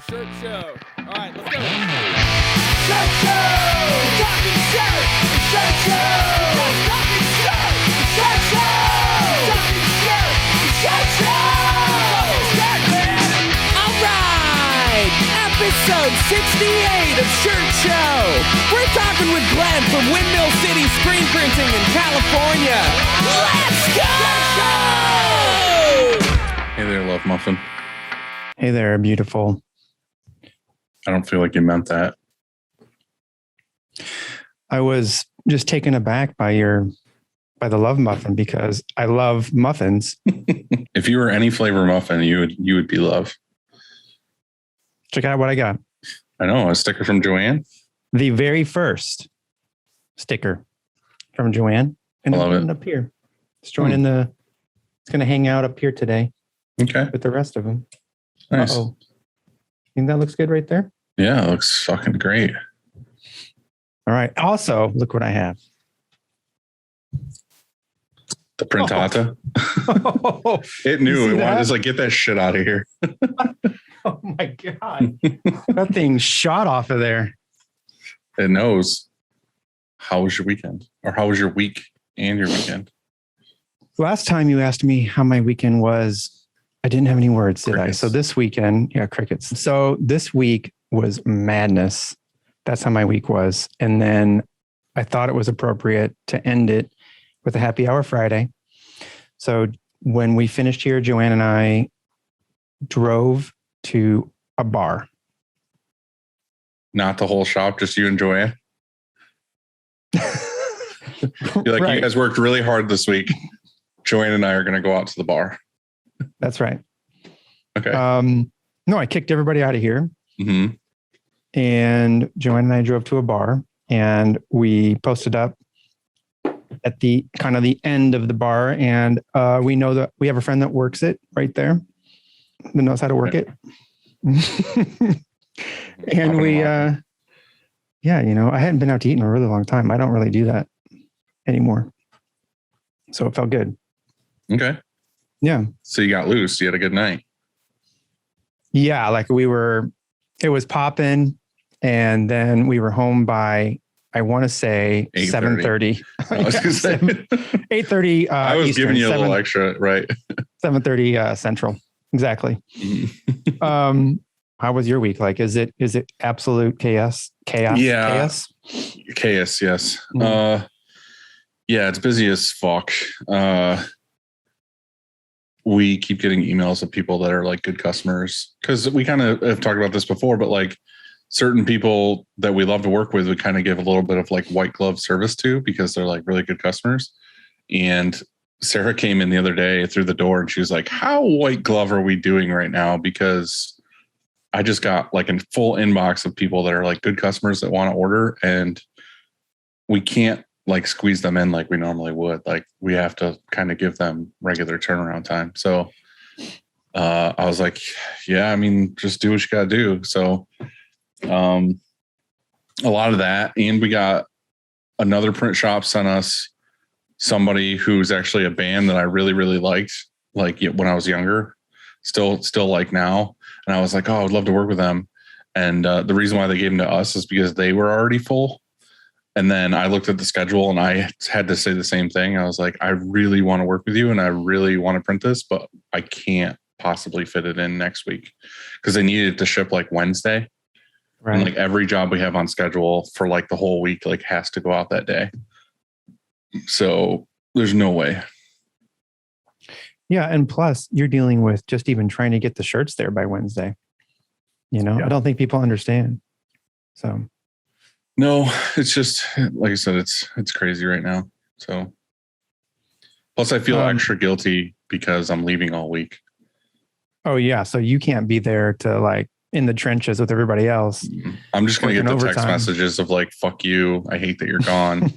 Shirt show. All right, let's go. Shirt show! Talking shirt! Shirt show! Talking shirt! Shirt show! Talking shirt! Shirt show! Shirt, man! All right, episode 68 of Shirt Show. We're talking with Glen from Windmill City Screen Printing in California. Let's go! Hey there, Love Muffin. Hey there, beautiful. I don't feel like you meant that. I was just taken aback by the love muffin because I love muffins. If you were any flavor muffin, you would be Love. Check out what I got. I know, a sticker from Joanne. The very first sticker from Joanne. And I love it. Up here. It's joining it's going to hang out up here today. Okay. With the rest of them. Nice. Uh-oh. Think that looks good right there? Yeah, it looks fucking great. All right. Also, look what I have. The printata. Oh, It knew you it see wanted that? to get that shit out of here. oh my God. That thing shot off of there. It knows. How was your weekend? Or how was your week and your weekend? Last time you asked me how my weekend was, I didn't have any words, did Crickets. I? So this weekend, crickets. So this week was madness. That's how my week was. And then I thought it was appropriate to end it with a happy hour Friday. So when we finished here, Joanne and I drove to a bar. Not the whole shop, just you and Joanne. You're like, Right. You guys worked really hard this week. Joanne and I are going to go out to the bar. That's right. Okay. No, I kicked everybody out of here. Mm-hmm. And Joanne and I drove to a bar and we posted up at the kind of the end of the bar. And we know that we have a friend that works it right there that knows how to work it. And we, I hadn't been out to eat in a really long time. I don't really do that anymore. So it felt good. Okay. Yeah. So you got loose. You had a good night. Yeah. Like it was popping and then we were home by, I want to say 7:30. I was gonna say. 8:30. I was Eastern, giving you a little extra, right? 7:30 Central. Exactly. How was your week? Like, is it absolute chaos? Yeah. Chaos? Chaos, yes. Mm. Yeah, it's busy as fuck. We keep getting emails of people that are like good customers because we kind of have talked about this before, but like certain people that we love to work with, we kind of give a little bit of like white glove service to because they're like really good customers. And Sarah came in the other day through the door and she was like, how white glove are we doing right now? Because I just got like a full inbox of people that are like good customers that want to order and we can't like squeeze them in like we normally would. Like we have to kind of give them regular turnaround time. So I was like, yeah, I mean, just do what you got to do. So a lot of that. And we got another print shop sent us somebody who's actually a band that I really, really liked, like when I was younger, still like now. And I was like, oh, I would love to work with them. And the reason why they gave them to us is because they were already full. And then I looked at the schedule and I had to say the same thing. I was like, I really want to work with you and I really want to print this, but I can't possibly fit it in next week because they needed it to ship like Wednesday. Right. And like every job we have on schedule for like the whole week, like has to go out that day. So there's no way. Yeah. And plus you're dealing with just even trying to get the shirts there by Wednesday. Yeah. I don't think people understand. So. No, it's just, like I said, it's crazy right now. So plus I feel extra guilty because I'm leaving all week. Oh yeah. So you can't be there to like in the trenches with everybody else. I'm just going to get the working text overtime. messages of like, fuck you. I hate that you're gone.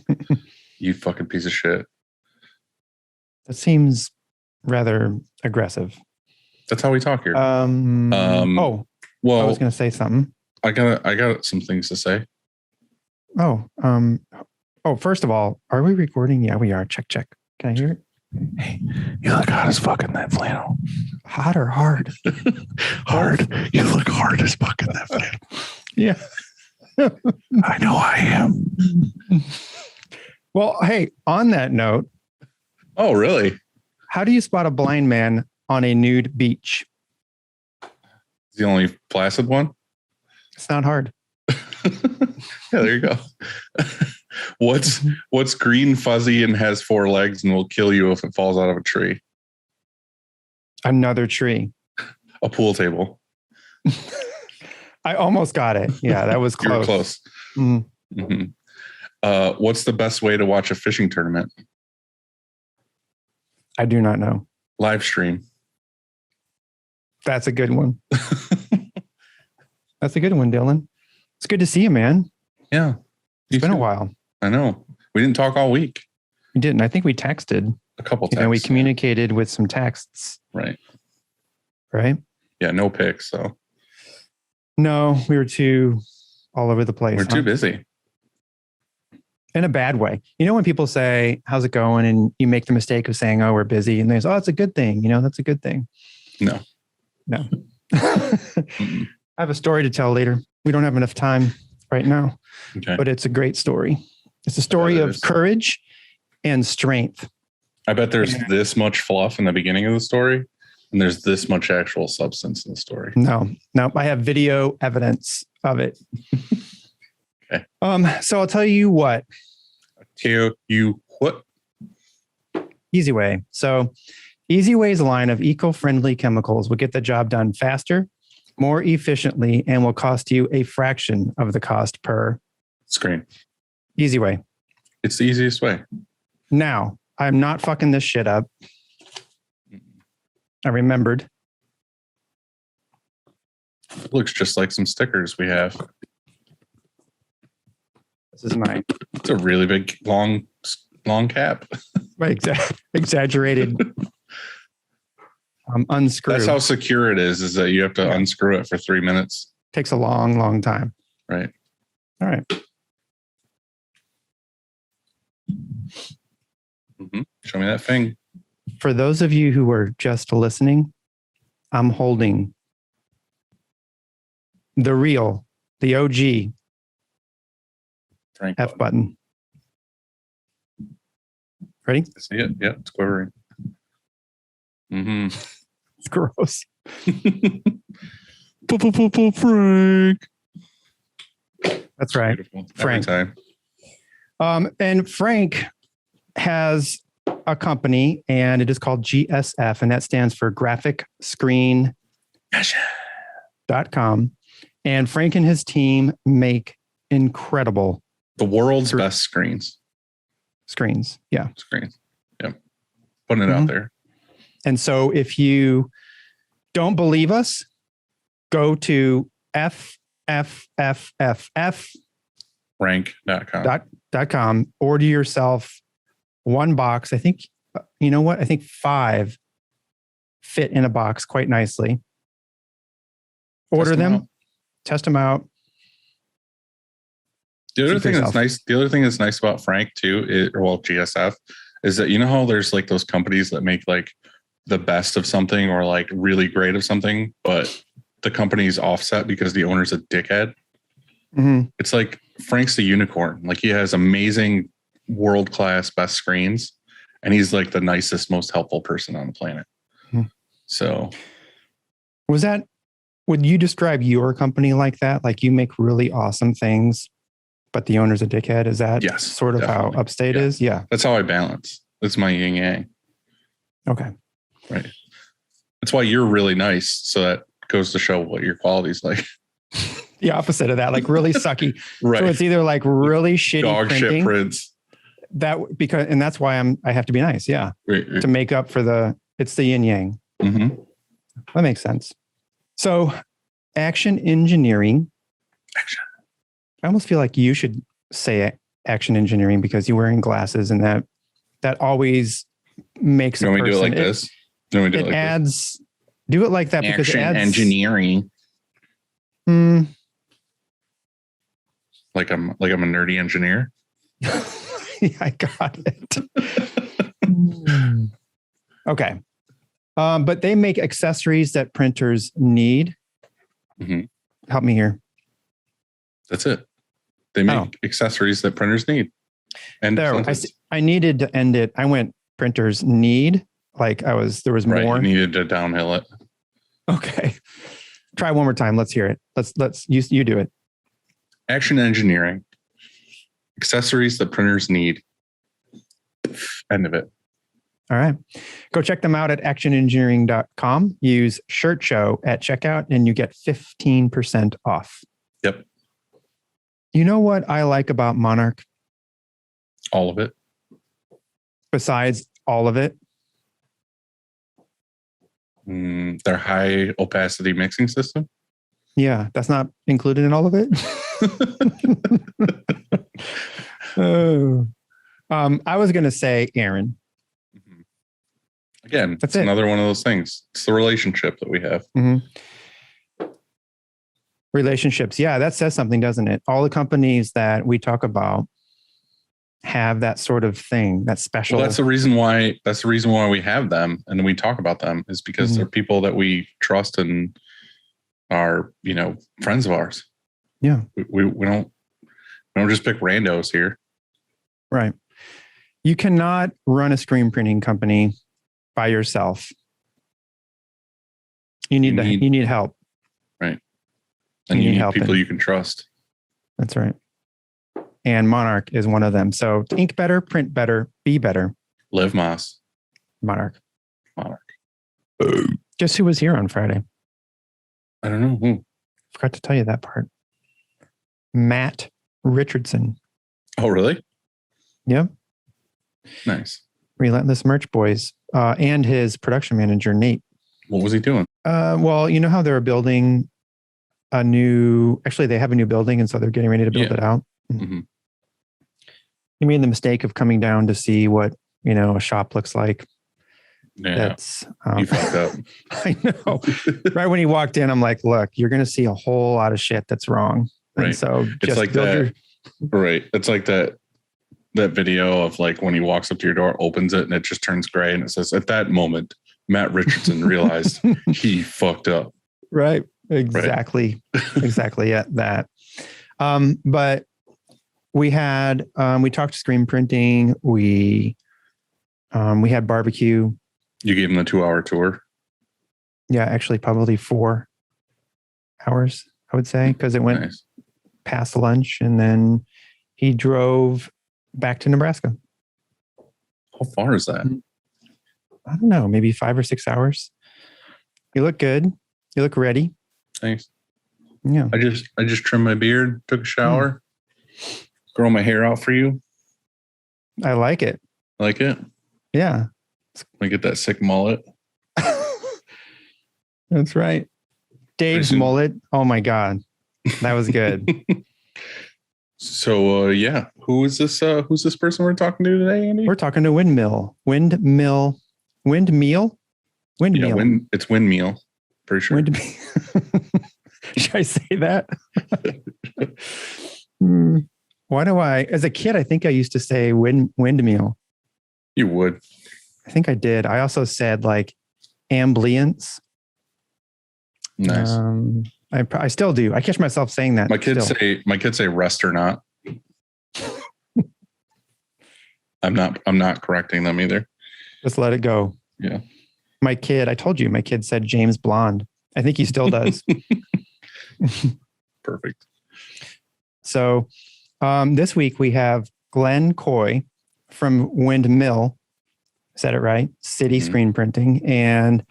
You fucking piece of shit. That seems rather aggressive. That's how we talk here. Well, I well, was going to say something. I got some things to say. First of all, are we recording? Yeah, we are. Check. Can I hear it? Hey, you look hot as fuck in that flannel. Hot or hard? Hard. You look hard as fuck in Yeah. I know I am. Well, hey, on that note, Oh, really? how do you spot a blind man on a nude beach? It's the only placid one? It's not hard. Yeah, there you go. What's green, fuzzy, and has 4 legs and will kill you if it falls out of a tree? Another tree. A pool table. I almost got it. Yeah, that was You were close. close. Mhm. Mm-hmm. What's the best way to watch a fishing tournament? I do not know. Live stream. That's a good one. That's a good one, Dylan. It's good to see you, man. Yeah. It's been a while. I know. We didn't talk all week. We didn't. I think we texted. A couple texts. We communicated with some texts. Right. Right? Yeah, no pics, so. No, we were too all over the place. We're too busy. In a bad way. You know, when people say, how's it going? And you make the mistake of saying, oh, we're busy. And they say, oh, it's a good thing. You know, that's a good thing. No. I have a story to tell later. We don't have enough time right now, Okay. but it's a great story. It's a story of courage and strength. I bet there's this much fluff in the beginning of the story, and there's this much actual substance in the story. No, I have video evidence of it. Okay. So I'll tell you what. Tell you what? Easy Way. So Easy Way's line of eco-friendly chemicals will get the job done faster, more efficiently, and will cost you a fraction of the cost per Screen. Easy Way. It's the easiest way. Now, I'm not fucking this shit up. I remembered. It looks just like some stickers we have. This is my It's a really big, long cap. exaggerated unscrew. That's how secure it is that you have to unscrew it for 3 minutes. Takes a long, long time. Right. All right. Mm-hmm. Show me that thing. For those of you who are just listening, I'm holding the real, the OG Frank F button. Ready? I see it. Yeah, it's quivering. Mm-hmm. It's gross. Frank. That's right. Beautiful. Frank. Every time. And Frank has a company, and it is called GSF, and that stands for GraphicScreen.com. And Frank and his team make incredible The world's best screens. Yeah. Screens. Yep. Putting it out there. And so if you don't believe us, go to Rank.com. order yourself one box. I think, you know what? I think 5 fit in a box quite nicely. Order them, test them out. The other thing that's nice about Frank too, GSF, is that you know how there's like those companies that make like the best of something or like really great of something, but the company's offset because the owner's a dickhead. Mm-hmm. It's like Frank's the unicorn. Like he has amazing world-class best screens, and he's like the nicest, most helpful person on the planet. Mm-hmm. So would you describe your company like that? Like you make really awesome things, but the owner's a dickhead? Is that sort of definitely. how Upstate is? Yeah. That's how I balance. That's my yin yang. Okay. Right. That's why you're really nice. So that goes to show what your quality's like. The opposite of that, like really sucky. Right. So it's either like really shitty dog printing, shit prints. And that's why I have to be nice. Yeah. Right. To make up for it's the yin yang. Mm-hmm. That makes sense. So action engineering. Action. I almost feel like you should say action engineering because you're wearing glasses, and that always makes Can we do it like this? No, we do it like adds. This. Do it like that because it adds engineering. Hmm. Like I'm a nerdy engineer. Yeah, I got it. Okay. But they make accessories that printers need. Mm-hmm. Help me here. That's it. They make accessories that printers need. And I needed to end it. I went printers need. Like there was right, more. You needed to downhill it. Okay. Try one more time. Let's hear it. You do it. Action engineering. Accessories that printers need. End of it. All right. Go check them out at actionengineering.com. Use Shirt Show at checkout and you get 15% off. Yep. You know what I like about Monarch? All of it. Besides all of it? Their high opacity mixing system. Yeah, that's not included in all of it. I was going to say Aaron. Again, it's another one of those things. It's the relationship that we have. Mm-hmm. Relationships. Yeah, that says something, doesn't it? All the companies that we talk about have that sort of thing, that special. Well, that's the reason why we have them and we talk about them is because they're people that we trust and are, friends of ours. Yeah. We don't just pick randos here. Right. You cannot run a screen printing company by yourself. You need help. Right. And you need people you can trust. That's right. And Monarch is one of them. So ink better, print better, be better. Live Moss. Monarch. Guess who was here on Friday? I don't know who. Forgot to tell you that part. Matt Richardson. Oh, really? Yep. Nice. Relentless Merch Boys. And his production manager, Nate. What was he doing? Well, you know how they're building they have a new building, and so they're getting ready to build it out. Mm-hmm. He made the mistake of coming down to see what, a shop looks like. Yeah. That's you fucked up. I know. Right when he walked in, I'm like, look, you're going to see a whole lot of shit that's wrong. Right. And so it's like that. Right. It's like that video of like when he walks up to your door, opens it, and it just turns gray, and it says, "At that moment, Matt Richardson realized he fucked up." Right. Exactly. Right. Exactly at that. But we talked screen printing. We had barbecue. You gave him the 2-hour tour. Yeah, actually probably 4 hours, I would say, because it went past lunch, and then he drove back to Nebraska. How far is that? I don't know, maybe 5 or 6 hours. You look good. You look ready. Thanks. Yeah. I just trimmed my beard, took a shower, grow my hair out for you. I like it. Like it? Yeah. I get that sick mullet. That's right. Dave's mullet. Oh my God. That was good. So who's this person we're talking to today, Andy? We're talking to Windmill. Windmeal. Yeah, it's Windmill. Pretty sure. Should I say that? Why do as a kid, I think I used to say windmill. You would. I think I did. I also said like ambience. Nice. I still do. I catch myself saying that. My kids say rest or not. I'm not correcting them either. Just let it go. Yeah. I told you, my kid said James Blonde. I think he still does. Perfect. So this week we have Glen Coy from Windmill. Said it right? City Screen Printing. And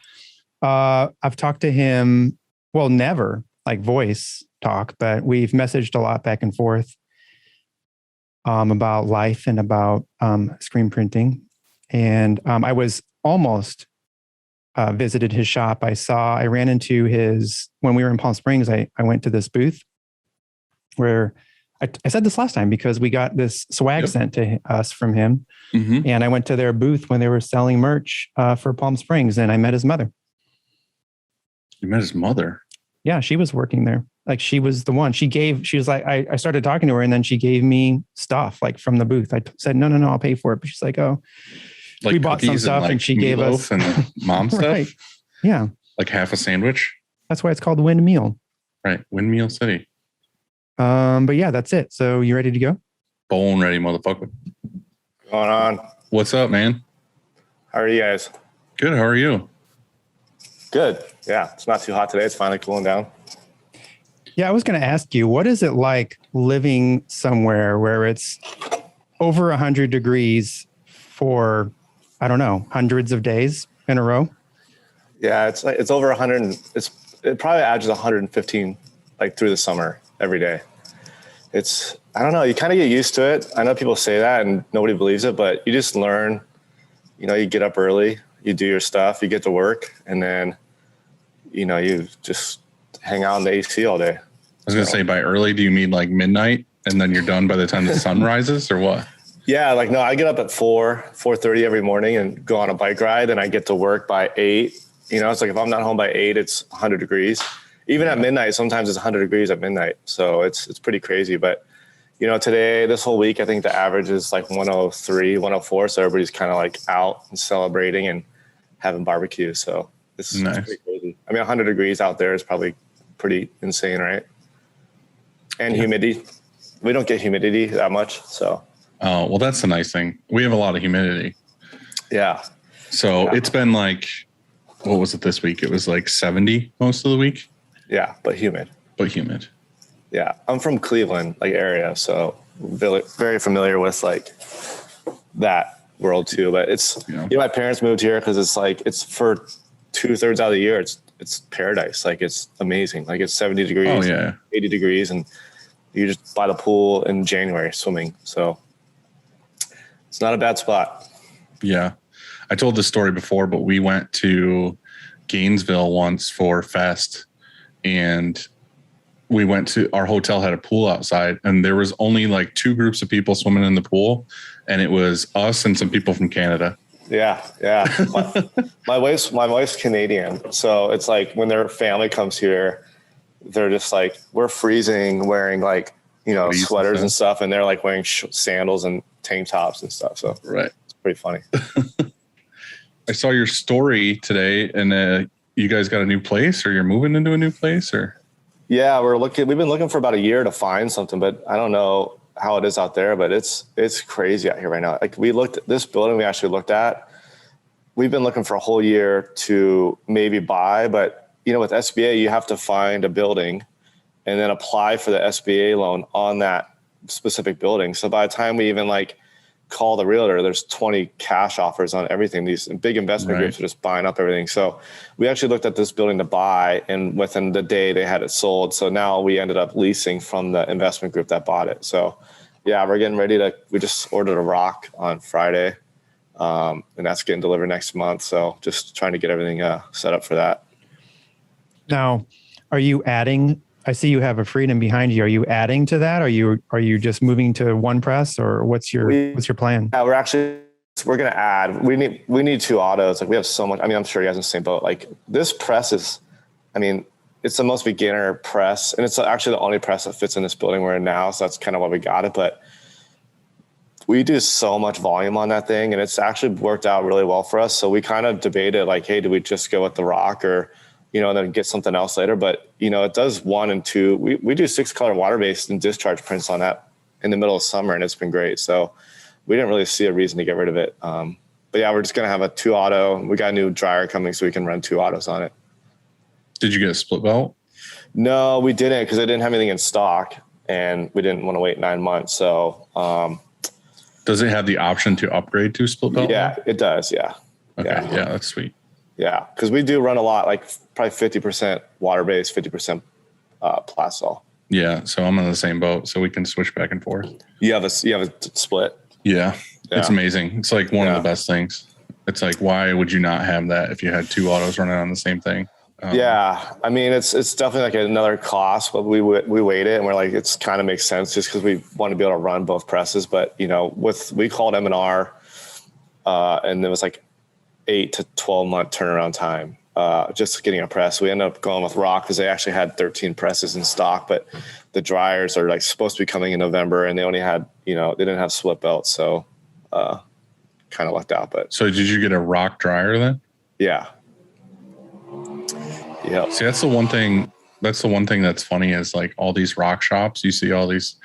I've talked to him, well, never like voice talk, but we've messaged a lot back and forth about life and about screen printing. And I was almost visited his shop. I ran into when we were in Palm Springs, I went to this booth where I said this last time because we got this swag sent to us from him. Mm-hmm. And I went to their booth when they were selling merch for Palm Springs, and I met his mother. You met his mother? Yeah, she was working there. Like she was the one. She was like, I started talking to her, and then she gave me stuff like from the booth. I said, no, I'll pay for it. But she's like, oh, like we bought some stuff and she gave us and mom stuff. Right. Yeah. Like half a sandwich. That's why it's called Windmill. Right. Windmill City. But yeah, that's it. So you ready to go? Bone ready, motherfucker. Going on? What's up, man? How are you guys? Good. How are you? Good. Yeah, it's not too hot today. It's finally cooling down. Yeah, I was going to ask you, what is it like living somewhere where it's over 100 degrees for, I don't know, hundreds of days in a row? Yeah, it's over 100. It probably averages 115 like through the summer every day. I don't know. You kind of get used to it. I know people say that and nobody believes it, but you just learn. You know, you get up early, you do your stuff, you get to work, and then you just hang out in the AC all day. I was going to say, by early, do you mean like midnight and then you're done by the time the sun rises, or what? Yeah, no, I get up at 4:30 every morning and go on a bike ride, and I get to work by 8. It's like if I'm not home by 8, it's 100 degrees. Even at midnight, sometimes it's 100 degrees at midnight. So it's pretty crazy. But, today, this whole week, I think the average is like 103, 104. So everybody's kind of like out and celebrating and having barbecue. So it's pretty crazy. I mean, 100 degrees out there is probably pretty insane, right? And humidity. We don't get humidity that much. So. Oh, well, that's the nice thing. We have a lot of humidity. Yeah. So It's been like, what was it this week? It was like 70 most of the week. Yeah, but humid. Yeah, I'm from Cleveland, area, so very familiar with that world too. But it's my parents moved here because it's for 2/3 out of the year. It's paradise. It's amazing. It's 70 degrees, 80 degrees, and you just by the pool in January swimming. So it's not a bad spot. Yeah, I told this story before, but we went to Gainesville once for Fest, and we went to our hotel had a pool outside, and there was only like 2 groups of people swimming in the pool, and it was us and some people from Canada. Yeah. My wife's Canadian, so it's like when their family comes here, they're just like, we're freezing, wearing sweaters and stuff, and they're like wearing sandals and tank tops and stuff. So right, it's pretty funny. I saw your story today, and you guys got a new place, or you're moving into a new place, or? Yeah, we've been looking for about a year to find something, but I don't know how it is out there, but it's crazy out here right now. This building we actually looked at, we've been looking for a whole year to maybe buy, but with SBA, you have to find a building and then apply for the SBA loan on that specific building. So by the time we even call the realtor, there's 20 cash offers on everything. These big investment groups are just buying up everything. So we actually looked at this building to buy, and within the day they had it sold. So now we ended up leasing from the investment group that bought it. So yeah, we're getting ready we just ordered a rock on Friday, and that's getting delivered next month. So just trying to get everything set up for that. Now, are you adding? I see you have a Freedom behind you. Are you adding to that? Are you just moving to one press, or what's your plan? Yeah, we're going to add. We need 2 autos. We have so much. I mean, I'm sure you guys in the same boat. This press is, it's the most beginner press, and it's actually the only press that fits in this building we're in now. So that's kind of why we got it. But we do so much volume on that thing, and it's actually worked out really well for us. So we kind of debated hey, do we just go with the rock, or and then get something else later. But, it does 1 and 2. We do 6-color water-based and discharge prints on that in the middle of summer, and it's been great. So we didn't really see a reason to get rid of it. But yeah, we're just going to have a 2 auto. We got a new dryer coming, so we can run 2 autos on it. Did you get a split belt? No, we didn't, because I didn't have anything in stock, and we didn't want to wait 9 months. So does it have the option to upgrade to split belt? Yeah, it does. Yeah. Okay. Yeah, that's sweet. Yeah, because we do run a lot, probably 50% water-based, 50% plasol. Yeah, so I'm on the same boat, so we can switch back and forth. You have a split? Yeah, it's amazing. It's one of the best things. It's why would you not have that if you had 2 autos running on the same thing? Yeah, it's definitely another cost, but we weighed it, and we're it's kind of makes sense just because we want to be able to run both presses. But we called M&R, and it was 8 to 12 month turnaround time, just getting a press. We ended up going with rock because they actually had 13 presses in stock, but the dryers are supposed to be coming in November, and they only had, they didn't have split belts. So, kind of lucked out, but. So did you get a rock dryer then? Yeah. Yeah. See, that's the one thing that's the one thing that's funny is like all these rock shops, you see all these,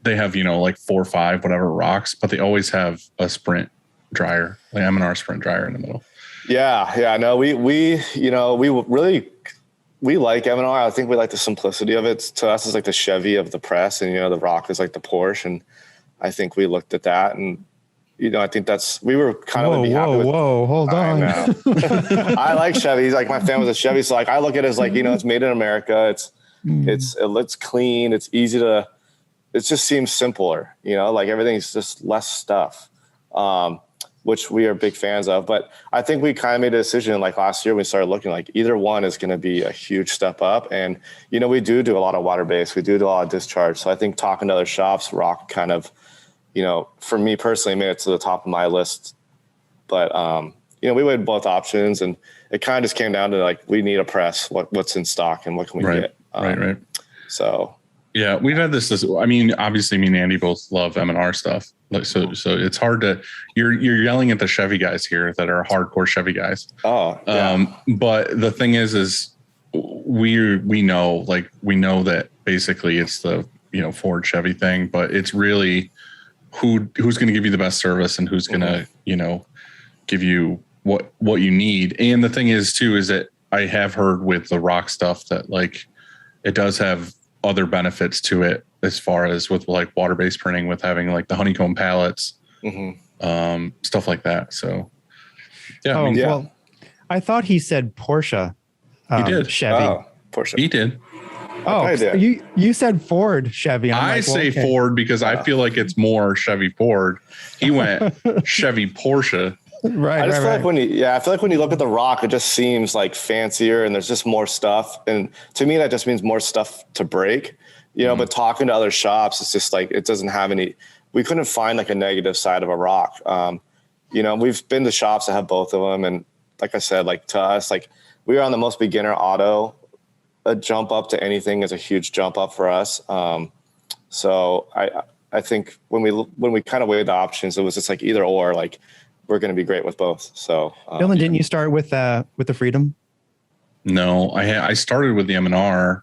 they have, like 4 or 5, whatever rocks, but they always have a Sprint dryer, like M&R Sprint dryer in the middle. Yeah. No, we really, we like M&R. I think we like the simplicity of it. To us, it's like the Chevy of the press, and the Rock is like the Porsche. And I think we looked at that, and I think we were kind of happy with. Whoa, hold on. I like Chevys. Like my family's a Chevy, so like I look at it as like it's made in America. It looks clean. It's easy to. It just seems simpler. Like everything's just less stuff. Which we are big fans of. But I think we kind of made a decision like last year when we started looking like either one is going to be a huge step up. And, we do a lot of water-based. We do a lot of discharge. So I think talking to other shops, Rock kind of, for me personally, made it to the top of my list. But, we weighed both options, and it kind of just came down to like, we need a press, what's in stock and what can we get? Right. So. Yeah, we've had this. I mean, obviously, me and Andy both love M&R stuff. Like, so it's hard to. You're yelling at the Chevy guys here that are hardcore Chevy guys. Oh, yeah. But the thing is we know that basically it's the Ford Chevy thing, but it's really who's going to give you the best service and who's going to give you what you need. And the thing is too is that I have heard with the Rock stuff that like it does have other benefits to it as far as with like water-based printing, with having like the honeycomb pallets, stuff like that. So yeah. Well, I thought he said Porsche. He did. Chevy. Oh, Porsche. He did. Oh, you said Ford Chevy. I say Ford because I feel like it's more Chevy Ford. He went Chevy Porsche. Right. I feel like when you look at the Rock, it just seems like fancier and there's just more stuff. And to me, that just means more stuff to break, but talking to other shops, it's just like, it doesn't have we couldn't find like a negative side of a Rock. We've been to shops that have both of them. And like I said, like to us, like we are on the most beginner auto. A jump up to anything is a huge jump up for us. So I think when we kind of weighed the options, it was just like either or, like we're going to be great with both. So Dylan, didn't you start with the Freedom? No, I started with the M&R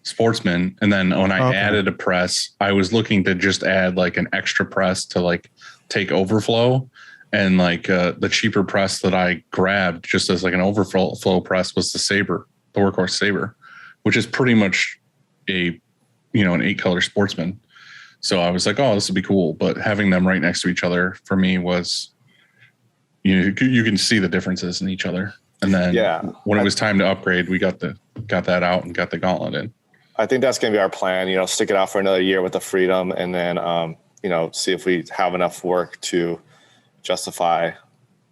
Sportsman, and then when I added a press, I was looking to just add like an extra press to like take overflow, and like the cheaper press that I grabbed just as like an overflow press was the Sabre, the Workhorse Sabre, which is pretty much an 8-color Sportsman. So I was like, oh, this would be cool. But having them right next to each other for me was, you can see the differences in each other. And then when it was time to upgrade, we got that out and got the Gauntlet in. I think that's going to be our plan, stick it out for another year with the Freedom, and then, see if we have enough work to justify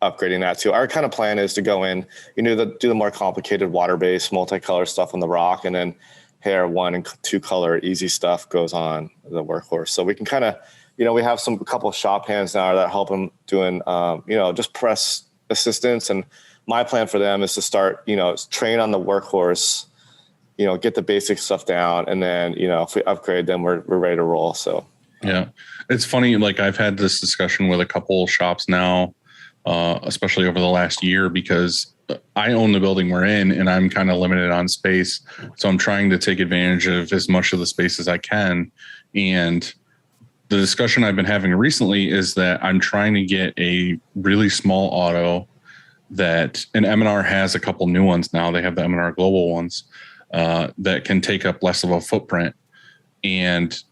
upgrading that too. Our kind of plan is to go in, do the more complicated water-based multicolor stuff on the Rock, and then hair 1 and 2 color easy stuff goes on the Workhorse. So we can kind of, we have a couple of shop hands now that help them doing, just press assistance. And my plan for them is to start, train on the Workhorse, get the basic stuff down. And then, if we upgrade them, we're ready to roll. So, yeah, it's funny. Like I've had this discussion with a couple shops now, especially over the last year, because I own the building we're in and I'm kind of limited on space. So I'm trying to take advantage of as much of the space as I can. And the discussion I've been having recently is that I'm trying to get a really small auto and M&R has a couple new ones now. They have the M&R Global ones that can take up less of a footprint. And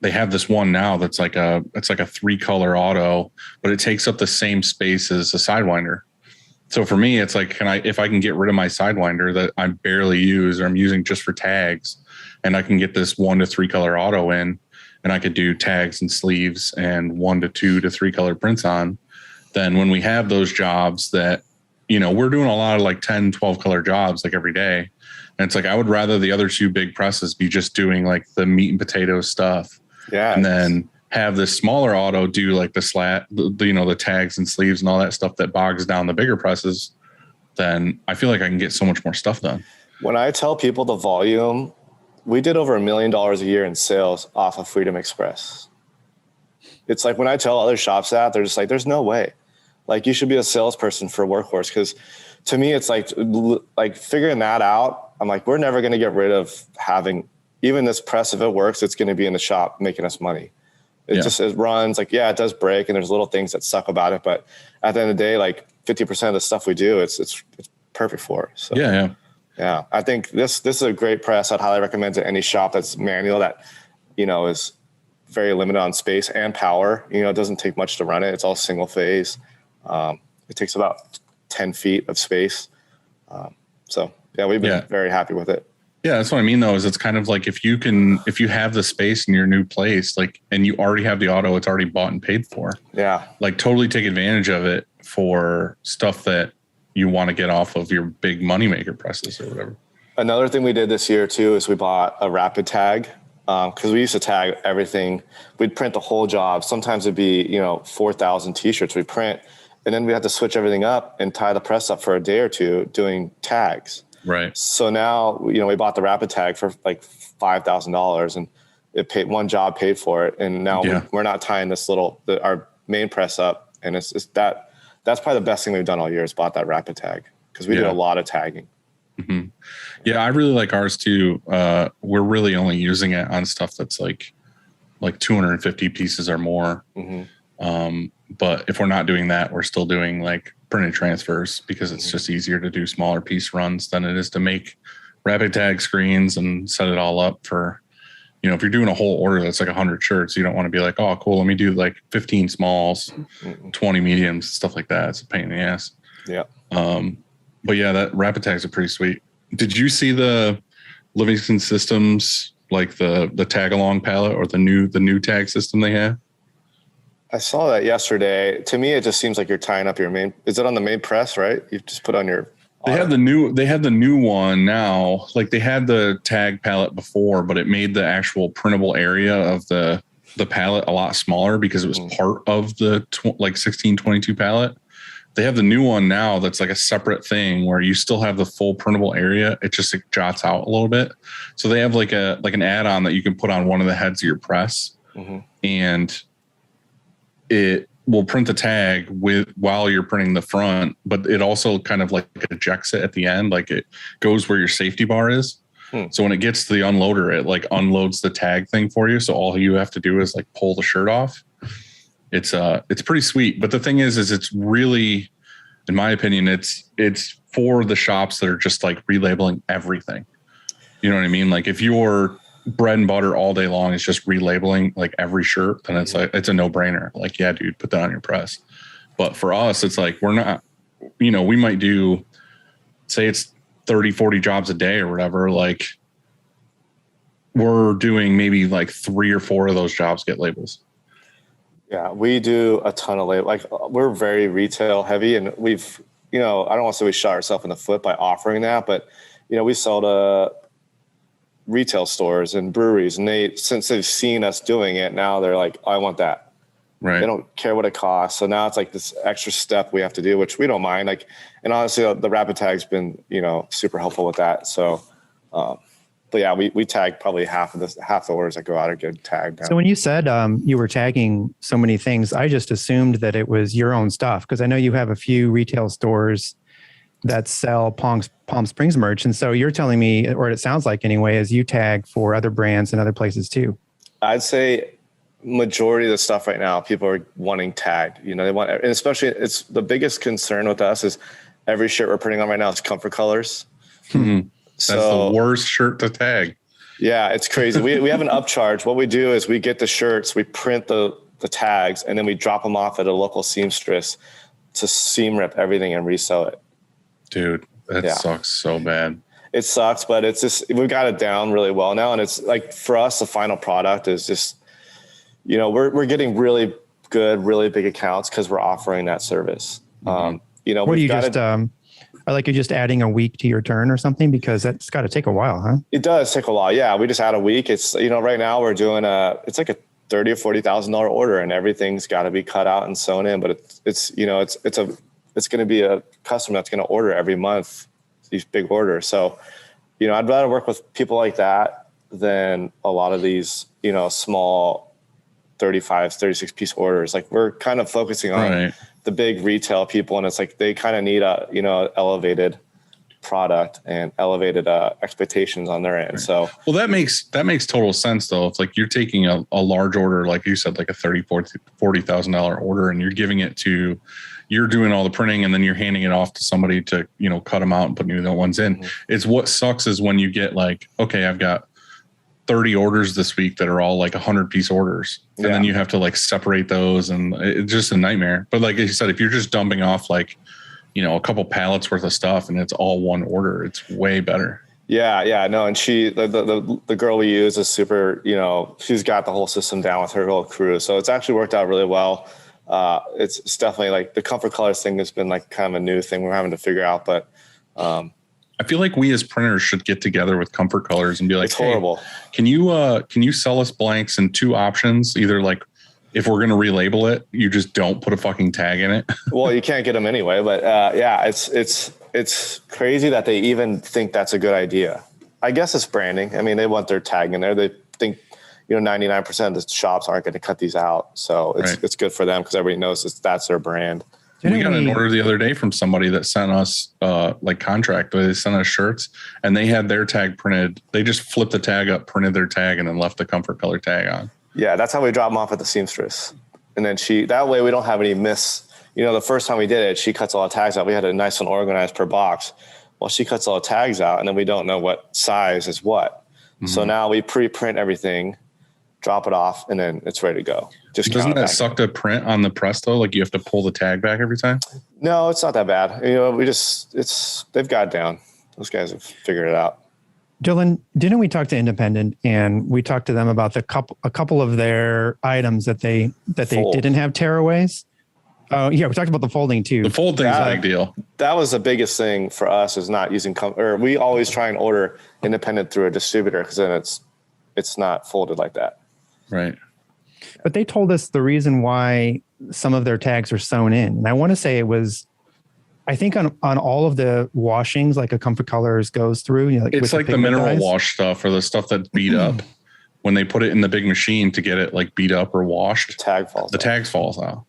they have this one now that's like a 3-color auto, but it takes up the same space as a Sidewinder. So for me, it's like, if I can get rid of my Sidewinder that I barely use or I'm using just for tags, and I can get this 1 to 3 color auto in, and I could do tags and sleeves and 1 to 2 to 3 color prints on, then when we have those jobs that, we're doing a lot of like 10, 12 color jobs like every day. And it's like, I would rather the other 2 big presses be just doing like the meat and potato stuff. Yeah. And then have this smaller auto do like the tags and sleeves and all that stuff that bogs down the bigger presses. Then I feel like I can get so much more stuff done. When I tell people the volume, we did over $1 million a year in sales off of Freedom Express. It's like when I tell other shops that, they're just like, there's no way. Like you should be a salesperson for Workhorse. Cause to me, it's like figuring that out I'm like, we're never going to get rid of having even this press. If it works, it's going to be in the shop making us money. It runs like, it does break and there's little things that suck about it. But at the end of the day, like 50% of the stuff we do, it's perfect for it. So yeah. I think this is a great press. I'd highly recommend to any shop that's manual that, is very limited on space and power. It doesn't take much to run it. It's all single phase. It takes about 10 feet of space. So yeah, we've been very happy with it. Yeah, that's what I mean though, is it's kind of like if you have the space in your new place, like, and you already have the auto, it's already bought and paid for. Yeah. Like totally take advantage of it for stuff that you want to get off of your big moneymaker presses or whatever. Another thing we did this year too, is we bought a rapid tag. Cause we used to tag everything. We'd print the whole job. Sometimes it'd be, 4,000 t-shirts we print, and then we had to switch everything up and tie the press up for a day or two doing tags. Right. So now, we bought the rapid tag for like $5,000 and it paid one job paid for it. And now we're not tying our main press up. And it's that's probably the best thing we've done all year is bought that rapid tag. Cause we did a lot of tagging. Mm-hmm. Yeah. I really like ours too. We're really only using it on stuff that's like 250 pieces or more. Mm-hmm. But if we're not doing that, we're still doing like printed transfers because it's just easier to do smaller piece runs than it is to make rapid tag screens and set it all up for, if you're doing a whole order that's like 100 shirts, you don't want to be like, oh, cool, let me do like 15 smalls, 20 mediums, stuff like that. It's a pain in the ass. Yeah. But yeah, that rapid tags are pretty sweet. Did you see the Livingston Systems, like the tag along palette or the new tag system they have? I saw that yesterday. To me, it just seems like you're tying up your main. Is it on the main press, right? You just put on your. They have the new one now. Like they had the tag palette before, but it made the actual printable area of the palette a lot smaller because it was part of the 1622 palette. They have the new one now that's like a separate thing where you still have the full printable area. It just jots out a little bit. So they have like an add-on that you can put on one of the heads of your press, and it will print the tag while you're printing the front, but it also kind of like ejects it at the end. Like it goes where your safety bar is. So when it gets to the unloader, it like unloads the tag thing for you. So all you have to do is like pull the shirt off. It's pretty sweet. But the thing is it's really, in my opinion, it's for the shops that are just like relabeling everything. You know what I mean? Like if you're bread and butter all day long is just relabeling like every shirt, then it's like it's a no-brainer. Like, yeah, dude, put that on your press. But for us, it's like we're not, we might do, say it's 30, 40 jobs a day or whatever. Like we're doing maybe like 3 or 4 of those jobs get labels. Yeah, we do a ton of label. Like we're very retail heavy, and we've, I don't want to say we shot ourselves in the foot by offering that, but we sell to retail stores and breweries, and since they've seen us doing it, now they're like, I want that. Right. They don't care what it costs. So now it's like this extra step we have to do, which we don't mind. Like, and honestly, the rapid tag's been, super helpful with that. So, but yeah, we tag probably half the orders that go out are good tagged. So when you said you were tagging so many things, I just assumed that it was your own stuff, because I know you have a few retail stores that sell Palm Springs merch. And so you're telling me, or it sounds like anyway, is you tag for other brands and other places too. I'd say majority of the stuff right now, people are wanting tagged. They want, and especially it's the biggest concern with us is every shirt we're printing on right now is comfort colors. Mm-hmm. That's the worst shirt to tag. Yeah, it's crazy. We have an upcharge. What we do is we get the shirts, we print the tags, and then we drop them off at a local seamstress to seam rip everything and resell it. Dude, that sucks so bad. It sucks, but it's just, we've got it down really well now. And it's like, for us, the final product is just, we're getting really good, really big accounts because we're offering that service. What do you just, are like you're just adding a week to your turn or something? Because that's got to take a while, huh? It does take a while. Yeah. We just add a week. It's, right now we're doing it's like a $30,000 or $40,000 order, and everything's got to be cut out and sewn in, but it's going to be a customer that's going to order every month, these big orders. So, I'd rather work with people like that than a lot of these, small 35, 36 piece orders. Like we're kind of focusing on the big retail people, and it's like they kind of need a, elevated product and elevated expectations on their end. Right. So, well, that makes total sense though. If like you're taking a large order, like you said, like a $40,000 order, and you're giving it to, you're doing all the printing and then you're handing it off to somebody to, cut them out and put new ones in. Mm-hmm. It's what sucks is when you get like, okay, I've got 30 orders this week that are all like 100-piece orders. And then you have to like separate those, and it's just a nightmare. But like you said, if you're just dumping off like, a couple pallets worth of stuff and it's all one order, it's way better. Yeah. No. And she, the girl we use is super, she's got the whole system down with her whole crew. So it's actually worked out really well. It's definitely like the comfort colors thing has been like kind of a new thing we're having to figure out, but, I feel like we as printers should get together with Comfort Colors and be like, it's horrible. Hey, can you sell us blanks in 2 options? Either like, if we're going to relabel it, you just don't put a fucking tag in it. Well, you can't get them anyway, but it's crazy that they even think that's a good idea. I guess it's branding. I mean, they want their tag in there. They think, 99% of the shops aren't going to cut these out. So it's good for them because everybody knows that's their brand. We got an order the other day from somebody that sent us like contract. They sent us shirts and they had their tag printed. They just flipped the tag up, printed their tag, and then left the Comfort Color tag on. Yeah, that's how we drop them off at the seamstress. And then that way we don't have any miss. The first time we did it, she cuts all the tags out. We had a nice one organized per box. Well, she cuts all the tags out and then we don't know what size is what. Mm-hmm. So now we pre-print everything, drop it off, and then it's ready to go. Just doesn't that suck to print on the press though? Like you have to pull the tag back every time? No, it's not that bad. They've got it down. Those guys have figured it out. Dylan, didn't we talk to Independent and we talked to them about a couple of their items that they didn't have tearaways? Oh yeah, we talked about the folding too. The fold thing's a big deal. That was the biggest thing for us is not using we always try and order Independent through a distributor because then it's not folded like that. Right. But they told us the reason why some of their tags are sewn in. And I want to say it was, I think on all of the washings, like a Comfort Colors goes through. It's like the mineral wash stuff or the stuff that's beat up. When they put it in the big machine to get it like beat up or washed, the tags falls out.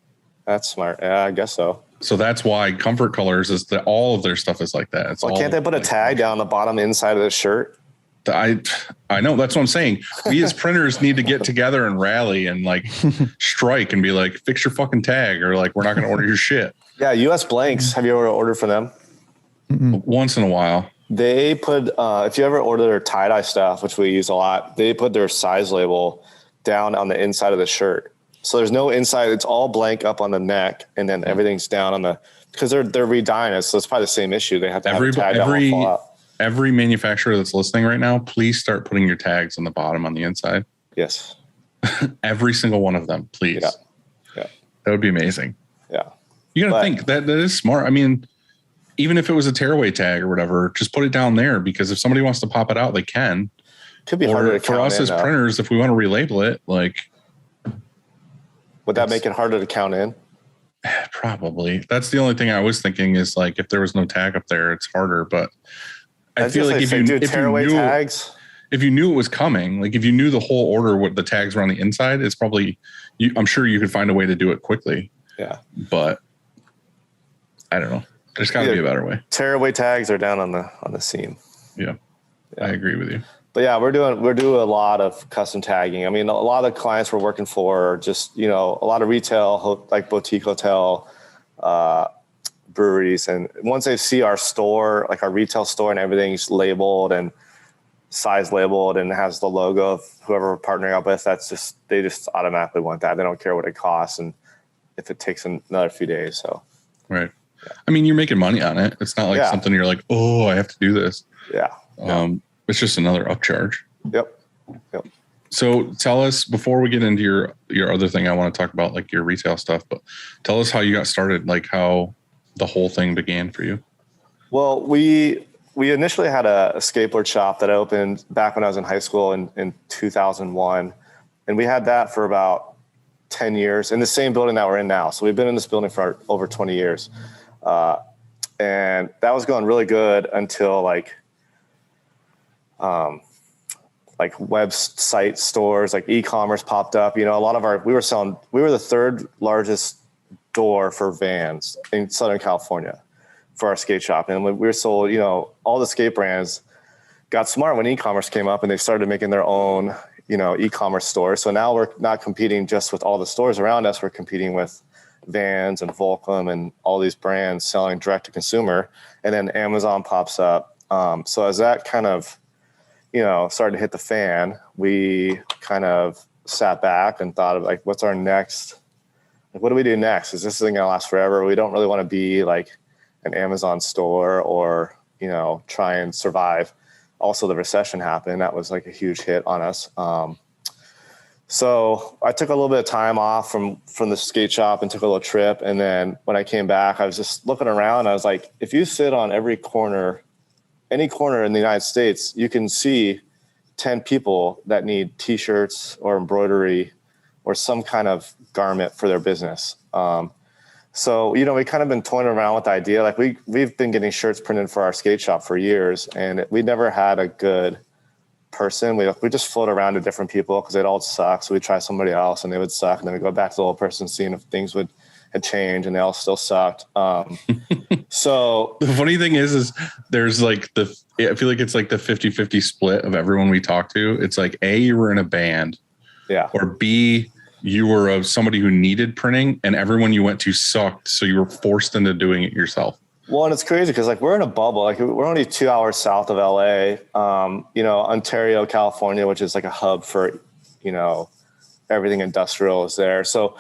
That's smart. Yeah, I guess so. So that's why Comfort Colors is that all of their stuff is like that. Can't they put a tag down the bottom inside of the shirt? I know, that's what I'm saying. We as printers need to get together and rally and like strike and be like, fix your fucking tag, or like, we're not going to order your shit. Yeah. US Blanks. Have you ever ordered from them? Once in a while. They put, if you ever order their tie-dye stuff, which we use a lot, they put their size label down on the inside of the shirt. So there's no inside. It's all blank up on the neck. And then everything's down on because they're redying it. So it's probably the same issue. They have to have a tag that fall out. Every manufacturer that's listening right now, please start putting your tags on the bottom on the inside. Yes. Every single one of them, please. Yeah. That would be amazing. Yeah. You got to think that is smart. I mean, even if it was a tearaway tag or whatever, just put it down there because if somebody wants to pop it out, they can. Could be harder to count for us as printers, if we want to relabel it, like. Would that make it harder to count in? Probably. That's the only thing I was thinking is like, if there was no tag up there, it's harder, but. I feel like if you knew it was coming, like if you knew the whole order, what the tags were on the inside, it's probably, I'm sure you could find a way to do it quickly. Yeah. But I don't know. There's got to be a better way. Tearaway tags are down on the seam. Yeah. I agree with you. But yeah, we're doing a lot of custom tagging. I mean, a lot of the clients we're working for are just, a lot of retail, like boutique hotel, breweries, and once they see our store, like our retail store, and everything's labeled and size labeled and has the logo of whoever we're partnering up with, they just automatically want that. They don't care what it costs and if it takes another few days. So right. Yeah. I mean, you're making money on it. It's not like something you're like, oh, I have to do this. Yeah. It's just another upcharge. Yep. So tell us, before we get into your other thing, I want to talk about like your retail stuff, but tell us how you got started, like how the whole thing began for you. Well, we initially had a skateboard shop that opened back when I was in high school in 2001. And we had that for about 10 years in the same building that we're in now. So we've been in this building for over 20 years. And that was going really good until like website stores, like e-commerce popped up. A lot of we were the third largest door for vans in Southern California for our skate shop. And we were sold, all the skate brands got smart when e-commerce came up and they started making their own, e-commerce stores. So now we're not competing just with all the stores around us. We're competing with Vans and Volcom and all these brands selling direct to consumer. And then Amazon pops up. So as that kind of, started to hit the fan, we kind of sat back and thought of like, what's our next, like, what do we do next? Is this thing going to last forever? We don't really want to be like an Amazon store or, try and survive. Also, the recession happened. That was like a huge hit on us. So I took a little bit of time off from the skate shop and took a little trip. And then when I came back, I was just looking around. I was like, if you sit on every corner, any corner in the United States, you can see 10 people that need t-shirts or embroidery or some kind of garment for their business. So, we kind of been toying around with the idea. Like we've been getting shirts printed for our skate shop for years, and we never had a good person. We just float around to different people because they'd all suck. So we try somebody else and they would suck. And then we go back to the old person, seeing if things had changed, and they all still sucked. So the funny thing is there's like I feel like it's like the 50-50 split of everyone we talk to. It's like A, you were in a band, or B, you were somebody who needed printing and everyone you went to sucked. So you were forced into doing it yourself. Well, and it's crazy because like we're in a bubble. Like we're only 2 hours south of LA, Ontario, California, which is like a hub for, everything industrial is there. So,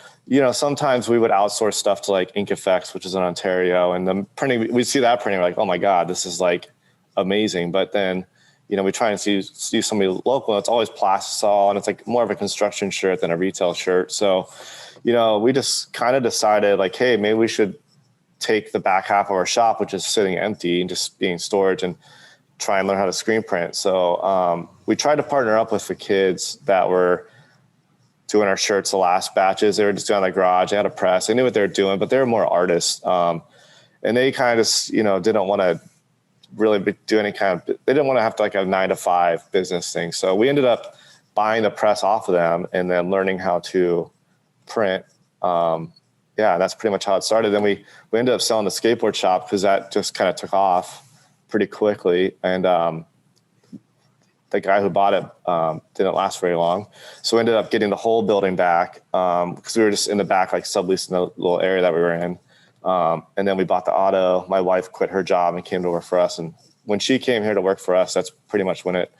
sometimes we would outsource stuff to like Ink Effects, which is in Ontario, and the printing, we see that printing, we're like, oh my God, this is like amazing. But then, we try and see somebody local, and it's always plastisol, and it's like more of a construction shirt than a retail shirt. So, we just kind of decided like, hey, maybe we should take the back half of our shop, which is sitting empty and just being storage, and try and learn how to screen print. So we tried to partner up with the kids that were doing our shirts, the last batches. They were just doing the garage. They had a press. They knew what they were doing, but they were more artists. And they kind of just, didn't want to really do any kind of, they didn't want to have to like a 9-to-5 business thing. So we ended up buying the press off of them and then learning how to print. That's pretty much how it started. Then we ended up selling the skateboard shop because that just kind of took off pretty quickly. And the guy who bought it didn't last very long. So we ended up getting the whole building back because we were just in the back, like subleasing the little area that we were in. And then we bought the auto. My wife quit her job and came to work for us. And when she came here to work for us, that's pretty much when it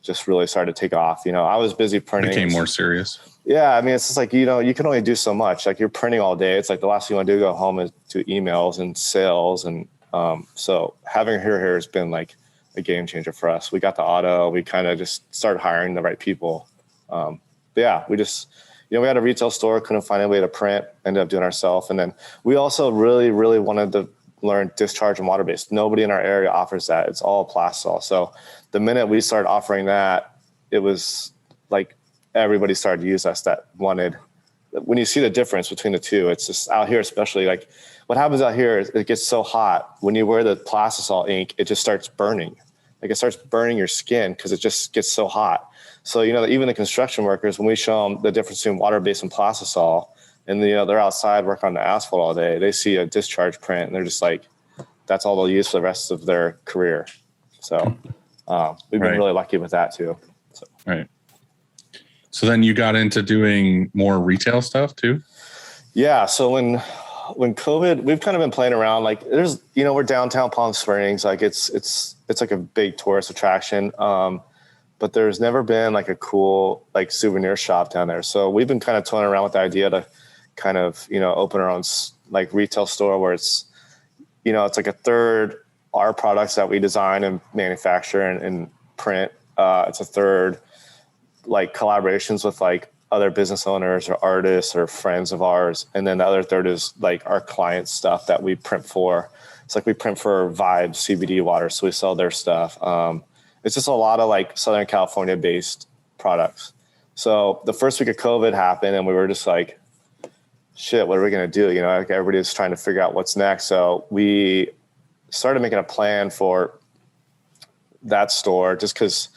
just really started to take off. I was busy printing. Became more serious. Yeah. I mean, it's just like, you can only do so much. Like you're printing all day. It's like the last thing you want to do, go home and do emails and sales. And so having her here has been like a game changer for us. We got the auto. We kind of just started hiring the right people. We just, we had a retail store, couldn't find any way to print, ended up doing it ourselves. And then we also really, really wanted to learn discharge and water-based. Nobody in our area offers that. It's all plastisol. So the minute we started offering that, it was like everybody started to use us that wanted. When you see the difference between the two, it's just out here, especially like what happens out here is it gets so hot. When you wear the plastisol ink, it just starts burning. Like it starts burning your skin because it just gets so hot. So, even the construction workers, when we show them the difference between water-based and plastisol, and they're outside working on the asphalt all day, they see a discharge print and they're just like, that's all they'll use for the rest of their career. So we've been really lucky with that too. So. Right. So then you got into doing more retail stuff too? Yeah. So when COVID, we've kind of been playing around. Like there's, we're downtown Palm Springs. Like it's like a big tourist attraction. But there's never been like a cool like souvenir shop down there. So we've been kind of toying around with the idea to kind of, open our own like retail store where it's, it's like a third our products that we design and manufacture and print. It's a third like collaborations with like other business owners or artists or friends of ours. And then the other third is like our client stuff that we print for. It's like we print for Vibe CBD water. So we sell their stuff. It's just a lot of like Southern California based products. So the first week of COVID happened and we were just like, shit, what are we going to do? Like everybody's trying to figure out what's next. So we started making a plan for that store just because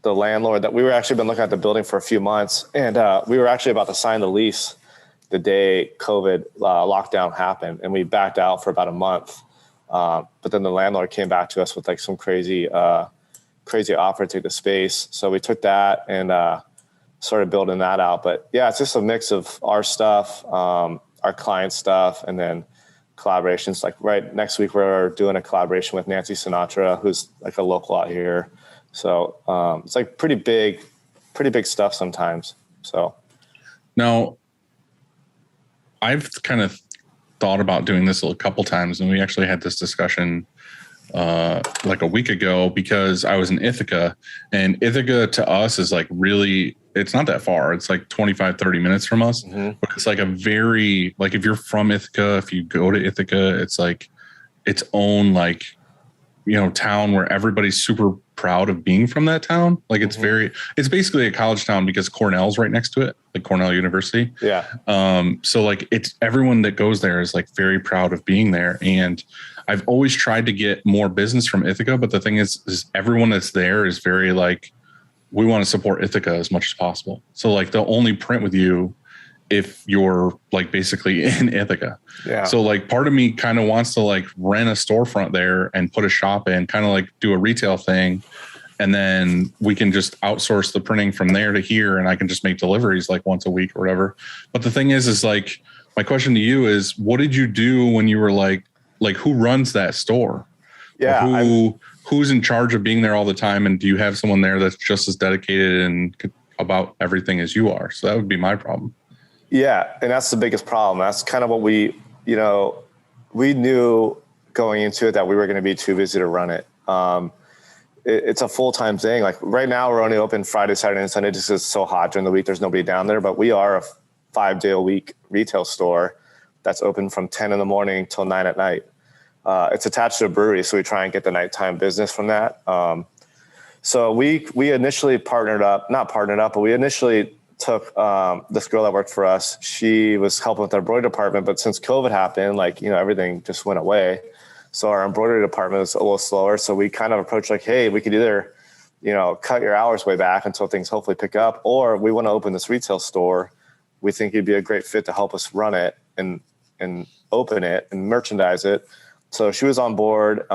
the landlord that we were actually been looking at the building for a few months. And we were actually about to sign the lease the day COVID lockdown happened. And we backed out for about a month But then the landlord came back to us with like some crazy offer to take the space. So we took that and started building that out. But yeah, it's just a mix of our stuff, our client stuff, and then collaborations. Like right next week, we're doing a collaboration with Nancy Sinatra, who's like a local out here. So it's like pretty big stuff sometimes. So now I've kind of thought about doing this a couple times, and we actually had this discussion like a week ago, because I was in Ithaca, and Ithaca to us is like really, it's not that far. It's like 25, 30 minutes from us, but it's like a very, like if you're from Ithaca, if you go to Ithaca, it's like its own, like, you know, town where everybody's super proud of being from that town. Like it's it's basically a college town because Cornell's right next to it, like Cornell University. Yeah. So like it's everyone that goes there is like very proud of being there. And I've always tried to get more business from Ithaca, but the thing is everyone that's there is very like, we want to support Ithaca as much as possible. So like they'll only print with you if you're like basically in Ithaca. Yeah. So like part of me kind of wants to like rent a storefront there and put a shop in, kind of like do a retail thing. And then we can just outsource the printing from there to here. And I can just make deliveries like once a week or whatever. But the thing is like, my question to you is, what did you do when you were like who runs that store? Yeah. Who's in charge of being there all the time? And do you have someone there that's just as dedicated and about everything as you are? So that would be my problem. Yeah. And that's the biggest problem. That's kind of what we knew going into it, that we were going to be too busy to run it. It's a full-time thing. Like right now we're only open Friday, Saturday, and Sunday just because it's so hot during the week. There's nobody down there, but we are a 5-day-a-week retail store that's open from 10 in the morning till 9 at night. It's attached to a brewery, so we try and get the nighttime business from that. So we initially but we initially took this girl that worked for us. She was helping with our embroidery department, but since COVID happened, like, you know, everything just went away. So our embroidery department was a little slower. So we kind of approached like, hey, we could either, you know, cut your hours way back until things hopefully pick up, or we want to open this retail store. We think you'd be a great fit to help us run it and open it and merchandise it. So she was on board.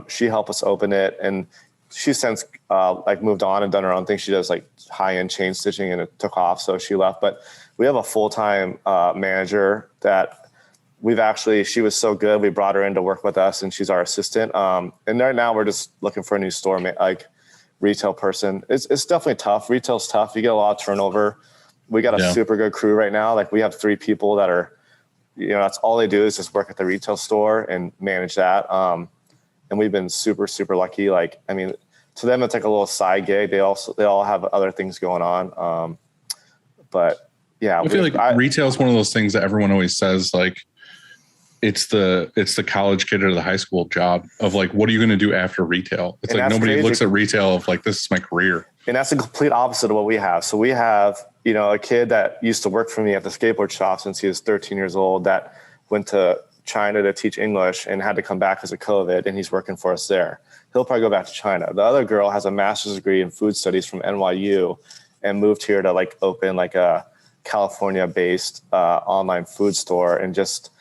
She helped us open it, and she's since like moved on and done her own thing. She does like high-end chain stitching, and it took off, so she left. But we have a full-time manager that she was so good, we brought her in to work with us, and she's our assistant. And right now we're just looking for a new store, like retail person. It's definitely tough. Retail's tough. You get a lot of turnover. We got a super good crew right now. Like we have 3 people that are, you know, that's all they do is just work at the retail store and manage that. And we've been super, super lucky. Like, I mean, to them, it's like a little side gig. They all have other things going on. But yeah, I feel like retail is one of those things that everyone always says, like, it's the college kid or the high school job of like, what are you going to do after retail? It's like nobody crazy. Looks at retail of like, this is my career. And that's the complete opposite of what we have. So we have, you know, a kid that used to work for me at the skateboard shop since he was 13 years old that went to China to teach English and had to come back because of COVID, and he's working for us there. He'll probably go back to China. The other girl has a master's degree in food studies from NYU and moved here to like open like a California-based online food store, and just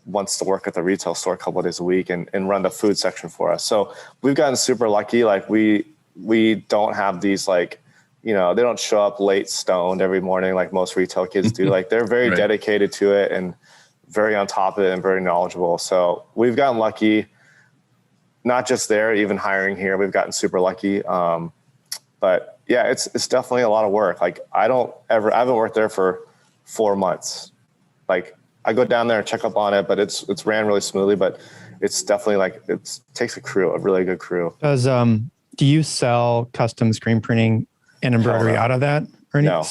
wants to work at the retail store a couple of days a week and run the food section for us. So we've gotten super lucky. Like we don't have these like, you know, they don't show up late stoned every morning like most retail kids do. Like they're very dedicated to it and very on top of it and very knowledgeable. So we've gotten lucky, not just there, even hiring here, we've gotten super lucky. But yeah, it's definitely a lot of work. Like I haven't worked there for 4 months. Like I go down there and check up on it, but it's ran really smoothly, but it's definitely like, it takes a really good crew. Do you sell custom screen printing and embroidery out of that? Or no.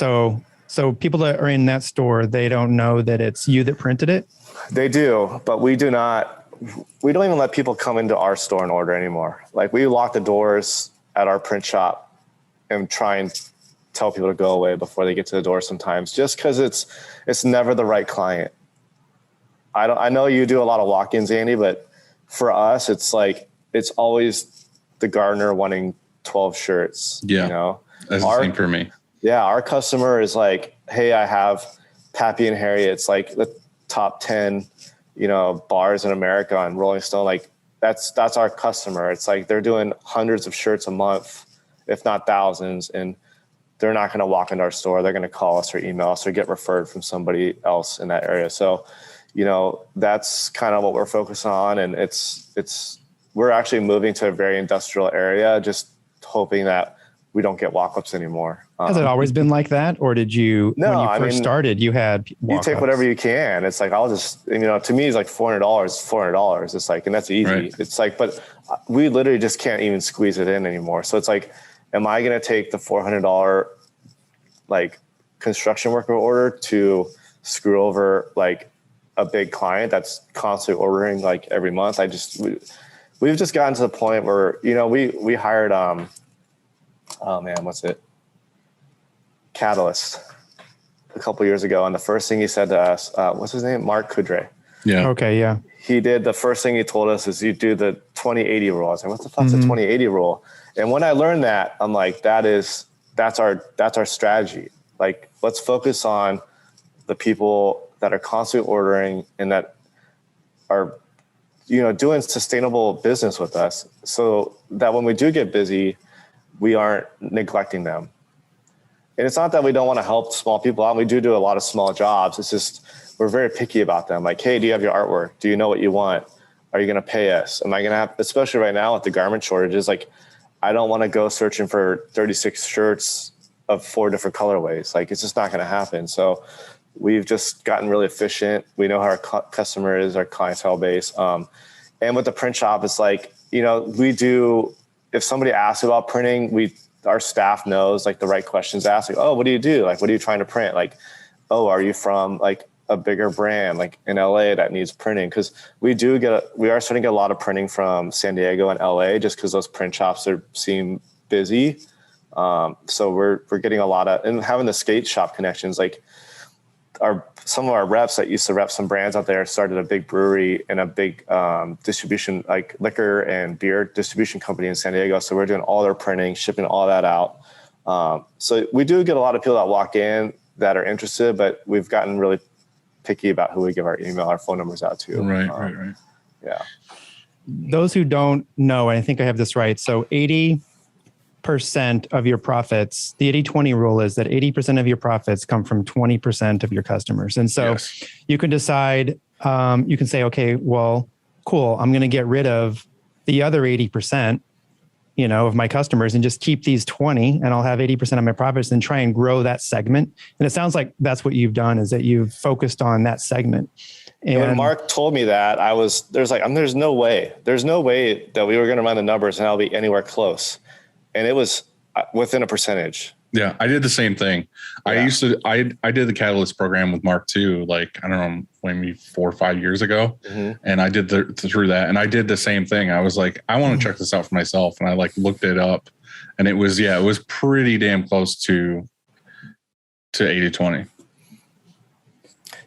So people that are in that store, they don't know that it's you that printed it? They do, but we don't even let people come into our store and order anymore. Like we lock the doors at our print shop and try and tell people to go away before they get to the door sometimes, just because it's never the right client. I know you do a lot of walk-ins, Andy, but for us, it's like, it's always the gardener wanting 12 shirts. Yeah. You know, that's the same for me. Yeah. Our customer is like, hey, I have Pappy and Harriet's like the top 10, you know, bars in America on Rolling Stone. Like that's our customer. It's like they're doing hundreds of shirts a month, if not thousands, and they're not going to walk into our store. They're going to call us or email us or get referred from somebody else in that area. So, that's kind of what we're focused on. And we're actually moving to a very industrial area, just hoping that we don't get walk-ups anymore. Has it always been like that? Or did you, when you first started, you had walk-ups? You take whatever you can. It's like, I'll just, to me, it's like $400. It's like, and that's easy. Right. It's like, but we literally just can't even squeeze it in anymore. So it's like, am I going to take the $400 like construction worker order to screw over like a big client that's constantly ordering like every month? We've just gotten to the point where, we hired, Catalyst a couple years ago. And the first thing he said to us, what's his name? Mark Kudre. Yeah. Okay. Yeah. He did. The first thing he told us is you do the 20-80 rule. I was like, what the fuck's the 20-80 rule? And when I learned that, I'm like, that's our strategy. Like, let's focus on the people that are constantly ordering and that are, doing sustainable business with us, so that when we do get busy, we aren't neglecting them. And it's not that we don't want to help small people out. We do a lot of small jobs. It's just, we're very picky about them. Like, hey, do you have your artwork? Do you know what you want? Are you going to pay us? Am I going to have, especially right now with the garment shortages, like, I don't want to go searching for 36 shirts of 4 different colorways. Like, it's just not going to happen. So we've just gotten really efficient. We know how our customer is, our clientele base. And with the print shop, it's like, if somebody asks about printing, our staff knows like the right questions to ask. Like, oh, what do you do? Like, what are you trying to print? Like, oh, are you from like a bigger brand like in LA that needs printing? Because we are starting to get a lot of printing from San Diego and LA, just because those print shops seem busy. So we're getting a lot of, and having the skate shop connections, like some of our reps that used to rep some brands out there started a big brewery and a big distribution, like liquor and beer distribution company in San Diego. So we're doing all their printing, shipping all that out. So we do get a lot of people that walk in that are interested, but we've gotten really picky about who we give our email, our phone numbers out to. Right. Yeah. Those who don't know, and I think I have this right. So 80% of your profits, the 80-20 rule is that 80% of your profits come from 20% of your customers. And so you can decide, you can say, okay, well, cool. I'm going to get rid of the other 80%, of my customers and just keep these 20, and I'll have 80% of my profits and try and grow that segment. And it sounds like that's what you've done, is that you've focused on that segment. And when Mark told me that, there's no way that we were going to run the numbers and I'll be anywhere close. And it was within a percentage. Yeah, I did the same thing. Yeah. I did the Catalyst program with Mark too, like, I don't know, maybe 4 or 5 years ago. Mm-hmm. And I did through that. And I did the same thing. I was like, I want to check this out for myself. And I like looked it up, and it was pretty damn close to 80-20.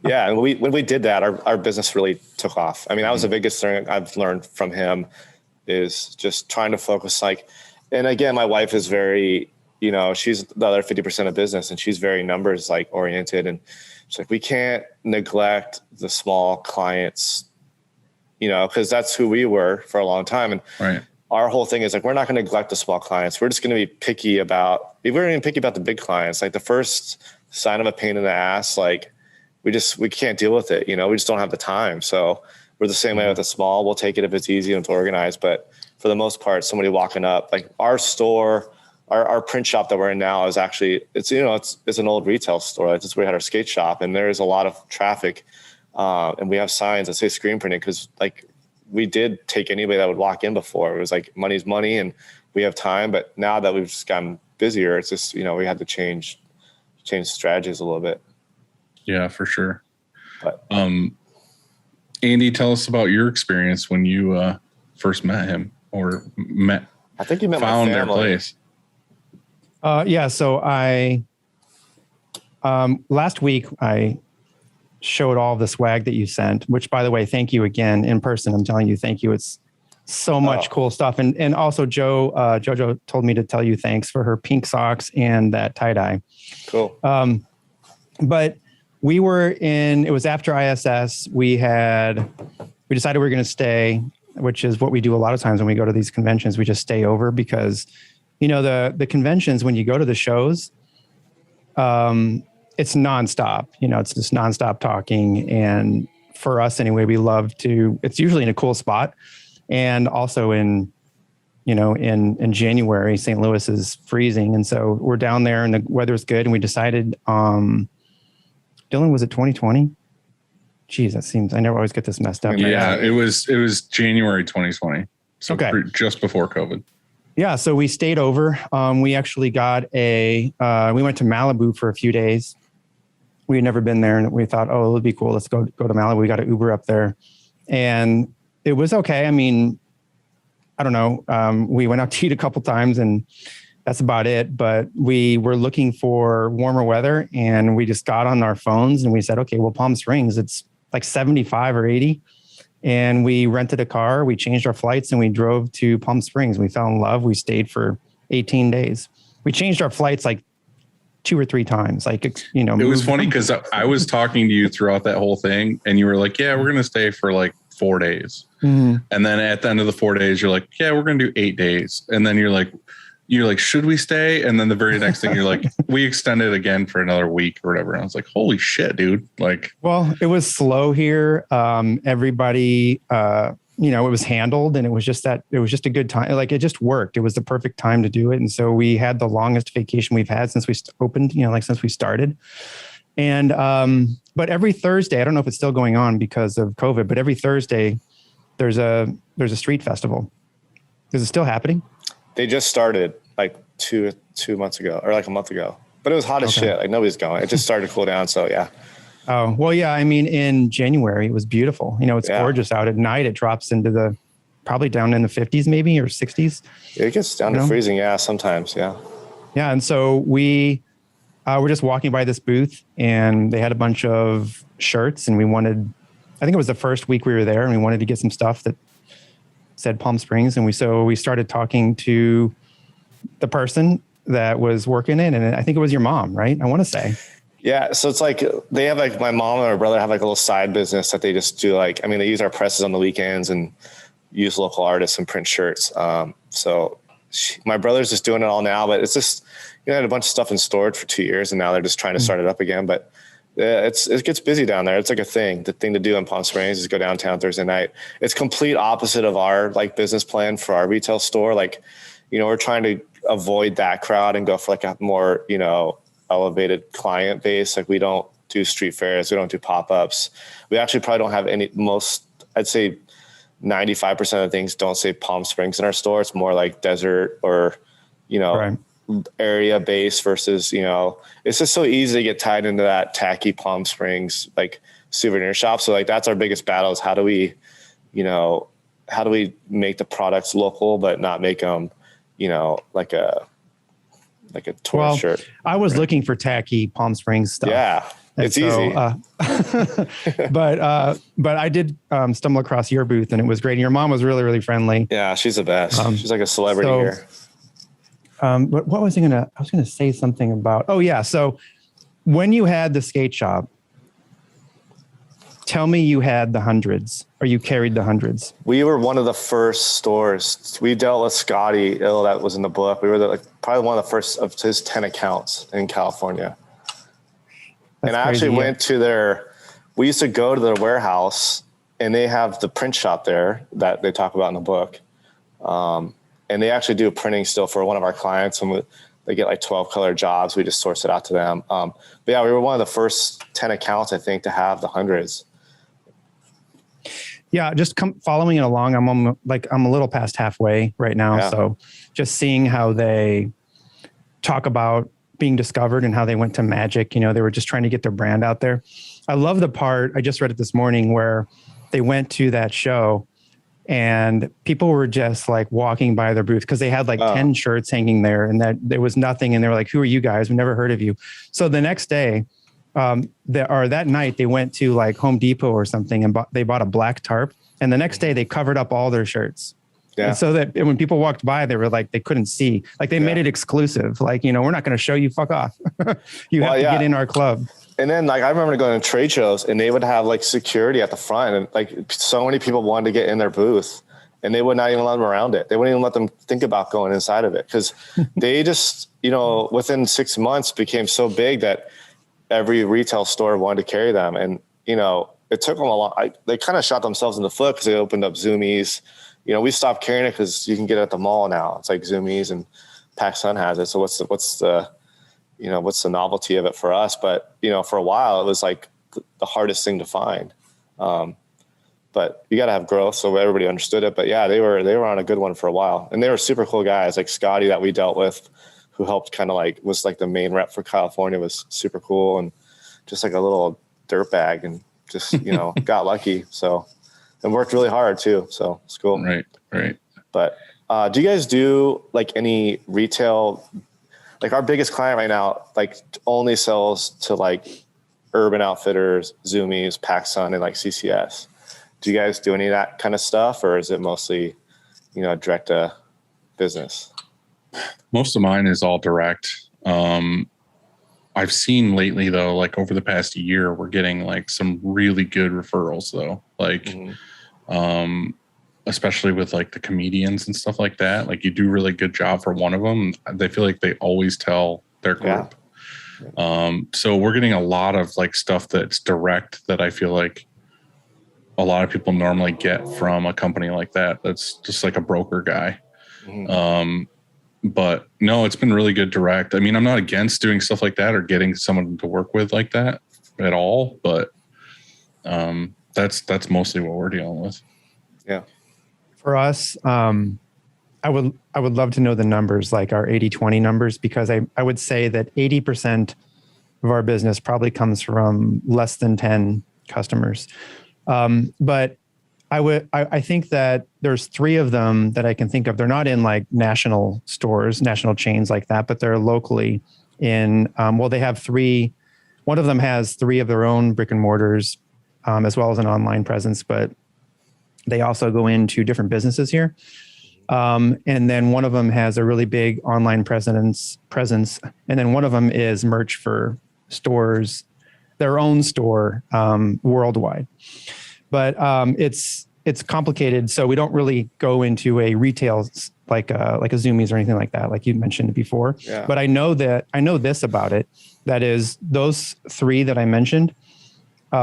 Yeah. And when we did that, our business really took off. I mean, that was the biggest thing I've learned from him, is just trying to focus, like, and again, my wife is very, she's the other 50% of business, and she's very numbers like oriented. And she's like, we can't neglect the small clients, because that's who we were for a long time. And our whole thing is like, we're not going to neglect the small clients. We're just going to be picky about the big clients. Like, the first sign of a pain in the ass, like, we can't deal with it. We just don't have the time. So we're the same way with the small. We'll take it if it's easy and it's organized, but for the most part, somebody walking up, like our store, our print shop that we're in now is actually, it's an old retail store. That's where we had our skate shop, and there is a lot of traffic. And we have signs that say screen printing, because like we did take anybody that would walk in before. It was like, money's money and we have time. But now that we've just gotten busier, it's just, we had to change strategies a little bit. Yeah, for sure. But, Andy, tell us about your experience when you first met him. Or I think you met found my their family. place. So I last week I showed all the swag that you sent, which, by the way, thank you again in person. I'm telling you, thank you. It's so much cool stuff. And also Jojo told me to tell you thanks for her pink socks and that tie-dye. Cool. But it was after ISS. We decided we were going to stay. which is what we do a lot of times when we go to these conventions. We just stay over because, the conventions, when you go to the shows, it's nonstop, it's just nonstop talking. And for us anyway, we love to, it's usually in a cool spot. And also in January, St. Louis is freezing. And so we're down there and the weather's good. And we decided, Dylan, was it 2020? Geez, that seems, I never always get this messed up. Yeah, it was January 2020. So okay. Just before COVID. Yeah. So we stayed over. We actually got we went to Malibu for a few days. We had never been there and we thought, oh, it would be cool. Let's go to Malibu. We got an Uber up there and it was okay. I mean, I don't know. We went out to eat a couple times and that's about it. But we were looking for warmer weather and we just got on our phones and we said, okay, well, Palm Springs, it's like 75 or 80. And we rented a car, we changed our flights and we drove to Palm Springs. We fell in love. We stayed for 18 days. We changed our flights like 2 or 3 times. It was funny because I was talking to you throughout that whole thing and you were like, yeah, we're going to stay for like 4 days. Mm-hmm. And then at the end of the 4 days, you're like, yeah, we're going to do 8 days. And then you're like, should we stay? And then the very next thing you're like, we extended again for another week or whatever. And I was like, holy shit, dude. Well, it was slow here. Everybody, it was handled and it was just a good time. It just worked. It was the perfect time to do it. And so we had the longest vacation we've had since we opened, since we started. And, but every Thursday, I don't know if it's still going on because of COVID, but every Thursday there's a street festival. Is it still happening? They just started like two months ago or like a month ago, but it was hot as shit. Like nobody's going. It just started to cool down. So yeah. Oh, well, yeah. I mean, in January, it was beautiful. It's gorgeous out at night. It drops into probably down in the 50s maybe or 60s. It gets down to freezing. Yeah. Sometimes. Yeah. Yeah. And so we were just walking by this booth and they had a bunch of shirts and I think it was the first week we were there and we wanted to get some stuff that said Palm Springs. And we started talking to the person that was working it. And I think it was your mom, right? I want to say. Yeah. So it's like, they have like my mom and my brother have like a little side business that they just do they use our presses on the weekends and use local artists and print shirts. So my brother's just doing it all now, but it's just, I had a bunch of stuff in storage for 2 years and now they're just trying to start it up again. But it gets busy down there. It's like a thing. The thing to do in Palm Springs is go downtown Thursday night. It's complete opposite of our business plan for our retail store. We're trying to avoid that crowd and go for like a more, elevated client base. We don't do street fairs. We don't do pop-ups. We actually probably don't have I'd say 95% of the things don't say Palm Springs in our store. It's more like desert or, right. area base versus, it's just so easy to get tied into that tacky Palm Springs, souvenir shop. So that's our biggest battle is how do we make the products local, but not make them, like a tourist shirt. I was looking for tacky Palm Springs stuff. Yeah. It's easy. But I did stumble across your booth and it was great. And your mom was really, really friendly. Yeah. She's the best. She's like a celebrity here. But what was I was going to say something about, oh yeah. So when you had the skate shop, tell me you had the hundreds or you carried the hundreds. We were one of the first stores. We dealt with Scotty Ill that was in the book. We were probably one of the first of his 10 accounts in California. That's I actually went to we used to go to their warehouse and they have the print shop there that they talk about in the book. And they actually do printing still for one of our clients. And they get 12 color jobs. We just source it out to them. But yeah, we were one of the first 10 accounts, I think, to have the hundreds. Yeah, just following it along. I'm a little past halfway right now. Yeah. So just seeing how they talk about being discovered and how they went to Magic, they were just trying to get their brand out there. I love the part, I just read it this morning, where they went to that show and people were just walking by their booth because they had 10 shirts hanging there and that there was nothing. And they were like, who are you guys? We never heard of you. So the next day, that night they went to Home Depot or something and they bought a black tarp. And the next day they covered up all their shirts. Yeah. And so that when people walked by, they were they couldn't see, they made it exclusive. We're not going to show you, fuck off. You have to get in our club. And then I remember going to trade shows and they would have security at the front and so many people wanted to get in their booth and they would not even let them around it. They wouldn't even let them think about going inside of it because they just, within 6 months became so big that every retail store wanted to carry them. And, it took them a long, they kind of shot themselves in the foot because they opened up Zoomies. We stopped carrying it because you can get it at the mall now. It's like Zoomies and PacSun has it. So what's the novelty of it for us? But, for a while it was like the hardest thing to find. But you got to have growth. So everybody understood it, but yeah, they were on a good one for a while, and they were super cool guys. Like Scotty that we dealt with, who helped kind of like, was like the main rep for California, was super cool. And just like a little dirtbag, and just, got lucky. So, and worked really hard too. So it's cool. Right. But, do you guys do like any retail? Like our biggest client right now, like only sells to like Urban Outfitters, Zoomies, PacSun, and like CCS. Do you guys do any of that kind of stuff, or is it mostly, direct to business? Most of mine is all direct. I've seen lately though, like over the past year, we're getting like some really good referrals though. Like, especially with like the comedians and stuff like that. Like you do a really good job for one of them. They feel like they always tell their group. Yeah. So we're getting a lot of like stuff that's direct that I feel like a lot of people normally get from a company like that. That's just like a broker guy. But no, it's been really good direct. I mean, I'm not against doing stuff like that or getting someone to work with like that at all, but that's mostly what we're dealing with. Yeah. For us, I would love to know the numbers, like our 80-20 numbers, because I would say that 80% of our business probably comes from less than 10 customers. But I think that there's 3 of them that I can think of. They're not in like national stores, national chains like that, but they're locally in, they have 3. One of them has 3 of their own brick and mortars, as well as an online presence, but they also go into different businesses here. And then one of them has a really big online presence. And then one of them is merch for stores, their own store, worldwide. But it's complicated. So we don't really go into a retail like a Zoomies or anything like that, like you mentioned before. Yeah. But I know this about it. That is, those 3 that I mentioned, 2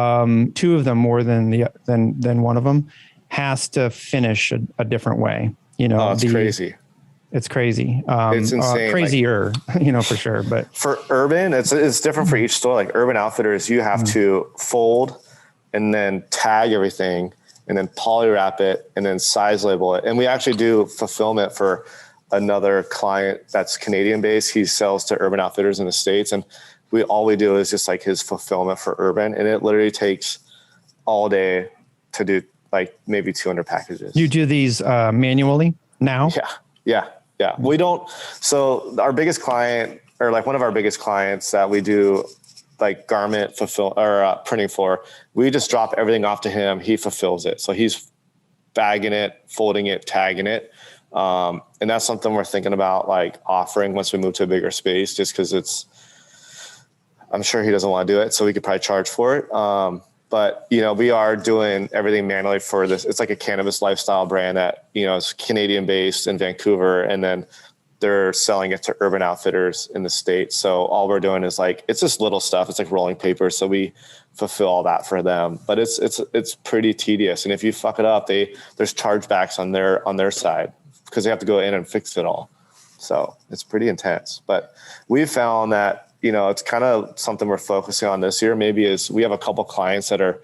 of them more than one of them has to finish a different way. It's crazy. It's crazy. It's insane. Crazier, for sure. But for Urban, it's different for each store. Like Urban Outfitters, you have to fold and then tag everything and then poly wrap it and then size label it. And we actually do fulfillment for another client that's Canadian based. He sells to Urban Outfitters in the States. And all we do is just like his fulfillment for Urban. And it literally takes all day to do like maybe 200 packages. You do these manually now? Yeah. We don't. So our biggest client, or like one of our biggest clients that we do like garment printing for, we just drop everything off to him. He fulfills it. So he's bagging it, folding it, tagging it. And that's something we're thinking about like offering once we move to a bigger space, just because I'm sure he doesn't want to do it. So we could probably charge for it. But, we are doing everything manually for this. It's like a cannabis lifestyle brand that, is Canadian based in Vancouver. And then they're selling it to Urban Outfitters in the States. So all we're doing is like, it's just little stuff. It's like rolling paper. So we fulfill all that for them, but it's pretty tedious. And if you fuck it up, there's chargebacks on their side because they have to go in and fix it all. So it's pretty intense, but we've found that, it's kind of something we're focusing on this year. Maybe is we have a couple clients that are,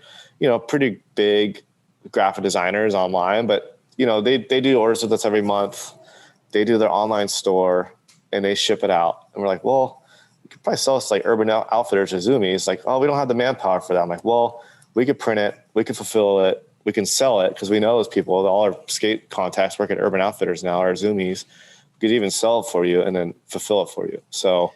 pretty big graphic designers online, but they do orders with us every month. They do their online store and they ship it out. And we're like, well, you could probably sell us like Urban Outfitters or Zoomies. Like, oh, we don't have the manpower for that. I'm like, well, we could print it. We could fulfill it. We can sell it because we know those people. All our skate contacts work at Urban Outfitters now, or Zoomies. We could even sell it for you and then fulfill it for you. So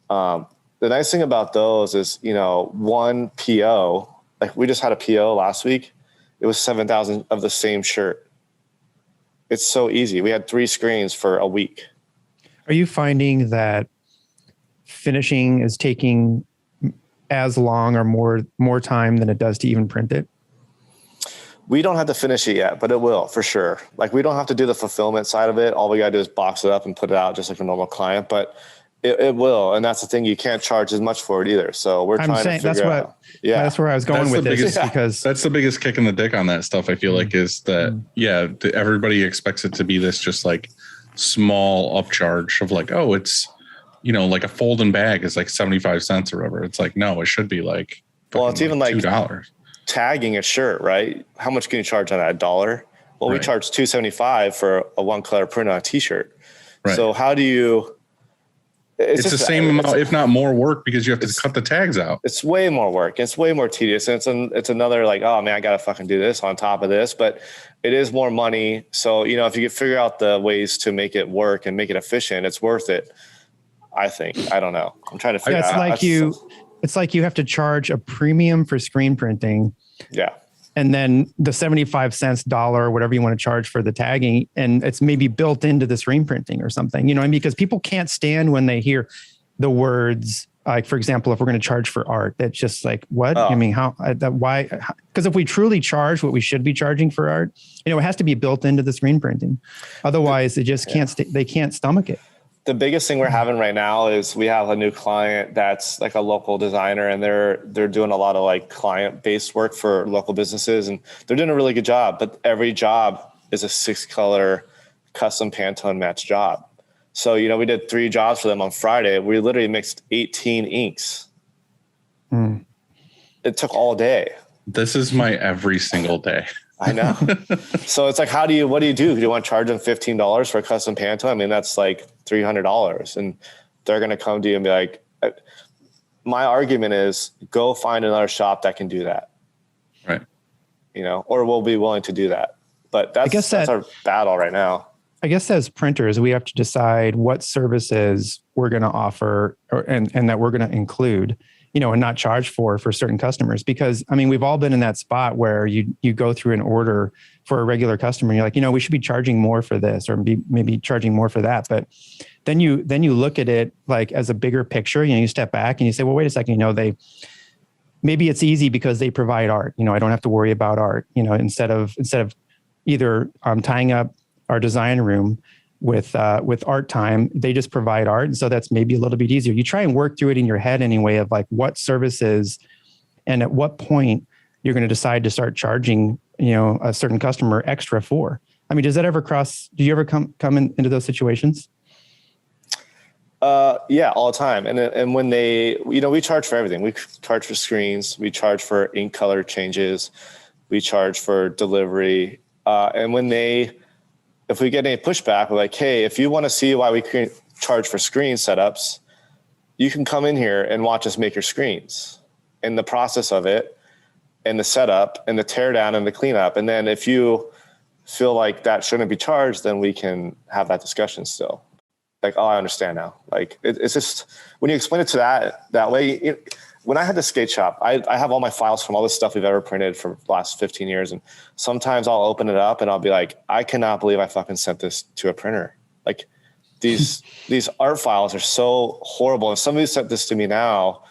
the nice thing about those is, one PO, like we just had a PO last week. It was 7,000 of the same shirt. It's so easy. We had 3 screens for a week. Are you finding that finishing is taking as long or more time than it does to even print it? We don't have to finish it yet, but it will for sure. Like we don't have to do the fulfillment side of it. All we got to do is box it up and put it out just like a normal client, but it will. And that's the thing. You can't charge as much for it either. So we're trying to figure out. Yeah. That's where I was going with this because that's the biggest kick in the dick on that stuff. I feel like is that, everybody expects it to be this just like small upcharge of like, oh, it's, like a folding bag is like 75 cents or whatever. It's like, no, it should be like, well, it's even like $2. Tagging a shirt, right? How much can you charge on that? $1? Well, we charge $2.75 for a one color print on a t-shirt. Right. So how do you, it's the same amount, if not more work, because you have to cut the tags out. It's way more work. It's way more tedious. And it's another like, oh man, I got to fucking do this on top of this, but it is more money. So, if you could figure out the ways to make it work and make it efficient, it's worth it. I think, I don't know. I'm trying to figure out. It's like you have to charge a premium for screen printing. Yeah. And then the 75 cents, $1, whatever you want to charge for the tagging. And it's maybe built into the screen printing or something, because people can't stand when they hear the words, like, for example, if we're going to charge for art, that's just like, what? Oh. I mean, why? Because if we truly charge what we should be charging for art, it has to be built into the screen printing. Otherwise, it just they can't stomach it. The biggest thing we're having right now is we have a new client that's like a local designer, and they're doing a lot of like client-based work for local businesses, and they're doing a really good job. But every job is a 6-color custom Pantone match job. So, we did 3 jobs for them on Friday. We literally mixed 18 inks. It took all day. This is my every single day. I know. So it's like, what do you do? Do you want to charge them $15 for a custom Pantone? I mean, that's like $300, and they're going to come to you and be like, my argument is go find another shop that can do that. Right. Or we'll be willing to do that. But that's our battle right now. I guess as printers, we have to decide what services we're going to offer and that we're going to include, and not charge for certain customers. Because, I mean, we've all been in that spot where you go through an order for a regular customer and you're like, we should be charging more for this or maybe charging more for that. But then you look at it like as a bigger picture, you step back and you say, well, wait a second, maybe it's easy because they provide art. I don't have to worry about art, instead of either tying up our design room with art time, they just provide art. And so that's maybe a little bit easier. You try and work through it in your head anyway of like what services and at what point you're going to decide to start charging, a certain customer extra for. I mean, does that ever do you ever come into those situations? Yeah, all the time. And when we charge for everything. We charge for screens, we charge for ink color changes, we charge for delivery. And if we get any pushback, we're like, hey, if you want to see why we can charge for screen setups, you can come in here and watch us make your screens and the process of it and the setup and the tear down and the cleanup. And then if you feel like that shouldn't be charged, then we can have that discussion still. Like, oh, I understand now. Like, it's just, when you explain it to that way, when I had the skate shop, I have all my files from all the stuff we've ever printed for the last 15 years. And sometimes I'll open it up and I'll be like, I cannot believe I fucking sent this to a printer. Like these art files are so horrible. And somebody sent this to me now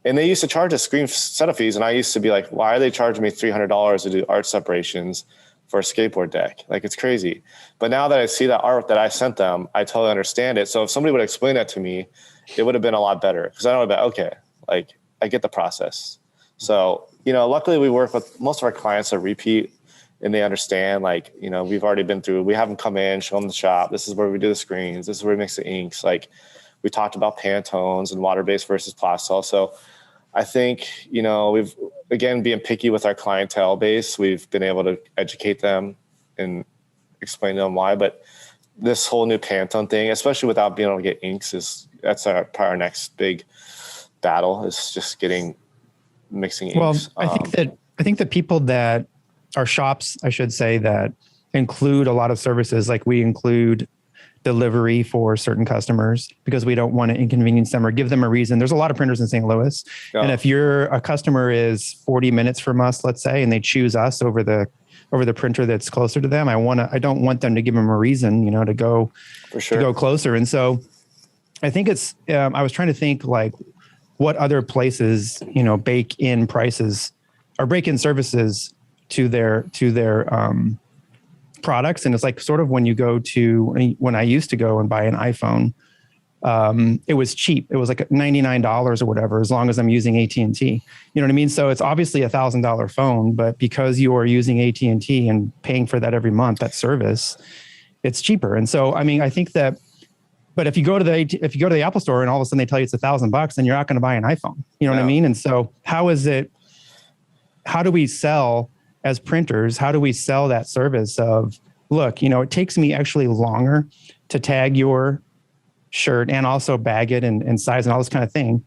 and they used to charge us screen setup fees. And I used to be like, why are they charging me $300 to do art separations for a skateboard deck? Like, it's crazy. But now that I see that art that I sent them, I totally understand it. So if somebody would explain that to me, it would have been a lot better. Because I know about, okay, like, I get the process. So, luckily we work with most of our clients that repeat and they understand, like, we've already been through, we have them come in, show them the shop. This is where we do the screens. This is where we mix the inks. Like, we talked about Pantones and water-based versus Plastel. So I think, we've, again, being picky with our clientele base, we've been able to educate them and explain to them why. But this whole new Pantone thing, especially without being able to get inks, that's our next big battle, is just mixing inks. Well, I think that people that are shops, I should say, that include a lot of services, like we include delivery for certain customers because we don't want to inconvenience them or give them a reason. There's a lot of printers in St. Louis. Yeah. And if a customer is 40 minutes from us, let's say, and they choose us over the printer that's closer to them, I don't want them to give them a reason, to go, for sure, to go closer. And so I think it's, I was trying to think like what other places, bake in prices or break in services to their products. And it's like sort of when I used to go and buy an iPhone, it was cheap. It was like $99 or whatever, as long as I'm using AT&T. You know what I mean? So it's obviously $1,000 phone, but because you are using AT&T and paying for that every month, that service, it's cheaper. And so, I mean, I think that, but if you go to the Apple store and all of a sudden they tell you it's $1,000, then you're not going to buy an iPhone. You know what I mean? And so how do we sell as printers? How do we sell that service of, look, it takes me actually longer to tag your shirt and also bag it and size and all this kind of thing.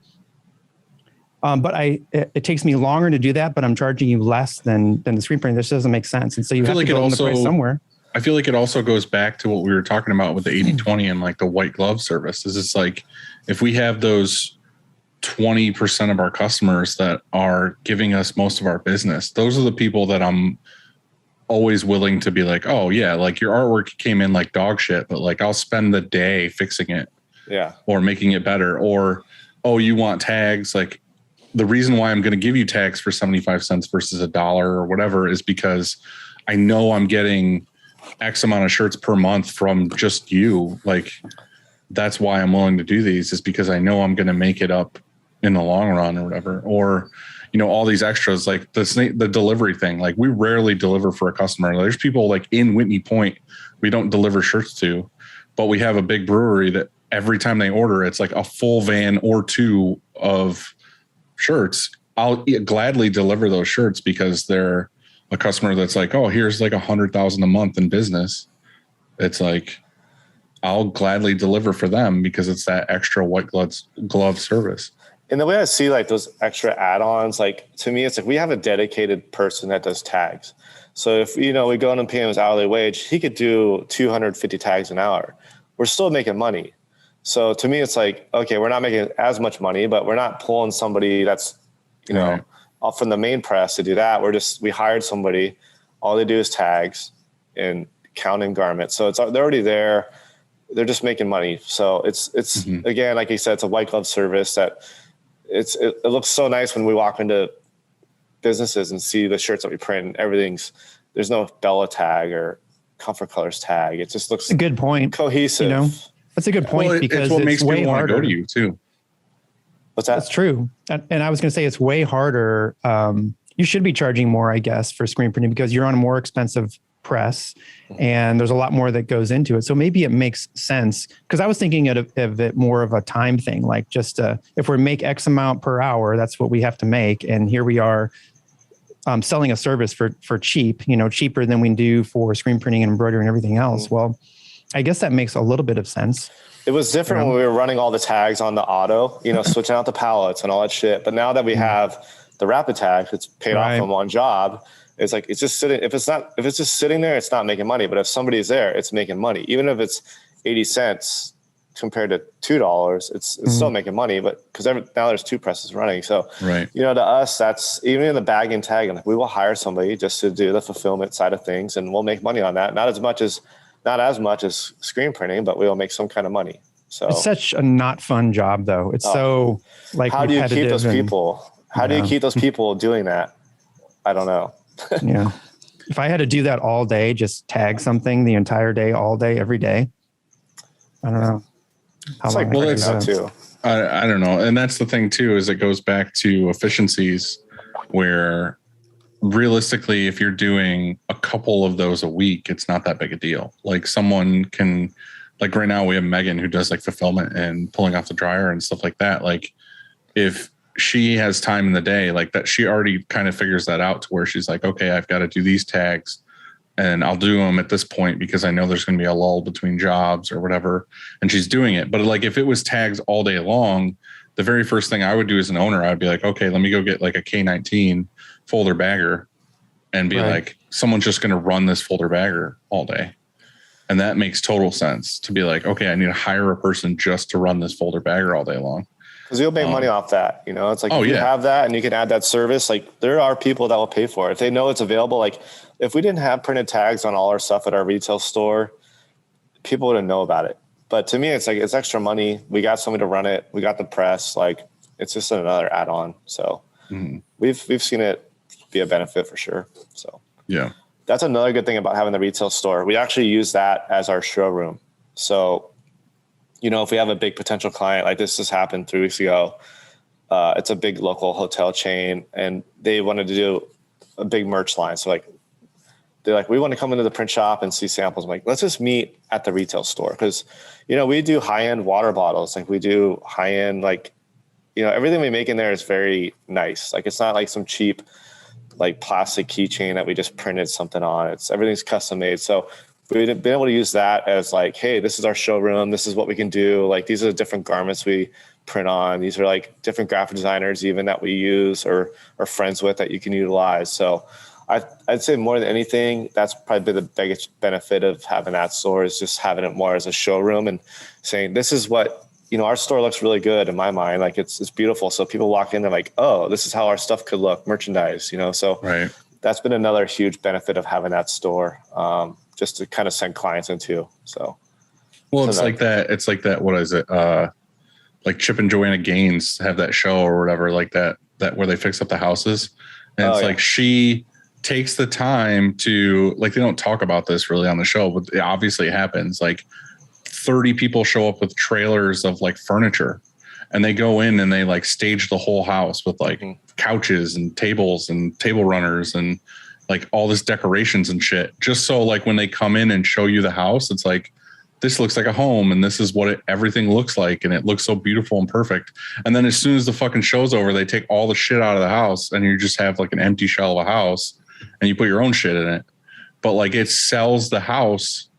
But it takes me longer to do that, but I'm charging you less than the screen printing. This doesn't make sense. And so you have to go on the price somewhere. I feel like it also goes back to what we were talking about with the 80/20 and like the white glove service. Is it's like, if we have those 20% of our customers that are giving us most of our business, those are the people that I'm always willing to be like, oh yeah, like your artwork came in like dog shit, but like I'll spend the day fixing it, or making it better. Or, oh, you want tags? Like the reason why I'm going to give you tags for 75 cents versus $1 or whatever is because I know I'm getting X amount of shirts per month from just you. Like that's why I'm willing to do these, is because I know I'm going to make it up in the long run or whatever. Or, all these extras, like the delivery thing. Like we rarely deliver for a customer. There's people like in Whitney Point we don't deliver shirts to, but we have a big brewery that every time they order, it's like a full van or two of shirts. I'll gladly deliver those shirts because they're a customer that's like, oh, here's like 100,000 a month in business. It's like, I'll gladly deliver for them because it's that extra white glove service. And the way I see like those extra add-ons, like to me, it's like we have a dedicated person that does tags. So if, we go in and pay him his hourly wage, he could do 250 tags an hour. We're still making money. So to me, it's like, okay, we're not making as much money, but we're not pulling somebody that's, off from the main press to do that. We hired somebody, all they do is tags and counting garments. So they're already there. They're just making money. So it's again, like you said, it's a white glove service that it looks so nice when we walk into businesses and see the shirts that we print. There's no Bella tag or Comfort Colors tag. It just looks a good point. Cohesive. That's a good point, because it's what makes way people want harder to go to you too. What's that? That's true. And I was going to say it's way harder. You should be charging more, I guess, for screen printing because you're on a more expensive press and there's a lot more that goes into it. So maybe it makes sense, because I was thinking of it more of a time thing, like just if we make X amount per hour, that's what we have to make. And here we are selling a service for cheap, cheaper than we do for screen printing and embroidery and everything else. Well, I guess that makes a little bit of sense. It was different when we were running all the tags on the auto, switching out the pallets and all that shit. But now that we have the rapid tag, it's paid off in one job. It's like, it's just sitting. If it's just sitting there, it's not making money. But if somebody's there, it's making money. Even if it's 80 cents compared to $2, it's still making money. But because now there's two presses running. So, to us, that's even in the bag and tag. We will hire somebody just to do the fulfillment side of things, and we'll make money on that. Not as much as screen printing, but we'll make some kind of money. So it's such a not fun job, though. It's so like, how do you keep those people? How do you keep those people doing that? I don't know. Yeah. If I had to do that all day, just tag something the entire day, all day, every day, I don't know. It's like, well, it's too. I don't know. And that's the thing too, is it goes back to efficiencies where realistically, if you're doing a couple of those a week, it's not that big a deal. Like someone can, like right now we have Megan who does like fulfillment and pulling off the dryer and stuff like that. Like if she has time in the day like that, she already kind of figures that out to where she's like, okay, I've got to do these tags and I'll do them at this point because I know there's going to be a lull between jobs or whatever. And she's doing it. But like, if it was tags all day long, the very first thing I would do as an owner, I'd be like, okay, let me go get like a K19 folder bagger and be like, someone's just going to run this folder bagger all day. And that makes total sense to be like, okay, I need to hire a person just to run this folder bagger all day long. Because you'll make money off that. It's like, if you have that and you can add that service, like there are people that will pay for it. If they know it's available, like if we didn't have printed tags on all our stuff at our retail store, people wouldn't know about it. But to me, it's like, it's extra money. We got somebody to run it. We got the press. Like it's just another add-on. So we've seen it be a benefit for sure. So Yeah. That's another good thing about having the retail store. We actually use that as our showroom. So, if we have a big potential client, like this just happened 3 weeks ago, it's a big local hotel chain and they wanted to do a big merch line. So they're like, we want to come into the print shop and see samples. I'm like, let's just meet at the retail store. Cause we do high-end water bottles. Like we do high-end, everything we make in there is very nice. Like it's not like some cheap, like plastic keychain that we just printed something on. Everything's custom made. So we've been able to use that as like, hey, this is our showroom. This is what we can do. Like these are the different garments we print on. These are like different graphic designers even that we use or are friends with that you can utilize. So I'd say more than anything, that's probably the biggest benefit of having that store is just having it more as a showroom and saying, this is what, our store looks really good in my mind. Like it's beautiful. So people walk in, they're like, oh, this is how our stuff could look, merchandise, so right. That's been another huge benefit of having that store, just to kind of send clients into. So, well, it's like that. It's like that. What is it? Like Chip and Joanna Gaines have that show or whatever, like that where they fix up the houses. And it's like, she takes the time to, like, they don't talk about this really on the show, but obviously it happens. Like 30 people show up with trailers of like furniture and they go in and they like stage the whole house with like couches and tables and table runners and like all this decorations and shit. Just so like when they come in and show you the house, it's like, this looks like a home and this is what everything looks like. And it looks so beautiful and perfect. And then as soon as the fucking show's over, they take all the shit out of the house and you just have like an empty shell of a house and you put your own shit in it. But like it sells the house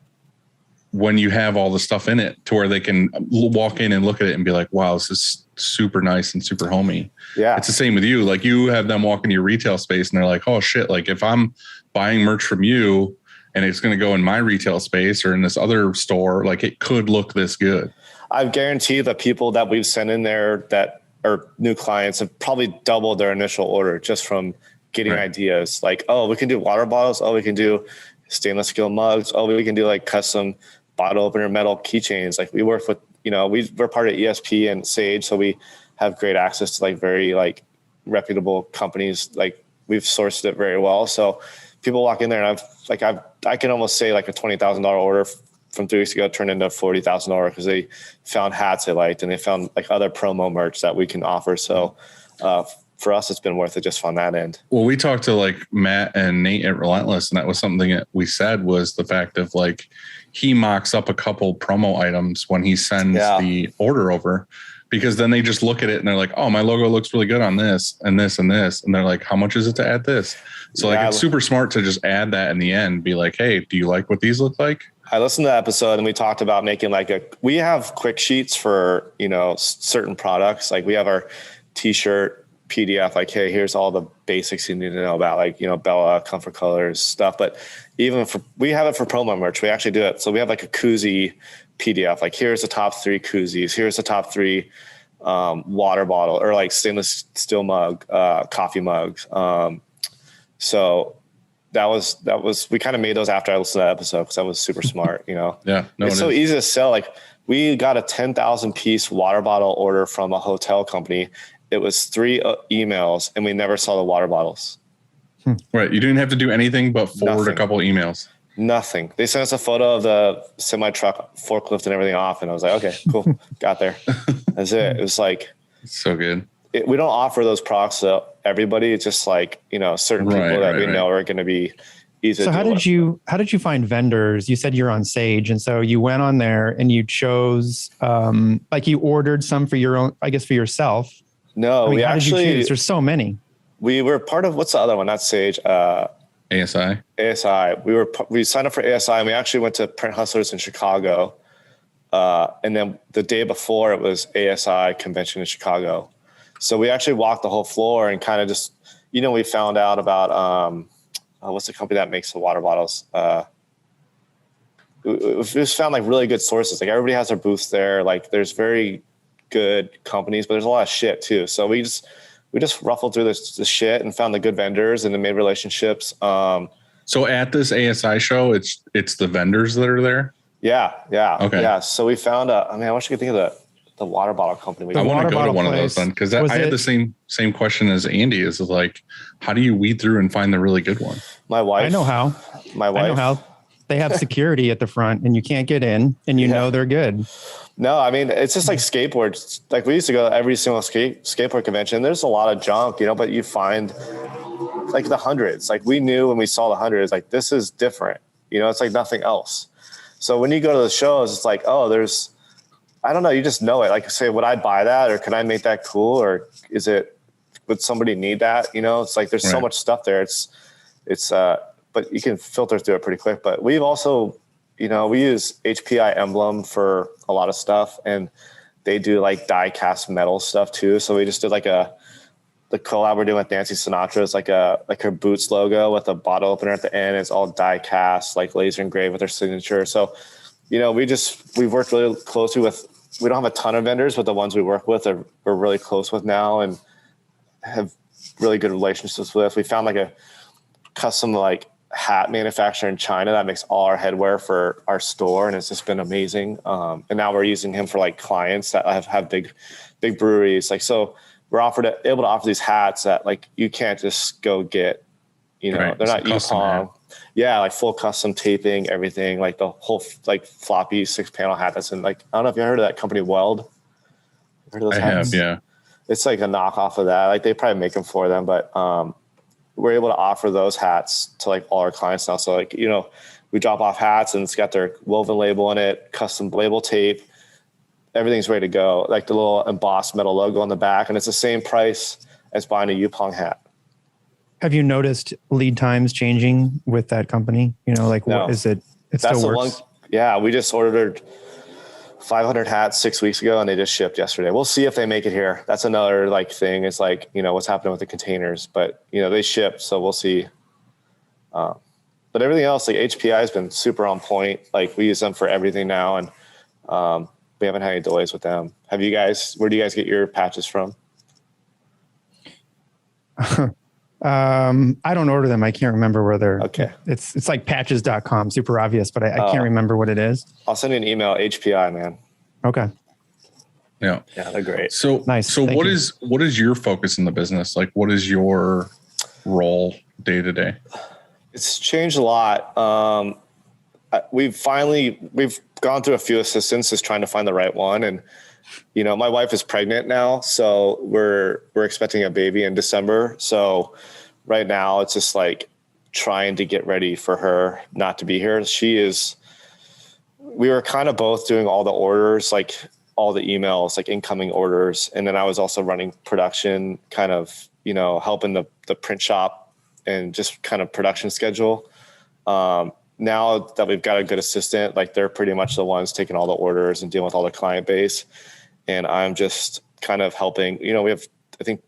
when you have all the stuff in it to where they can walk in and look at it and be like, wow, this is super nice and super homey. Yeah. It's the same with you. Like you have them walk into your retail space and they're like, oh shit. Like if I'm buying merch from you and it's going to go in my retail space or in this other store, like it could look this good. I guarantee the people that we've sent in there that are new clients have probably doubled their initial order just from getting ideas. Like, oh, we can do water bottles. Oh, we can do stainless steel mugs. Oh, we can do like custom bottle opener metal keychains. Like we work with, we're part of ESP and Sage. So we have great access to like very like reputable companies. Like we've sourced it very well. So people walk in there and I can almost say like a $20,000 order from 3 weeks ago turned into a $40,000 because they found hats they liked and they found like other promo merch that we can offer. So for us, it's been worth it just on that end. Well, we talked to like Matt and Nate at Relentless, and that was something that we said was the fact of like, he mocks up a couple promo items when he sends the order over, because then they just look at it and they're like, oh, my logo looks really good on this and this and this. And they're like, how much is it to add this? So like, it's super smart to just add that in the end, be like, hey, do you like what these look like? I listened to that episode and we talked about making we have quick sheets for, certain products. Like we have our t-shirt PDF, like, hey, here's all the basics you need to know about, like, Bella, Comfort Colors stuff. But we have it for promo merch. We actually do it. So we have like a koozie PDF, like here's the top 3 koozies. Here's the top 3 water bottle or like stainless steel mug, coffee mugs. So that was, we kind of made those after I listened to that episode because that was super smart, Yeah. No, it's so easy to sell. Like we got a 10,000 piece water bottle order from a hotel company. It was 3 emails and we never saw the water bottles. Right. You didn't have to do anything but forward a couple emails. Nothing. They sent us a photo of the semi truck forklift and everything off. And I was like, okay, cool. Got there. That's it. It was like, it's so good. We don't offer those products to everybody. It's just like, certain people that we know are going to be easy. So how did you find vendors? You said you're on Sage. And so you went on there and you chose, like you ordered some for your own, I guess for yourself. No, we how actually, did you choose? There's so many. We were part of, what's the other one? Not Sage. ASI. We signed up for ASI and we actually went to Print Hustlers in Chicago. And then the day before it was ASI convention in Chicago. So we actually walked the whole floor and kind of just, we found out about, what's the company that makes the water bottles? We just found like really good sources. Like everybody has their booths there. Like there's very good companies, but there's a lot of shit too. So we just ruffled through this shit and found the good vendors and then made relationships. So at this ASI show, it's the vendors that are there? Yeah. Okay. Yeah. So we found I wish I could think of the water bottle company. I want to go to one place, of those then, because I had the same question as Andy. Is like, how do you weed through and find the really good one? My wife. I know how. They have security at the front, and you can't get in, and you know they're good. No, I mean, it's just like skateboards. Like we used to go to every single skateboard convention. There's a lot of junk, but you find like the hundreds. Like we knew when we saw the hundreds, like this is different. It's like nothing else. So when you go to the shows, it's like, oh, I don't know. You just know it. Like say, would I buy that, or can I make that cool, or would somebody need that? It's like there's so much stuff there. But you can filter through it pretty quick. But we've also, we use HPI Emblem for a lot of stuff, and they do like die cast metal stuff too. So we just did like the collab we're doing with Nancy Sinatra is like her Boots logo with a bottle opener at the end. It's all die cast, like laser engraved with her signature. So, we've worked really closely we don't have a ton of vendors, but the ones we work with we're really close with now and have really good relationships with. We found like a custom like hat manufacturer in China that makes all our headwear for our store, and it's just been amazing. And now we're using him for like clients that have big breweries. Like so, we're able to offer these hats that like you can't just go get. They're not Yukon. Yeah, like full custom taping, everything, like the whole like floppy 6-panel hat that's in like I don't know if you heard of that company Weld. Heard of those hats? Have, yeah. It's like a knockoff of that. Like they probably make them for them, but we're able to offer those hats to like all our clients now. So like, we drop off hats and it's got their woven label in it, custom label tape, everything's ready to go. Like the little embossed metal logo on the back. And it's the same price as buying a Yupong hat. Have you noticed lead times changing with that company? What is it? It still works. Yeah. We just ordered 500 hats 6 weeks ago and they just shipped yesterday. We'll see if they make it here. That's another like thing. It's like, what's happening with the containers, but they ship. So we'll see. But everything else, like HPI has been super on point. Like we use them for everything now. And we haven't had any delays with them. Where do you guys get your patches from? I don't order them. I can't remember where they're. Okay. It's like patches.com, super obvious, but I can't remember what it is. I'll send you an email, HPI, man. Okay. Yeah. Yeah, they're great. So nice. So what is your focus in the business? Like what is your role day to day? It's changed a lot. We've gone through a few assistants just trying to find the right one. And, my wife is pregnant now, so we're expecting a baby in December. So right now it's just like trying to get ready for her not to be here. We were kind of both doing all the orders, like all the emails, like incoming orders. And then I was also running production, kind of, helping the print shop and just kind of production schedule. Now that we've got a good assistant, like they're pretty much the ones taking all the orders and dealing with all the client base. And I'm just kind of helping, we have, I think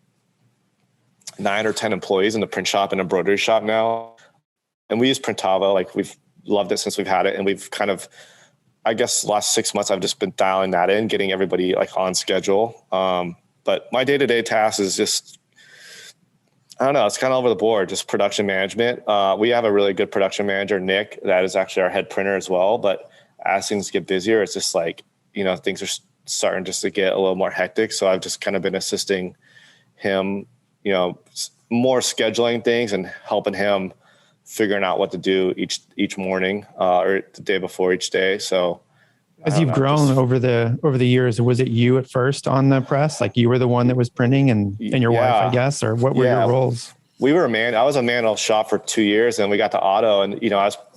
9 or 10 employees in the print shop and embroidery shop now. And we use Printavo. Like we've loved it since we've had it. And we've kind of, I guess the last 6 months, I've just been dialing that in, getting everybody like on schedule. But my day-to-day task is just, I don't know, it's kind of over the board, just production management. We have a really good production manager, Nick, that is actually our head printer as well. But as things get busier, it's just like, things are starting just to get a little more hectic. So I've just kind of been assisting him, more scheduling things and helping him figuring out what to do each morning or the day before each day. So as you've grown over the years, was it you at first on the press? Like you were the one that was printing and your wife, I guess, or what were your roles? I was a manual shop for 2 years and we got to auto and, it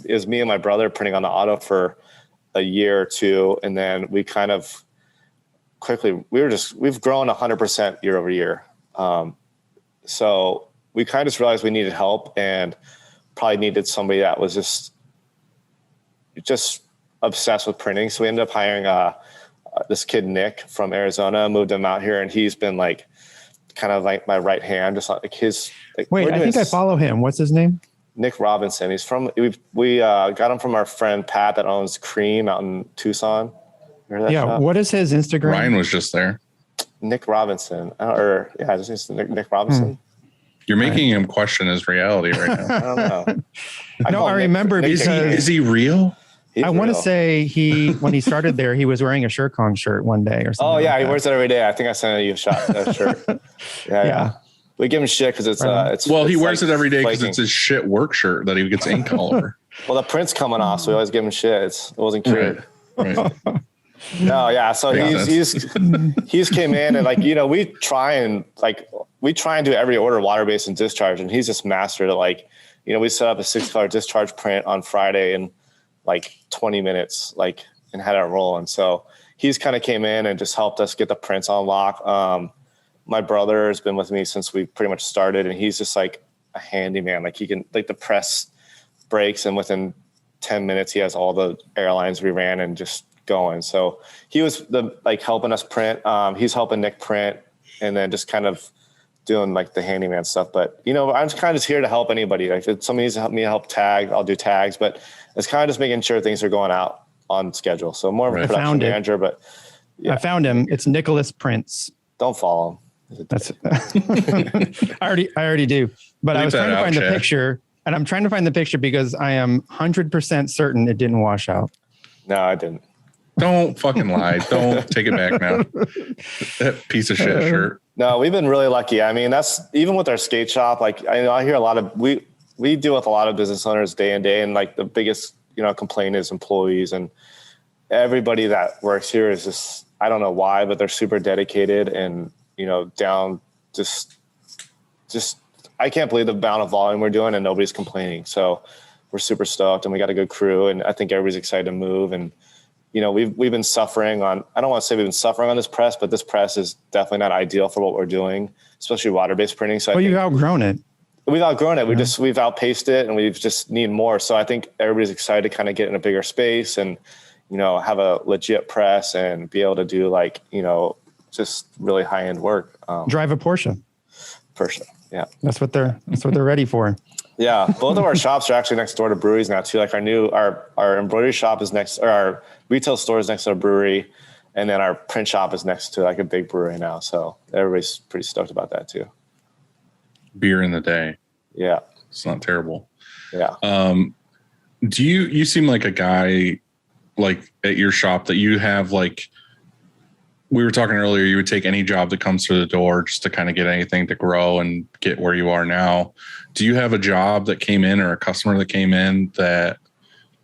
was me and my brother printing on the auto for a year or two. And then we kind of quickly, we've grown 100% year over year. So we kind of just realized we needed help and probably needed somebody that was just obsessed with printing. So we ended up hiring this kid, Nick from Arizona, moved him out here and he's been like, kind of like my right hand, just like his. Wait, I think I follow him. What's his name? Nick Robinson. He's from, we got him from our friend Pat that owns Cream out in Tucson. Yeah. Shop? What is his Instagram? Ryan was just there. Nick Robinson. Just Nick Robinson. You're making him question his reality right now. I don't know. I remember because is he real? I want to say when he started there, he was wearing a Shirkon shirt one day or something. Oh yeah, like he wears it every day. I think I sent you a shirt. Yeah. We give him shit because it's he wears it every day because flaking. it's his shit work shirt that he gets ink all over. Well, the print's coming off, so we always give him shit. It wasn't cured. Right. No, yeah. So he's came in and we try and do every order water-based and discharge, and he's just mastered it. We set up a 6-color discharge print on Friday in 20 minutes, and had it rolling. So he's kind of came in and just helped us get the prints on lock. My brother has been with me since we pretty much started, and he's just a handyman. He can the press breaks, and within 10 minutes he has all the airlines we ran and just going. So he was helping us print. He's helping Nick print, and then just kind of doing the handyman stuff. But I'm just kind of here to help anybody. If somebody needs to help me help tag, I'll do tags. But it's kind of just making sure things are going out on schedule. So more of a production manager. But I found him. It's Nicholas Prince. Don't follow him. That's I already do. But I was trying to find the picture, and I'm trying to find the picture because I am 100% certain it didn't wash out. No, I didn't. Don't fucking lie. Don't take it back now. That piece of shit shirt. No, we've been really lucky. I mean, that's even with our skate shop. I hear a lot of we deal with a lot of business owners day in day, and the biggest complaint is employees, and everybody that works here is just, I don't know why, but they're super dedicated and down just I can't believe the amount of volume we're doing and nobody's complaining. So we're super stoked, and we got a good crew, and I think everybody's excited to move. And we've been suffering on, I don't want to say we've been suffering on this press, but this press is definitely not ideal for what we're doing, especially water-based printing. So you've outgrown it. We've outgrown it. We've outpaced it, and we've just need more. So I think everybody's excited to kind of get in a bigger space and, have a legit press and be able to do just really high-end work. Drive a Porsche. Yeah. That's what they're ready for. Yeah. Both of our shops are actually next door to breweries now too. Our embroidery shop is next, or our retail store is next to a brewery. And then our print shop is next to a big brewery now. So everybody's pretty stoked about that too. Beer in the day. Yeah. It's not terrible. Yeah. Do you seem like a guy at your shop that you have we were talking earlier, you would take any job that comes through the door just to kind of get anything to grow and get where you are now. Do you have a job that came in or a customer that came in that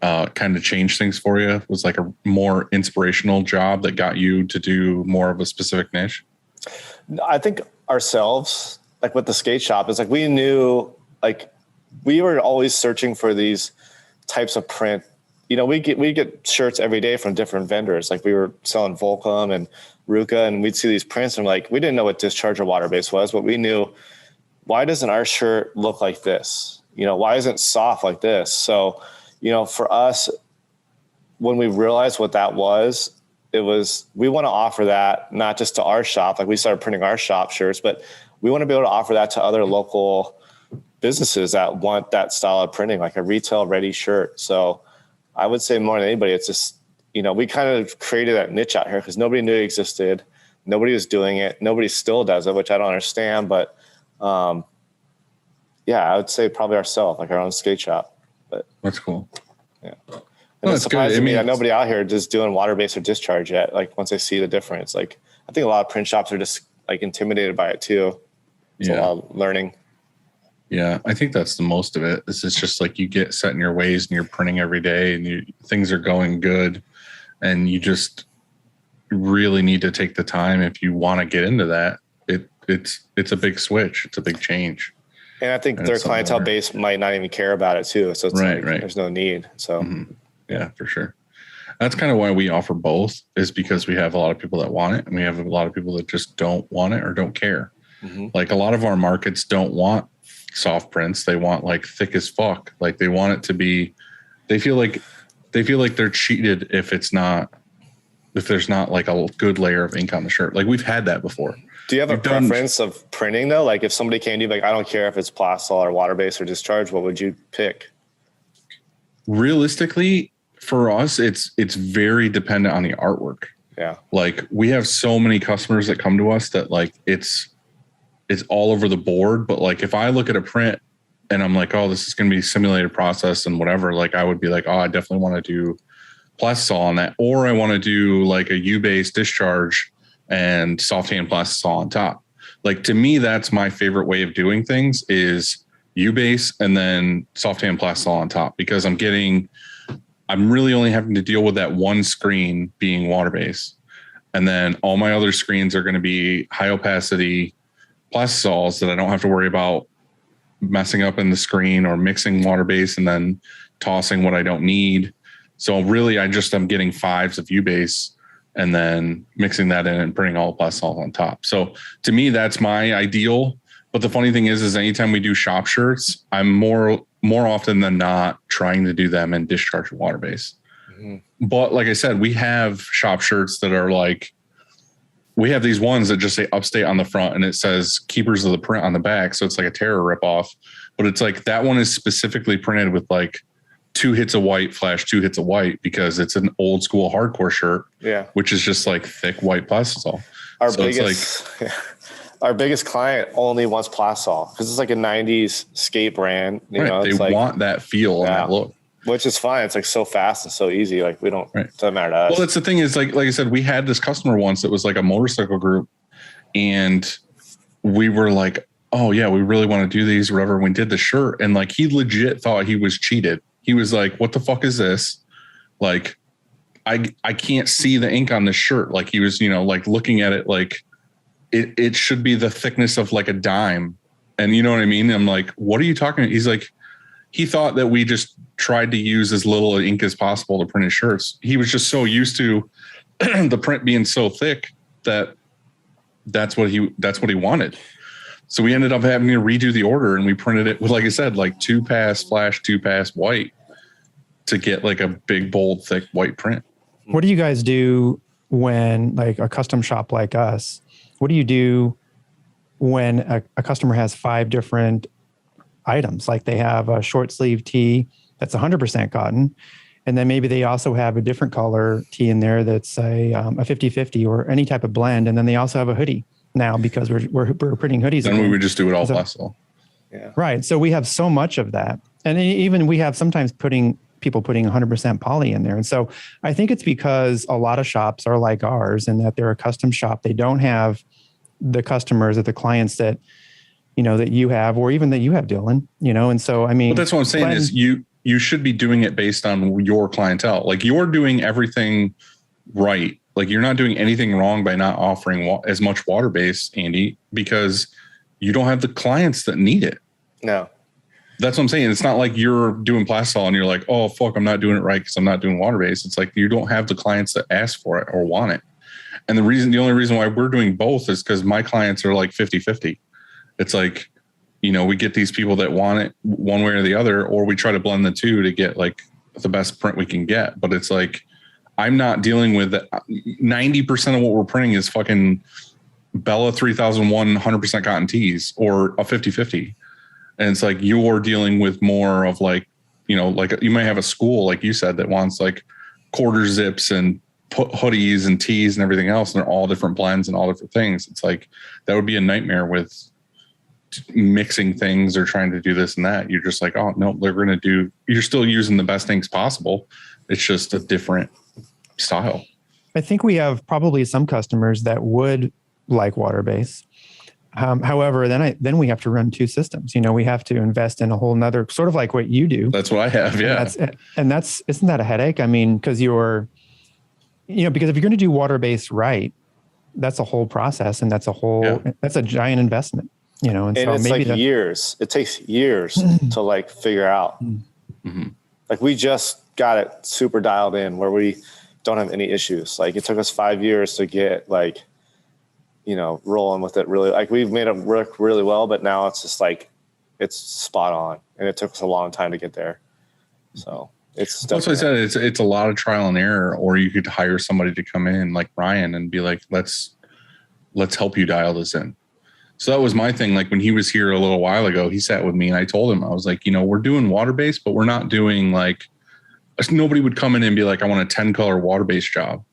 kind of changed things for you? Was a more inspirational job that got you to do more of a specific niche? I think ourselves, with the skate shop, is we knew, we were always searching for these types of print. We get shirts every day from different vendors. We were selling Volcom and Ruka, and we'd see these prints, and we didn't know what discharge or water base was, but we knew, why doesn't our shirt look like this? Why isn't it soft like this? So, for us, when we realized what that was, we want to offer that not just to our shop. We started printing our shop shirts, but we want to be able to offer that to other local businesses that want that style of printing, a retail ready shirt. So I would say more than anybody, it's just, we kind of created that niche out here because nobody knew it existed. Nobody was doing it. Nobody still does it, which I don't understand. But I would say probably ourselves, our own skate shop. But that's cool. Yeah. And it's surprising me that nobody out here just doing water-based or discharge yet. Once they see the difference, I think a lot of print shops are just intimidated by it too. It's a lot of learning. Yeah, I think that's the most of it. It's just you get set in your ways and you're printing every day and things are going good, and you just really need to take the time if you want to get into that. It's a big switch. It's a big change. And I think their clientele base might not even care about it too. So it's right. There's no need. So yeah, for sure. That's kind of why we offer both, is because we have a lot of people that want it and we have a lot of people that just don't want it or don't care. Mm-hmm. A lot of our markets don't want soft prints. They want thick as fuck. They want it to be, they feel like they're cheated if there's not a good layer of ink on the shirt. We've had that before. Do you have a preference of printing though? If somebody came to you, I don't care if it's plastic or water-based or discharge, what would you pick? Realistically, for us, it's very dependent on the artwork. Yeah. We have so many customers that come to us that it's all over the board. But if I look at a print and I'm oh, this is going to be simulated process and whatever, I would be oh, I definitely want to do plastisol on that, or I want to do like a U-base discharge and soft hand plastisol on top. Like, to me, that's my favorite way of doing things is U-base and then soft hand plastisol on top, because I'm really only having to deal with that one screen being water based. And then all my other screens are going to be high opacity plastisols that I don't have to worry about messing up in the screen or mixing water base and then tossing what I don't need. So really, I'm getting 5s of U-base and then mixing that in and putting all the plastisols on top. So to me, that's my ideal. But the funny thing is anytime we do shop shirts, I'm more often than not trying to do them in discharge water base. Mm-hmm. But like I said, we have shop shirts that are like, we have these ones that just say Upstate on the front and it says Keepers of the Print on the back. So it's like a Terror ripoff, but it's like that one is specifically printed with like 2 hits of white / 2 hits of white because it's an old school hardcore shirt, which is just like thick white plastisol. Our biggest client only wants plastisol because it's like a 90s skate brand. You know, they want that feel and that look. Which is fine. It's like so fast and so easy. Like we don't, doesn't matter to us. Well, that's the thing is like I said, we had this customer once that was like a motorcycle group and we were like, oh yeah, we really want to do these or whatever. We did the shirt and like, he legit thought he was cheated. He was like, what the fuck is this? Like, I can't see the ink on this shirt. Like he was, like looking at it, like it should be the thickness of like a dime. And you know what I mean? I'm like, what are you talking about? He's like, he thought that we just tried to use as little ink as possible to print his shirts. He was just so used to the print being so thick that that's what he wanted. So we ended up having to redo the order and we printed it with, like I said, like 2-pass flash, 2-pass white to get like a big, bold, thick white print. What do you guys do when like a custom shop like us, what do you do when a customer has 5 different items? Like they have a short sleeve tee that's 100% cotton. And then maybe they also have a different color tee in there that's a 50-50 or any type of blend. And then they also have a hoodie now because we're printing hoodies. Then we would just do it all plastisol. Yeah. Right. So we have so much of that. And even we have sometimes people putting 100% poly in there. And so I think it's because a lot of shops are like ours and that they're a custom shop. They don't have the customers or the clients that, that you have, or even that you have, Dylan, and so, I mean, but that's what I'm saying is you should be doing it based on your clientele. Like you're doing everything right. Like you're not doing anything wrong by not offering as much water base, Andy, because you don't have the clients that need it. No, that's what I'm saying. It's not like you're doing plastisol and you're like, oh fuck, I'm not doing it right because I'm not doing water base. It's like you don't have the clients that ask for it or want it. And the only reason why we're doing both is because my clients are like 50-50. It's like, we get these people that want it one way or the other, or we try to blend the two to get like the best print we can get. But it's like, I'm not dealing with 90% of what we're printing is fucking Bella 3001 100% cotton tees or a 50-50. And it's like, you're dealing with more of like, like you might have a school, like you said, that wants like quarter zips and hoodies and tees and everything else. And they're all different blends and all different things. It's like, that would be a nightmare with mixing things or trying to do this and that. You're just like, oh no, you're still using the best things possible. It's just a different style. I think we have probably some customers that would like water base. However, then we have to run 2 systems. We have to invest in a whole nother sort of like what you do. That's what I have. Yeah. Isn't that a headache? I mean, because because if you're going to do water base right, that's a whole process and that's a giant investment. And so it's maybe like years. It takes years to like figure out. Mm-hmm. Like we just got it super dialed in where we don't have any issues. Like it took us 5 years to get like, rolling with it really. Like we've made it work really well, but now it's just like, it's spot on. And it took us a long time to get there. So that's what I said. It's a lot of trial and error, or you could hire somebody to come in like Ryan and be like, let's help you dial this in. So that was my thing. Like when he was here a little while ago, he sat with me and I told him, I was like, we're doing water base, but we're not doing like, nobody would come in and be like, I want a 10 color water base job.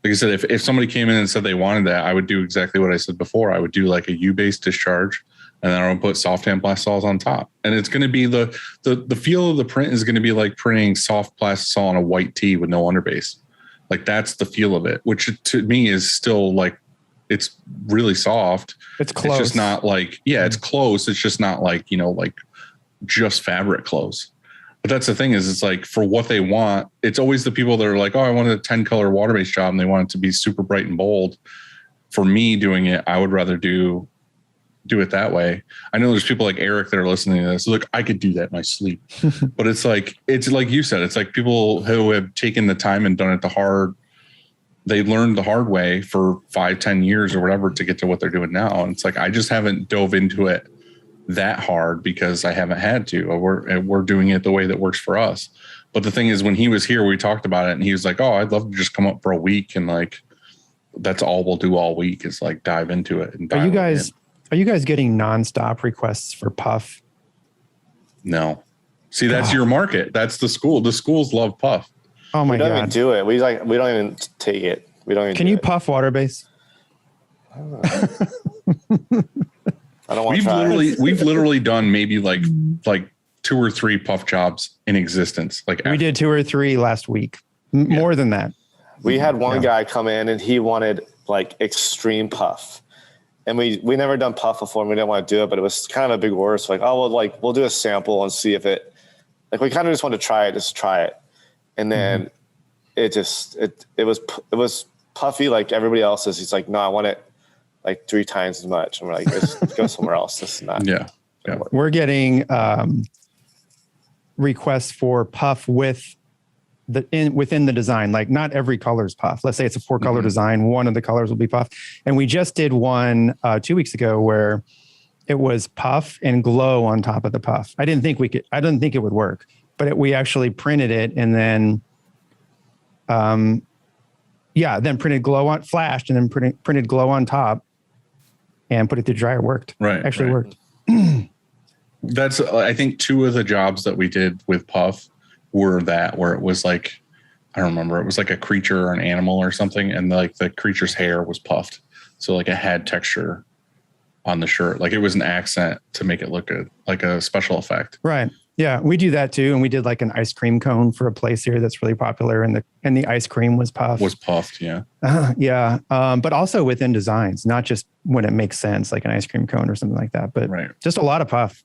Like I said, if somebody came in and said they wanted that, I would do exactly what I said before. I would do like a U-base discharge. and then I'm gonna put soft hand plastisols on top. And it's gonna be the feel of the print is gonna be like printing soft plastisol on a white tee with no underbase. Like that's the feel of it, which to me is still like, it's really soft. It's close. It's just not like, it's close. It's just not like, like just fabric close. But that's the thing is, it's like for what they want, it's always the people that are like, oh, I wanted a 10 color water-based job and they want it to be super bright and bold. For me doing it, I would rather do it that way. I know there's people like Eric that are listening to this. Look, I could do that in my sleep. But it's like you said, it's like people who have taken the time and done it they learned the hard way for 5-10 years or whatever to get to what they're doing now. And it's like, I just haven't dove into it that hard because I haven't had to. We're doing it the way that works for us. But the thing is, when he was here, we talked about it and he was like, oh, I'd love to just come up for a week. And like, that's all we'll do all week is like dive into it. And Are you guys getting nonstop requests for puff? No. See, that's your market. That's the school. The schools love puff. Oh my God. We don't even do it. We don't even take it. We don't even Can you puff water base? I don't want to try. We've literally done maybe like 2 or 3 puff jobs in existence. Like we did 2 or 3 last week. More than that. We had one guy come in and he wanted like extreme puff. And we never done puff before and we didn't want to do it, but it was kind of a big order. So like, oh, well, like we'll do a sample and see if it, like we kind of just want to try it. And then it was puffy like everybody else's. He's like, no, I want it like 3 times as much. And we're like, let's go somewhere else. This is not. Yeah. We're getting requests for puff within the design. Like not every color is puff. Let's say it's a 4-color design. One of the colors will be puff. And we just did one 2 weeks ago where it was puff and glow on top of the puff. I didn't think it would work, but we actually printed it and then, then printed glow on, flashed, and then printed glow on top and put it through dryer. Worked. Right. Actually worked. That's, I think 2 of the jobs that we did with puff were where it was like, I don't remember, it was like a creature or an animal or something. And like the creature's hair was puffed. So like it had texture on the shirt. Like it was an accent to make it look good, like a special effect. Right. Yeah, we do that too. And we did like an ice cream cone for a place here that's really popular. And the ice cream was puffed. Yeah. But also within designs, not just when it makes sense, like an ice cream cone or something like that, but just a lot of puff.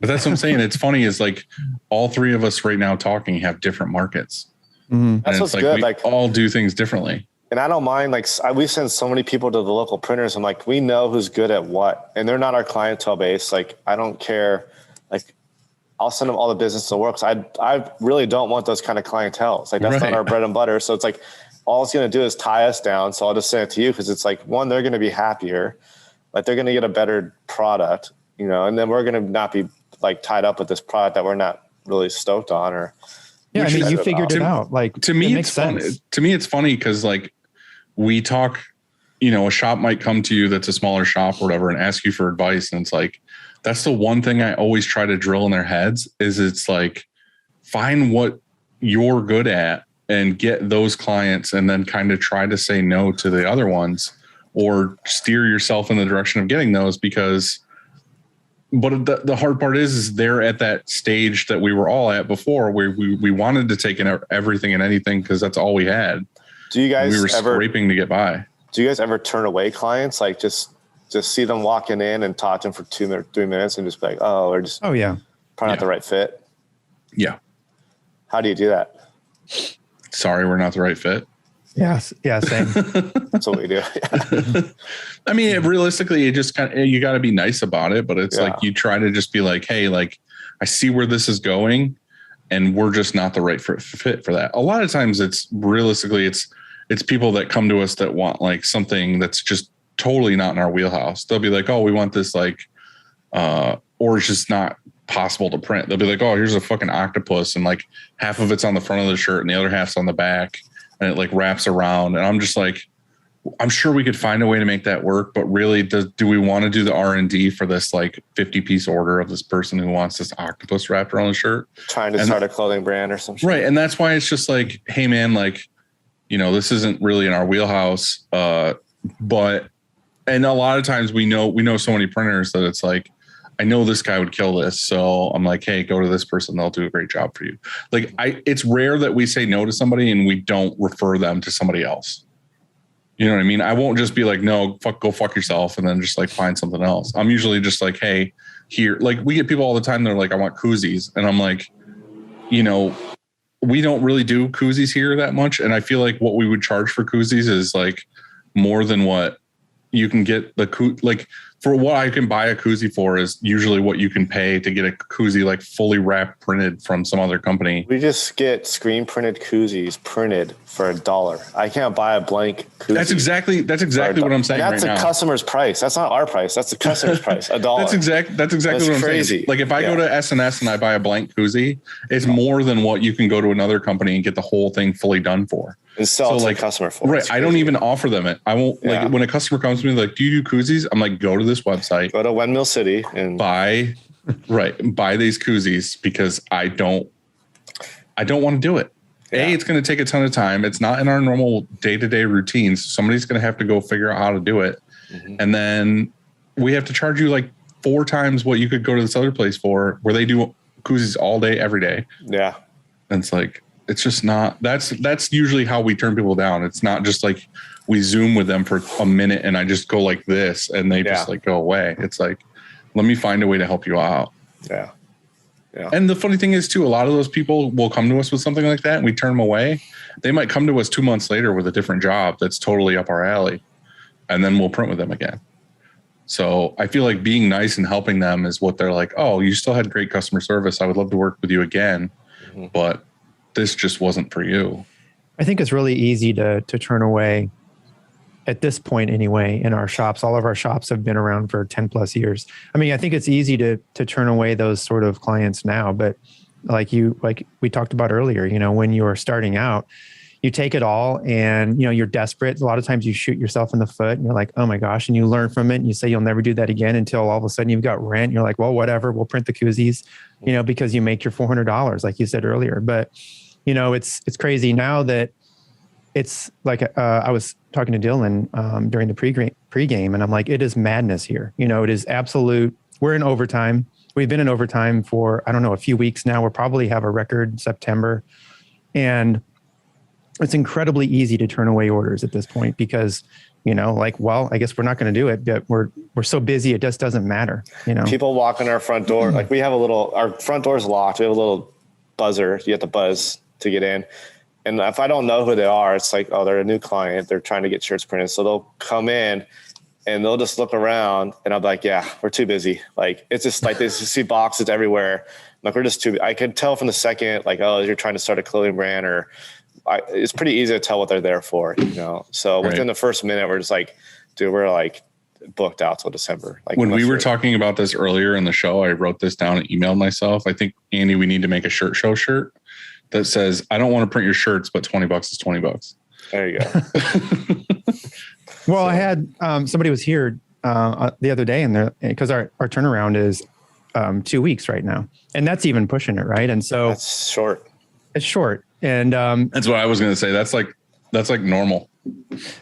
But that's what I'm saying. It's funny is like all 3 of us right now talking have different markets. Mm-hmm. That's what's good. We all do things differently. And I don't mind, like we send so many people to the local printers. I'm like, we know who's good at what, and they're not our clientele base. Like, I don't care. Like, I'll send them all the business to work. So I really don't want those kind of clientele. Like that's not our bread and butter. So it's like, all it's going to do is tie us down. So I'll just send it to you. Cause it's like, one, they're going to be happier. Like they're going to get a better product, and then we're going to not be like tied up with this product that we're not really stoked on or. Yeah. I mean, you figured it out. Like to me, it's funny. To me, it's funny. Cause like we talk, a shop might come to you that's a smaller shop or whatever and ask you for advice. And it's like, that's the one thing I always try to drill in their heads is it's like, find what you're good at and get those clients and then kind of try to say no to the other ones or steer yourself in the direction of getting those but the hard part is they're at that stage that we were all at before where we wanted to take in everything and anything because that's all we had. Do you guys we were scraping to get by. Do you guys ever turn away clients? Like just see them walking in and talk to them for 2 minutes, 3 minutes and just be like, probably not the right fit. Yeah. How do you do that? Sorry, we're not the right fit. Yes. Yeah. Same. That's what we do. I mean, realistically, it just you got to be nice about it, but it's like, you try to just be like, hey, like I see where this is going and we're just not the right fit for that. A lot of times it's realistically, it's people that come to us that want like something that's just totally not in our wheelhouse. They'll be like, oh, we want this like, or it's just not possible to print. They'll be like, oh, here's a fucking octopus. And like half of it's on the front of the shirt and the other half's on the back and it like wraps around. And I'm just like, I'm sure we could find a way to make that work, but really do we want to do the R&D for this like 50-piece order of this person who wants this octopus wrapped around the shirt? Trying to start a clothing brand or something. Right. And that's why it's just like, hey man, like, this isn't really in our wheelhouse. But And a lot of times we know so many printers that it's like, I know this guy would kill this. So I'm like, hey, go to this person. They'll do a great job for you. Like it's rare that we say no to somebody and we don't refer them to somebody else. You know what I mean? I won't just be like, no, go fuck yourself. And then just like find something else. I'm usually just like, hey, here, like we get people all the time. They're like, I want koozies. And I'm like, you know, we don't really do koozies here that much. And I feel like what we would charge for koozies is like more than what you can get like for what I can buy a koozie for is usually what you can pay to get a koozie like fully wrapped printed from some other company. We just get screen printed koozies printed for $1. I can't buy a blank koozie. That's exactly what I'm saying. That's right a now. Customer's price. That's not our price. That's the customer's price. $1. That's exactly what I'm crazy. saying. Like if I go to S&S and I buy a blank koozie, it's more than what you can go to another company and get the whole thing fully done for. And sell to like the customer for. Right. I don't even offer them it. I won't like when a customer comes to me like, do you do koozies? I'm like, go to this website. Go to Windmill City and buy these koozies because I don't want to do it. Yeah. It's going to take a ton of time. It's not in our normal day-to-day routines. Somebody's going to have to go figure out how to do it. Mm-hmm. And then we have to charge you like 4 times what you could go to this other place for where they do koozies all day, every day. Yeah. And it's like, it's just not, that's usually how we turn people down. It's not just like we Zoom with them for a minute and I just go like this and they just like go away. It's like, let me find a way to help you out. Yeah. Yeah. And the funny thing is too, a lot of those people will come to us with something like that and we turn them away. They might come to us 2 months later with a different job that's totally up our alley. And then we'll print with them again. So I feel like being nice and helping them is what they're like, oh, you still had great customer service. I would love to work with you again. Mm-hmm. But this just wasn't for you. I think it's really easy to turn away at this point anyway in our shops. All of our shops have been around for 10 plus years. I mean, I think it's easy to turn away those sort of clients now, but like we talked about earlier, you know, when you're starting out, you take it all and, you know, you're desperate. A lot of times you shoot yourself in the foot and you're like, oh my gosh. And you learn from it and you say, you'll never do that again until all of a sudden you've got rent. You're like, well, whatever, we'll print the koozies, you know, because you make your $400, like you said earlier. But, you know, it's crazy now that it's like, I was talking to Dylan during the pregame and I'm like, it is madness here. You know, it is absolute. We're in overtime. We've been in overtime for, I don't know, a few weeks now. We'll probably have a record September. And it's incredibly easy to turn away orders at this point because, you know, like, well, I guess we're not going to do it, but we're so busy. It just doesn't matter. You know, people walk in our front door. Like we have our front door's locked. We have a little buzzer. You have to buzz to get in. And if I don't know who they are, it's like, oh, they're a new client. They're trying to get shirts printed. So they'll come in and they'll just look around and I'm like, yeah, we're too busy. Like, it's just like, they just see boxes everywhere. Like we're just too, I could tell from the second, like, oh, you're trying to start a clothing brand or it's pretty easy to tell what they're there for, you know? So within the first minute, we're just like, dude, we're like booked out till December. Like when we were talking about this earlier in the show, I wrote this down and emailed myself. I think, Andy, we need to make a shirt show shirt that says, I don't want to print your shirts, but $20 is $20. There you go. Well, I had somebody was here the other day and because our turnaround is 2 weeks right now. And that's even pushing it. Right. And so that's short. It's short. And that's what I was going to say. That's like normal.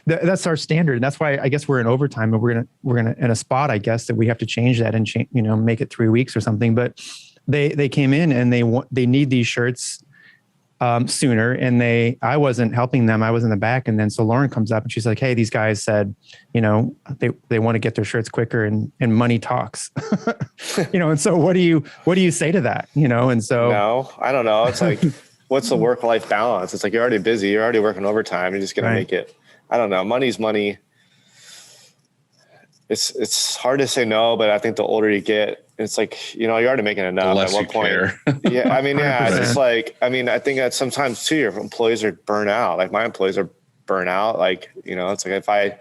That's our standard. And that's why I guess we're in overtime, and we're gonna in a spot, I guess, that we have to change that and you know, make it 3 weeks or something. But they came in and they need these shirts sooner, and I wasn't helping them. I was in the back, and then so Lauren comes up and she's like, "Hey, these guys said, you know, they want to get their shirts quicker, and money talks." You know, and so what do you say to that? You know, and so no, I don't know. It's like. What's the work-life balance? It's like, you're already busy. You're already working overtime. You're just going to make it. I don't know. Money's money. It's hard to say no, but I think the older you get, it's like, you know, you're already making enough. At what point? Yeah. I mean, yeah, it's just like, I mean, I think that sometimes too, your employees are burnt out. Like my employees are burnt out. Like, you know, it's like if I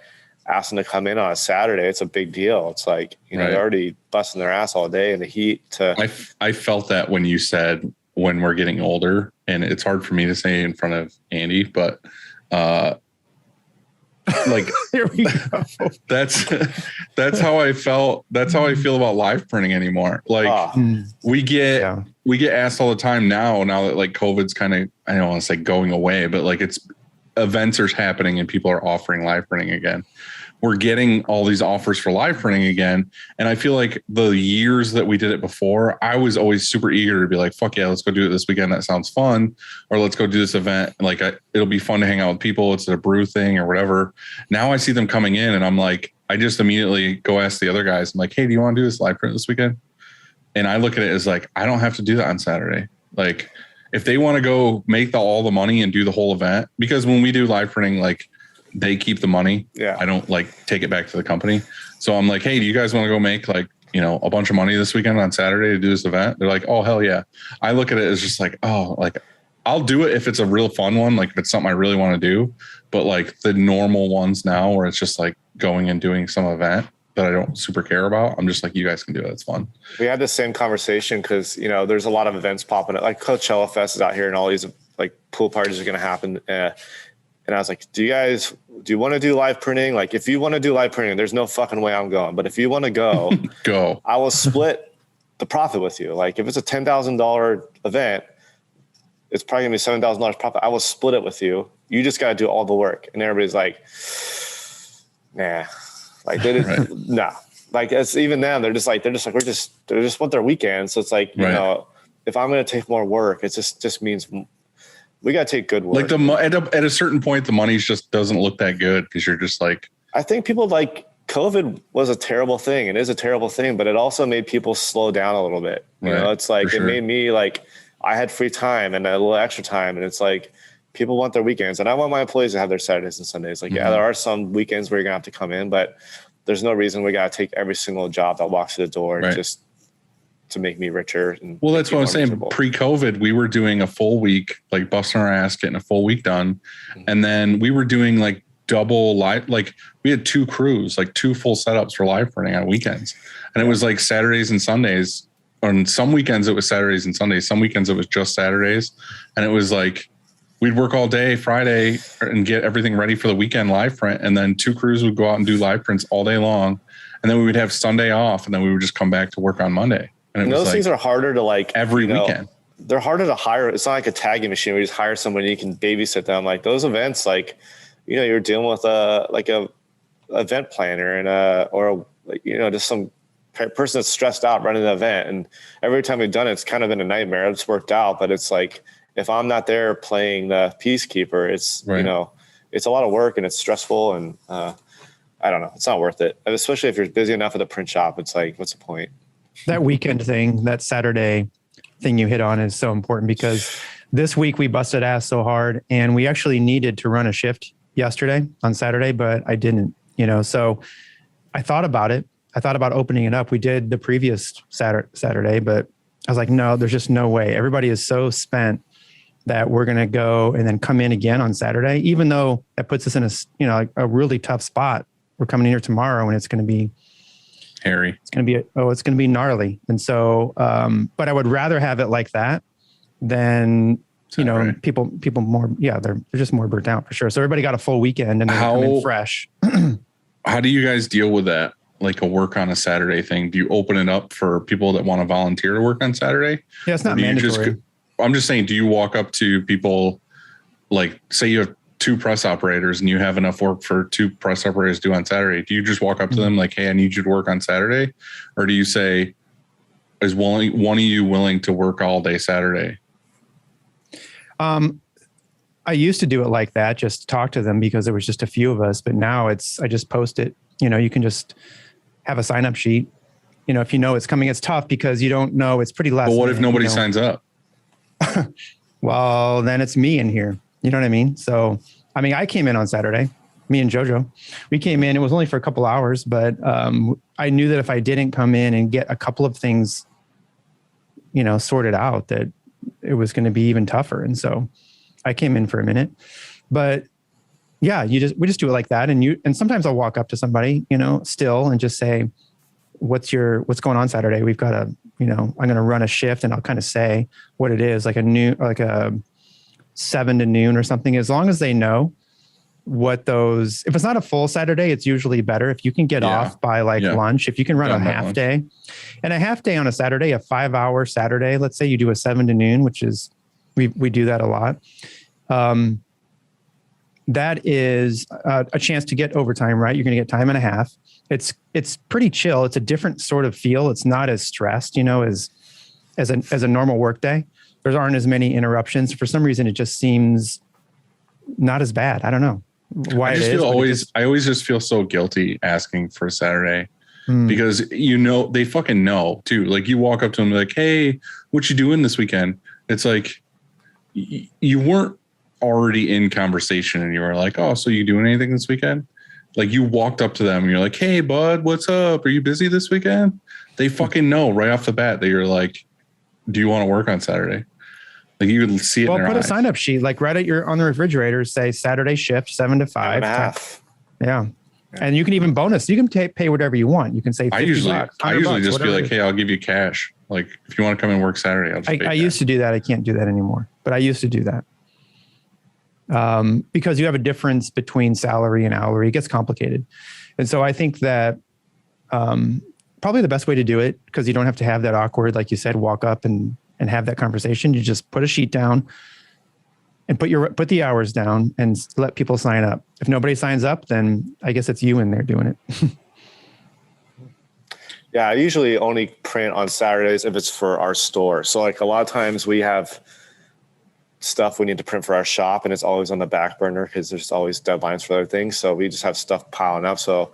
ask them to come in on a Saturday, it's a big deal. It's like, you know, they're already busting their ass all day in the heat I felt that when you said, when we're getting older, and it's hard for me to say in front of Andy, but like here we go. That's how I felt. That's how I feel about live printing anymore. Like we get asked all the time now that like COVID's kind of, I don't want to say going away, but like it's events are happening and people are offering live printing again. we're getting all these offers for live printing again. And I feel like the years that we did it before, I was always super eager to be like, fuck yeah, let's go do it this weekend. That sounds fun. Or let's go do this event. Like it'll be fun to hang out with people. It's a brew thing or whatever. Now I see them coming in and I'm like, I just immediately go ask the other guys. I'm like, hey, do you want to do this live print this weekend? And I look at it as like, I don't have to do that on Saturday. Like if they want to go make all the money and do the whole event, because when we do live printing, like, they keep the money. Yeah. I don't like take it back to the company. So I'm like, hey, do you guys want to go make like, a bunch of money this weekend on Saturday to do this event? They're like, oh, hell yeah. I look at it as just like, oh, like I'll do it if it's a real fun one. Like if it's something I really want to do, but like the normal ones now where it's just like going and doing some event that I don't super care about. I'm just like, you guys can do it. It's fun. We had the same conversation because, there's a lot of events popping up. Like Coachella Fest is out here and all these like pool parties are going to happen. And I was like, do you want to do live printing? Like, if you want to do live printing, there's no fucking way I'm going. But if you want to go, I will split the profit with you. Like, if it's a $10,000 event, it's probably gonna be $7,000 profit. I will split it with you. You just got to do all the work. And everybody's like, nah, like they right. nah. Like it's even them. They just want their weekend. So it's like, if I'm going to take more work, it just means we got to take good work. Like at a certain point, the money just doesn't look that good because you're just like. I think people like COVID was a terrible thing. It is a terrible thing, but it also made people slow down a little bit. You know, it's like it made me like I had free time and a little extra time, and it's like people want their weekends, and I want my employees to have their Saturdays and Sundays. Like, yeah, there are some weekends where you're gonna have to come in, but there's no reason we got to take every single job that walks through the door just to make me richer. Well, that's what I'm saying. Miserable. Pre-COVID, we were doing a full week, like busting our ass, getting a full week done. Mm-hmm. And then we were doing like double live, like we had 2 crews, like 2 full setups for live printing on weekends. And it was like Saturdays and Sundays. On some weekends it was Saturdays and Sundays. Some weekends it was just Saturdays. And it was like, we'd work all day Friday and get everything ready for the weekend live print. And then 2 crews would go out and do live prints all day long. And then we would have Sunday off. And then we would just come back to work on Monday. And those things are harder to like every weekend. They're harder to hire. It's not like a tagging machine where you just hire someone and you can babysit them. Like those events, like, you're dealing with a event planner and just some person that's stressed out running the event. And every time we've done it, it's kind of been a nightmare. It's worked out, but it's like, if I'm not there playing the peacekeeper, it's, it's a lot of work and it's stressful. And I don't know, it's not worth it. And especially if you're busy enough at the print shop, it's like, what's the point? That weekend thing, that Saturday thing you hit on is so important because this week we busted ass so hard and we actually needed to run a shift yesterday on Saturday, but I didn't, so I thought about it. I thought about opening it up. We did the previous Saturday, but I was like, no, there's just no way. Everybody is so spent that we're going to go and then come in again on Saturday, even though that puts us in a really tough spot. We're coming in here tomorrow and it's going to be hairy. It's going to be gnarly. And so, but I would rather have it like that than, people more, they're just more burnt out for sure. So everybody got a full weekend and they come in fresh. How do you guys deal with that? Like a work on a Saturday thing? Do you open it up for people that want to volunteer to work on Saturday? Yeah, it's not mandatory. I'm just saying, do you walk up to people, like say you have 2 press operators and you have enough work for 2 press operators to do on Saturday? Do you just walk up to them like, hey, I need you to work on Saturday? Or do you say, is one of you willing to work all day Saturday? I used to do it like that, just talk to them because there was just a few of us, but now I just post it. You can just have a sign up sheet. If it's coming, it's tough because you don't know. It's pretty last. But what if nobody signs up? Well, then it's me in here. You know what I mean? So, I came in on Saturday, me and JoJo, we came in, it was only for a couple hours, but I knew that if I didn't come in and get a couple of things, sorted out, that it was going to be even tougher. And so I came in for a minute, but yeah, we just do it like that. And sometimes I'll walk up to somebody, still and just say, what's going on Saturday? We've got I'm going to run a shift and I'll kind of say what it is, like a 7 to noon or something, as long as they know what those, if it's not a full Saturday, it's usually better if you can get off by lunch, if you can run a half day. And a half day on a Saturday, a 5-hour Saturday, let's say you do a 7 to noon, which is, we do that a lot. that is a chance to get overtime, right? You're going to get time and a half. It's pretty chill. It's a different sort of feel. It's not as stressed, as a normal work day. There aren't as many interruptions. For some reason, it just seems not as bad. I don't know why I always just feel so guilty asking for a Saturday because they fucking know too. Like you walk up to them like, "Hey, what you doing this weekend?" It's like you weren't already in conversation and you were like, "Oh, so you doing anything this weekend?" Like you walked up to them and you're like, "Hey, bud, what's up? Are you busy this weekend?" They fucking know right off the bat that you're like, "Do you want to work on Saturday?" Like you would see it. Well, in their put eyes. a sign up sheet, like right on the refrigerator, say Saturday shift, 7 to 5. 5.5. Yeah. And you can even bonus. You can pay whatever you want. You can say $50, I usually $100, just be like, it is. "Hey, I'll give you cash. Like if you want to come and work Saturday, I'll just pay I cash." used to do that. I can't do that anymore, but I used to do that. Because you have a difference between salary and hourly. It gets complicated. And so I think that probably the best way to do it, because you don't have to have that awkward, like you said, walk up and have that conversation. You just put a sheet down and put the hours down and let people sign up. If nobody signs up, then I guess it's you in there doing it. Yeah, I usually only print on Saturdays if it's for our store. So like a lot of times we have stuff we need to print for our shop and it's always on the back burner because there's always deadlines for other things. So we just have stuff piling up. So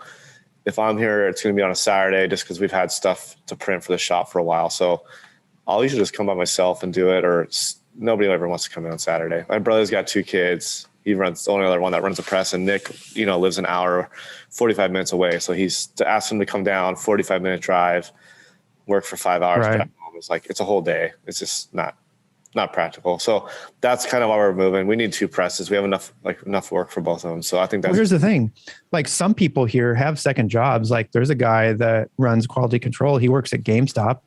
if I'm here, it's going to be on a Saturday just because we've had stuff to print for the shop for a while. So I'll usually just come by myself and do it, or nobody ever wants to come in on Saturday. My brother's got 2 kids. He runs the only other one that runs the press, and Nick, lives an hour, 45 minutes away. So to ask him to come down, 45-minute drive, work for 5 hours. Right. Back home. It's like, it's a whole day. It's just not practical. So that's kind of why we're moving. We need 2 presses. We have enough work for both of them. So I think that's. Well, here's the thing. Like some people here have second jobs. Like there's a guy that runs quality control. He works at GameStop.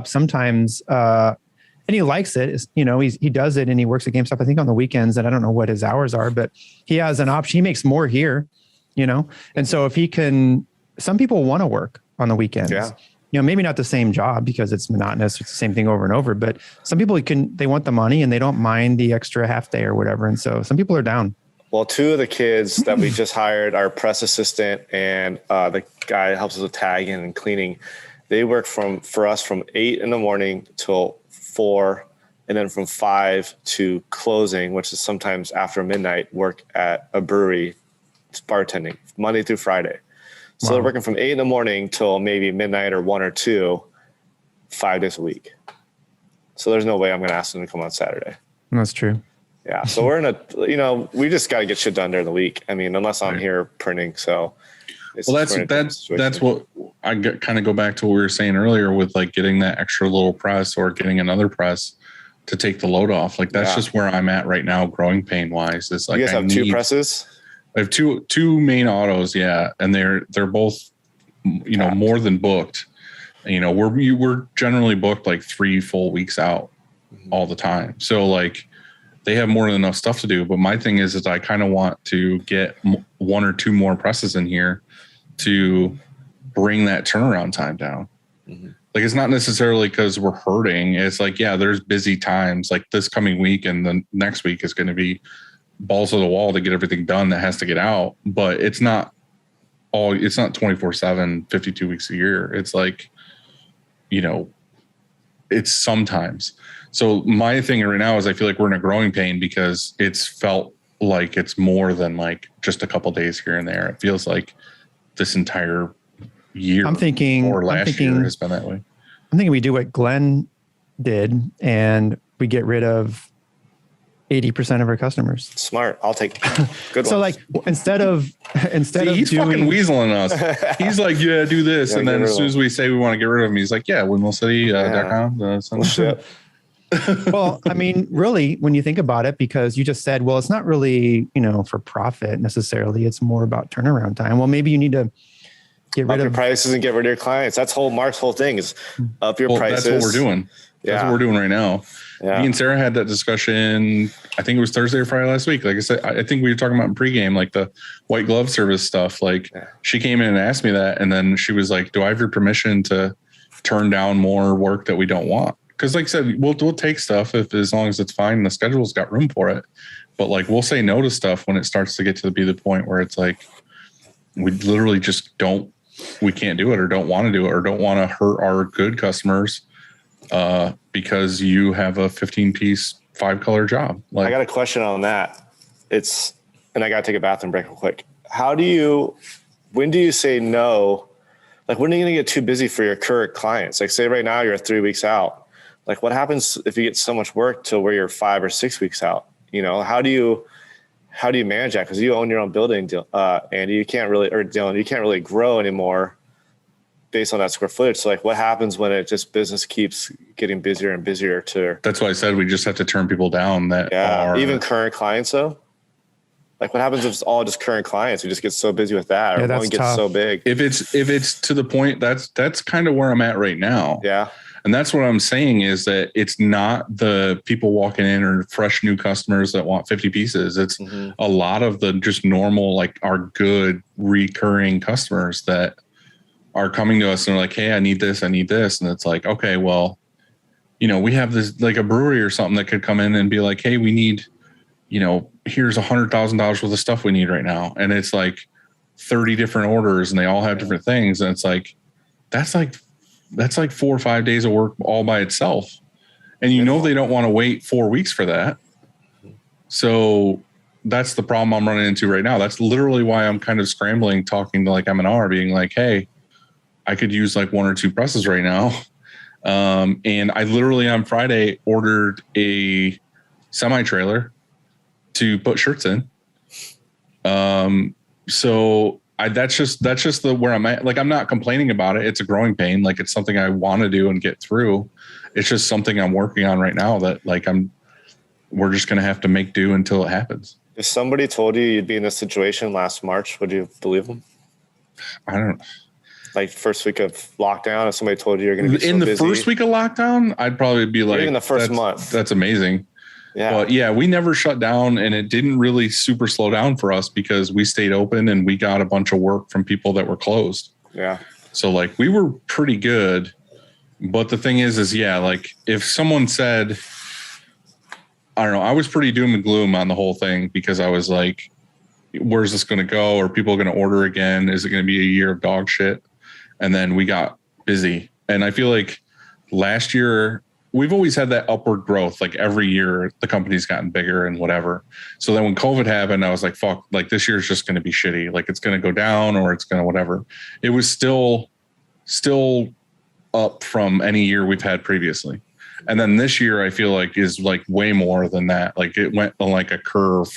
Sometimes, and he likes it. He does it and he works at GameStop, I think on the weekends, and I don't know what his hours are, but he has an option. He makes more here, And so if he can, some people want to work on the weekends. Yeah. Maybe not the same job because it's monotonous. It's the same thing over and over, but some people they want the money and they don't mind the extra half day or whatever. And so some people are down. Well, 2 of the kids that we just hired, our press assistant and the guy that helps us with tagging and cleaning, they work for us from 8 in the morning till 4, and then from 5 to closing, which is sometimes after midnight, work at a brewery, bartending, Monday through Friday. So They're working from 8 in the morning till maybe midnight or 1 or 2, 5 days a week. So there's no way I'm going to ask them to come on Saturday. That's true. Yeah. So we're in we just got to get shit done during the week. I mean, unless I'm here printing. So that's what I kind of go back to what we were saying earlier with like getting that extra little press or getting another press to take the load off. Like that's just where I'm at right now, growing pain wise. It's like you guys have 2 presses. I have two main autos, and they're both, more than booked. We're generally booked like 3 full weeks out all the time. So like they have more than enough stuff to do. But my thing is I kind of want to get 1 or 2 more presses in here to bring that turnaround time down. Mm-hmm. Like it's not necessarily because we're hurting. It's like, there's busy times like this coming week and the next week is going to be balls to the wall to get everything done that has to get out, but it's not 24/7, 52 weeks a year. It's like, it's sometimes. So my thing right now is I feel like we're in a growing pain because it's felt like it's more than like just a couple days here and there. It feels like this entire year last year has been that way. I'm thinking we do what Glen did and we get rid of 80% of our customers. Smart. I'll take good so ones. like instead of he's fucking weaseling us. He's like, do this. And then as soon as we say we want to get rid of him, he's like, windmillcity.com. Well, I mean, really, when you think about it, because you just said, well, it's not really, for profit necessarily. It's more about turnaround time. Well, maybe you need to get rid of your prices and get rid of your clients. That's Mark's whole thing is up your prices. That's what we're doing. That's what we're doing right now. Yeah. Me and Sarah had that discussion. I think it was Thursday or Friday last week. Like I said, I think we were talking about in pregame, like the white glove service stuff. Like she came in and asked me that. And then she was like, do I have your permission to turn down more work that we don't want? Because like I said, we'll take stuff as long as it's fine and the schedule's got room for it. but like we'll say no to stuff when it starts to get to be the point where it's like we literally just we can't do it or don't want to do it or don't want to hurt our good customers because you have a 15-piece 5-color job. Like, I got a question on that. And I got to take a bathroom break real quick. When do you say no? Like, when are you going to get too busy for your current clients? Like, say right now you're 3 weeks out. Like, what happens if you get so much work to where you're 5 or 6 weeks out? You know, how do you manage that? Because you own your own building, Andy. You can't really, or Dylan, you can't really grow anymore based on that square footage. So, like, what happens when business keeps getting busier and busier? That's why I said we just have to turn people down that are even current clients though. Like, what happens if it's all just current clients who just get so busy with that, or one gets so big? If it's to the point, that's kind of where I'm at right now. Yeah. And that's what I'm saying is that it's not the people walking in or fresh new customers that want 50 pieces. It's a lot of the just normal, like our good recurring customers that are coming to us and are like, hey, I need this. And it's like, okay, well, you know, we have this like a brewery or something that could come in and be like, hey, we need, you know, here's $100,000 worth of stuff we need right now. And it's like 30 different orders and they all have different things. And it's like, that's like 4 or 5 days of work all by itself. And you know, they don't want to wait 4 weeks for that. So that's the problem I'm running into right now. That's literally why I'm kind of scrambling, talking to like M&R being like, hey, I could use like 1 or 2 presses right now. And I literally on Friday ordered a semi-trailer to put shirts in. So that's just where I'm at. Like, I'm not complaining about it. It's a growing pain. Like, it's something I want to do and get through. It's just something I'm working on right now that like we're just going to have to make do until it happens. If somebody told you you'd be in this situation last March, would you believe them? I don't know. Like, first week of lockdown, if somebody told you you're going to be in the busy, first week of lockdown, I'd probably be like, even the first month. That's amazing. Yeah. But yeah, we never shut down and it didn't really super slow down for us because we stayed open and we got a bunch of work from people that were closed. Yeah. So like we were pretty good. But the thing is yeah, like if someone said, I don't know, I was pretty doom and gloom on the whole thing because I was like, where's this going to go? Are people going to order again? Is it going to be a year of dog shit? And then we got busy. And I feel like last year, we've always had that upward growth. Like every year the company's gotten bigger and whatever. So then when COVID happened, I was like, fuck, like this year's just going to be shitty. Like it's going to go down or it's going to whatever. It was still up from any year we've had previously. And then this year I feel like is like way more than that. Like it went on like a curve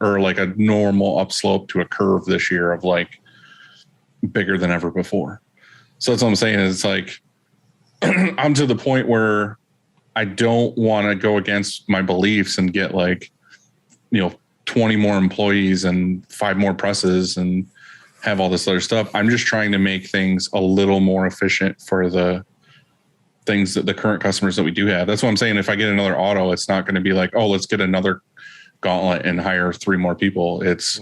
or like a normal upslope to a curve this year of like bigger than ever before. So that's what I'm saying. It's like, I'm to the point where I don't want to go against my beliefs and get like, 20 more employees and 5 more presses and have all this other stuff. I'm just trying to make things a little more efficient for the things that the current customers that we do have. That's what I'm saying. If I get another auto, it's not going to be like, oh, let's get another gauntlet and hire 3 more people. It's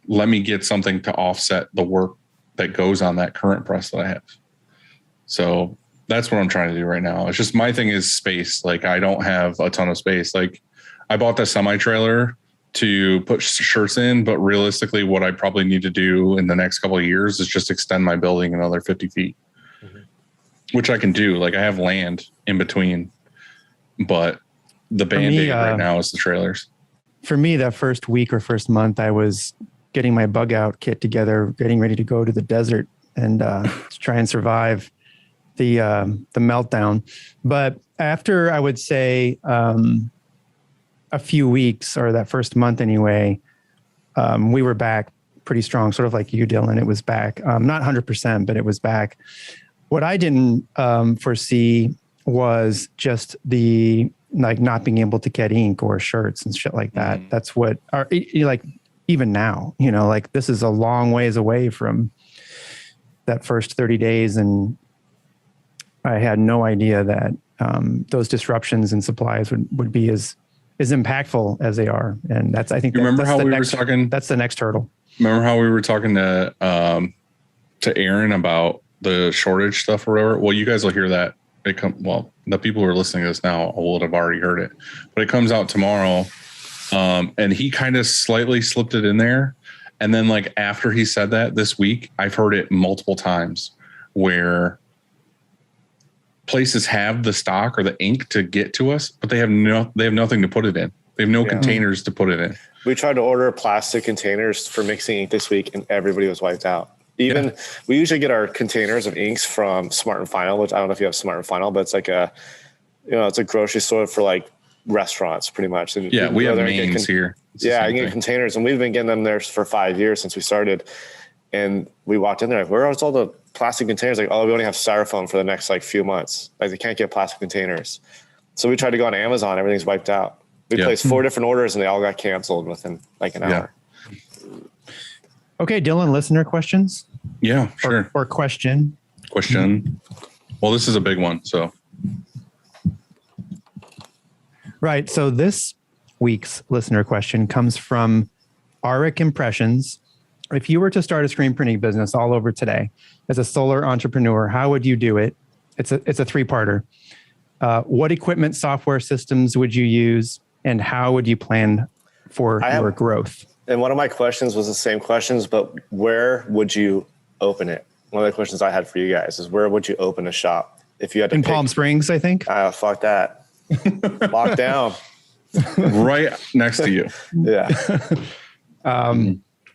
let me get something to offset the work that goes on that current press that I have. So that's what I'm trying to do right now. It's just my thing is space. Like I don't have a ton of space. Like I bought the semi-trailer to put shirts in, but realistically what I probably need to do in the next couple of years is just extend my building another 50 feet, which I can do. Like I have land in between, but the Band-Aid right now is the trailers. For me, that first week or first month, I was getting my bug out kit together, getting ready to go to the desert and to try and survive the meltdown. But after I would say a few weeks or that first month anyway, we were back pretty strong, sort of like you, Dylan. It was back, not 100%, but it was back. What I didn't foresee was just the like not being able to get ink or shirts and shit like that. That's what like even now, like this is a long ways away from that first 30 days. And I had no idea that those disruptions in supplies would be as impactful as they are. And that's, I think, remember how we were talking, that's the next hurdle. Remember how we were talking to Aaron about the shortage stuff or whatever? Well, you guys will hear that. The people who are listening to this now will have already heard it, but it comes out tomorrow. And he kind of slightly slipped it in there. And then like after he said that this week, I've heard it multiple times where places have the stock or the ink to get to us, but they have nothing to put it in. They have no containers to put it in. We tried to order plastic containers for mixing ink this week and everybody was wiped out. We usually get our containers of inks from Smart and Final, which I don't know if you have Smart and Final, but it's like it's a grocery store for like restaurants pretty much. And we have mains here. I can get containers, and we've been getting them there for 5 years since we started. And we walked in there, like, where are all the plastic containers? Like, we only have styrofoam for the next like few months. Like, they can't get plastic containers. So we tried to go on Amazon. Everything's wiped out. We placed 4 different orders and they all got canceled within like an hour. Okay, Dylan, listener questions? Yeah, sure. Or question. Well, this is a big one, so. Right. So this week's listener question comes from Arik Impressions. If you were to start a screen printing business all over today as a solar entrepreneur, how would you do it? It's a 3-parter. What equipment, software systems would you use, and how would you plan for your growth? And one of my questions was the same questions, but where would you open it? One of the questions I had for you guys is, where would you open a shop if you had to in Palm Springs, I think. Fuck that. Lock down. Right next to you. Yeah.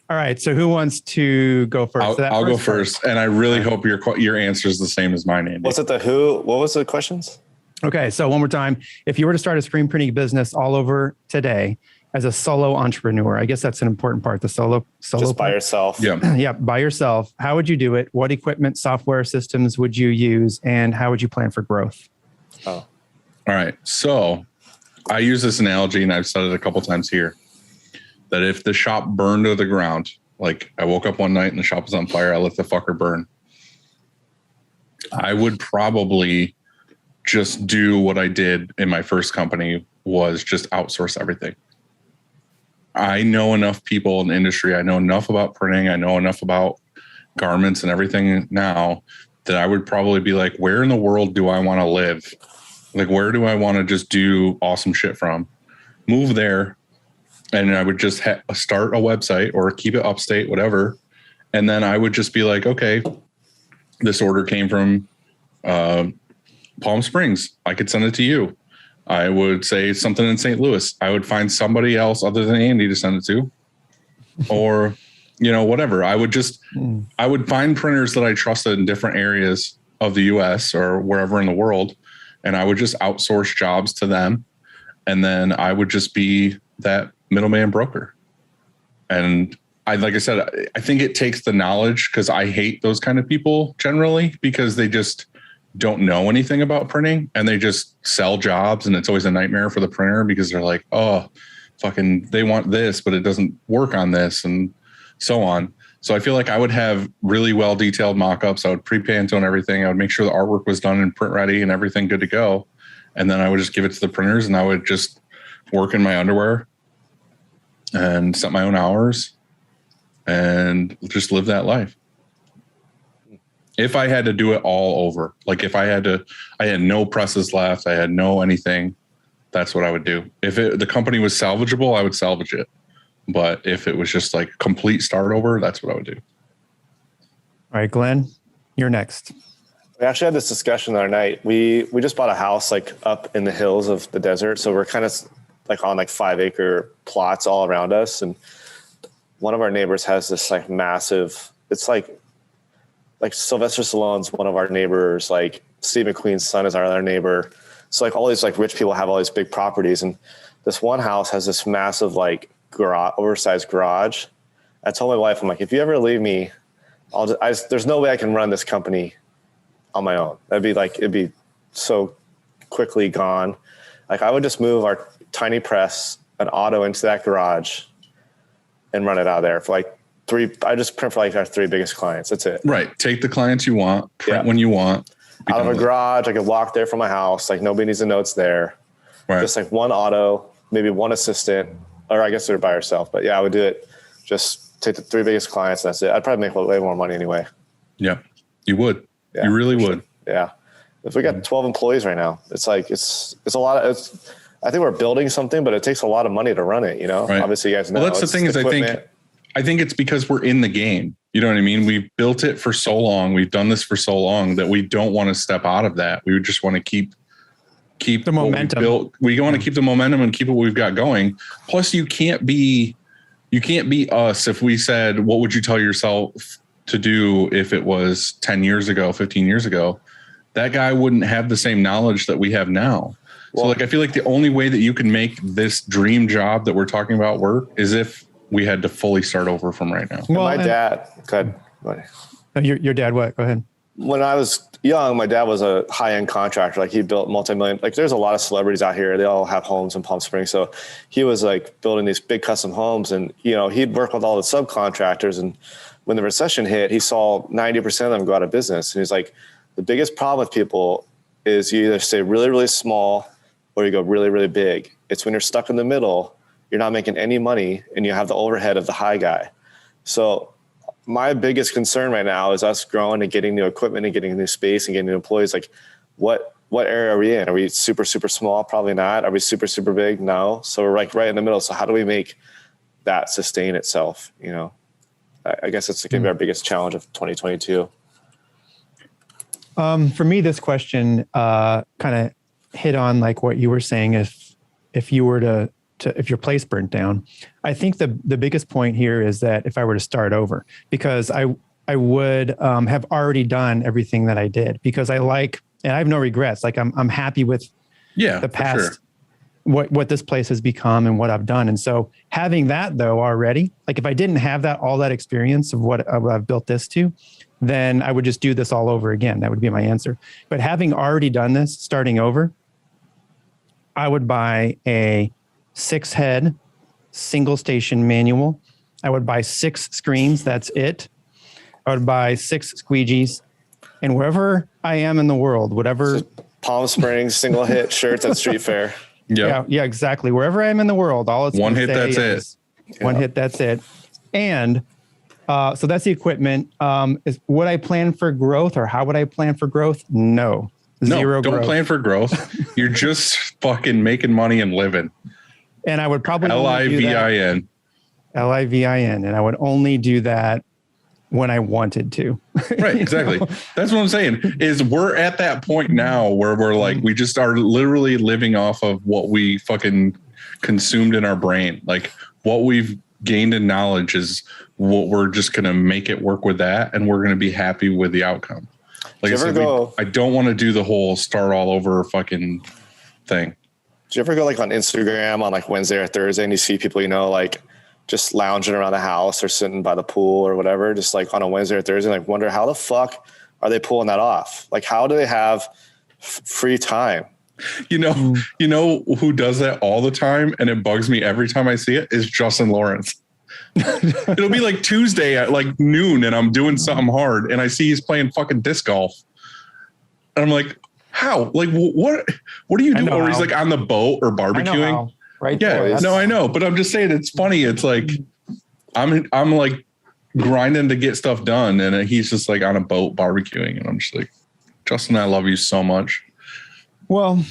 All right. So who wants to go first? I'll go first. And I really hope your answer is the same as mine, Andy. What's it? What was the questions? Okay. So one more time, if you were to start a screen printing business all over today as a solo entrepreneur, I guess that's an important part. The solo just by yourself. Yeah. Yeah. By yourself. How would you do it? What equipment, software systems would you use? And how would you plan for growth? Oh, all right. So I use this analogy, and I've said it a couple times here, that if the shop burned to the ground, like I woke up one night and the shop was on fire, I let the fucker burn. I would probably just do what I did in my first company, was just outsource everything. I know enough people in the industry. I know enough about printing. I know enough about garments and everything now that I would probably be like, where in the world do I want to live? Like, where do I want to just do awesome shit from? Move there. And I would just start a website or keep it upstate, whatever. And then I would just be like, okay, this order came from Palm Springs. I could send it to you. I would say something in St. Louis. I would find somebody else other than Andy to send it to, or, whatever. I would find printers that I trusted in different areas of the US or wherever in the world. And I would just outsource jobs to them. And then I would just be that middleman broker. And like I said, I think it takes the knowledge, because I hate those kind of people generally, because they just don't know anything about printing and they just sell jobs. And it's always a nightmare for the printer, because they're like, oh, fucking, they want this, but it doesn't work on this, and so on. So I feel like I would have really well detailed mock-ups. I would pre-Pantone everything. I would make sure the artwork was done and print ready and everything good to go. And then I would just give it to the printers, and I would just work in my underwear and set my own hours and just live that life. If I had to do it all over, like if I had no presses left, I had no anything, that's what I would do. If the company was salvageable, I would salvage it. But if it was just like complete start over, that's what I would do. All right, Glenn, you're next. We actually had this discussion the other night. We just bought a house like up in the hills of the desert. So we're kind of like on like 5-acre plots all around us. And one of our neighbors has this like massive, it's like Sylvester Stallone's one of our neighbors, like Steve McQueen's son is our other neighbor. So like all these like rich people have all these big properties. And this one house has this massive like oversized garage. I told my wife, I'm like, if you ever leave me, there's no way I can run this company on my own. It'd be so quickly gone. Like I would just move our tiny press, an auto into that garage and run it out of there for like I just print for like our 3 biggest clients. That's it. Right. Take the clients you want, print when you want. Out of a garage, I could walk there from my house. Like nobody needs the notes there. Right. Just like one auto, maybe one assistant, or I guess they're by herself. But yeah, I would do it. Just take the 3 biggest clients. And that's it. I'd probably make way more money anyway. Yeah, you would. Yeah, you really would. Yeah. If we got 12 employees right now, it's like, it's a lot of, I think we're building something, but it takes a lot of money to run it. You know, Right. obviously you guys know. Well, that's the thing is I think it's because we're in the game. You know what I mean? We've built it for so long. We've done this for so long that we don't want to step out of that. We just want to keep the momentum. We want to keep the momentum and keep what we've got going. Plus, you can't be us if we said, what would you tell yourself to do if it was 10 years ago, 15 years ago? That guy wouldn't have the same knowledge that we have now. Well, so like, I feel like the only way that you can make this dream job that we're talking about work is if we had to fully start over from right now. Well, my dad, your dad, what? Go ahead. When I was young, my dad was a high-end contractor. Like he built multi-million, like there's a lot of celebrities out here. They all have homes in Palm Springs. So he was like building these big custom homes and, you know, he'd work with all the subcontractors. And when the recession hit, he saw 90% of them go out of business. And he's like, the biggest problem with people is you either stay really, really small or you go really, really big. It's when you're stuck in the middle, you're not making any money and you have the overhead of the high guy. So my biggest concern right now is us growing and getting new equipment and getting new space and getting new employees. Like what area are we in? Are we super, super small? Probably not. Are we super, super big? No. So we're like right in the middle. So how do we make that sustain itself? You know, I guess it's going to be our biggest challenge of 2022. For me, this question kind of hit on like what you were saying. If you were if your place burnt down, I think the biggest point here is that if I were to start over, because I would have already done everything that I did because and I have no regrets. Like I'm happy with the past, sure. what this place has become and what I've done. And so having that though already, like if I didn't have all that experience of what I've built this to, then I would just do this all over again. That would be my answer. But having already done this, starting over, I would buy a 6-head single station manual. I would buy 6 screens. That's it. I would buy 6 squeegees, and wherever I am in the world, whatever Palm Springs single hit shirts at Street Fair. Yeah, exactly. Wherever I am in the world, all it's one hit. That's it. One hit. That's it. And so that's the equipment. Is would I plan for growth or how would I plan for growth? No, zero. Don't growth. Plan for growth. You're just fucking making money and living. And I would probably LIVIN. LIVIN. And I would only do that when I wanted to. Right, exactly. That's what I'm saying is we're at that point now where we're like, we just are literally living off of what we fucking consumed in our brain. Like what we've gained in knowledge is what we're just going to make it work with that. And we're going to be happy with the outcome. Like I said, I don't want to do the whole start all over fucking thing. Do you ever go like on Instagram on like Wednesday or Thursday and you see people, you know, like just lounging around the house or sitting by the pool or whatever, just like on a Wednesday or Thursday, like wonder how the fuck are they pulling that off? Like how do they have free time? You know who does that all the time and it bugs me every time I see it is Justin Lawrence. It'll be like Tuesday at like noon and I'm doing something hard and I see he's playing fucking disc golf. And I'm like, how? Like what are you doing? Or he's like on the boat or barbecuing. Right. Yeah. There. No, I know. But I'm just saying it's funny. It's like I'm like grinding to get stuff done. And he's just like on a boat barbecuing. And I'm just like, Justin, I love you so much. Well,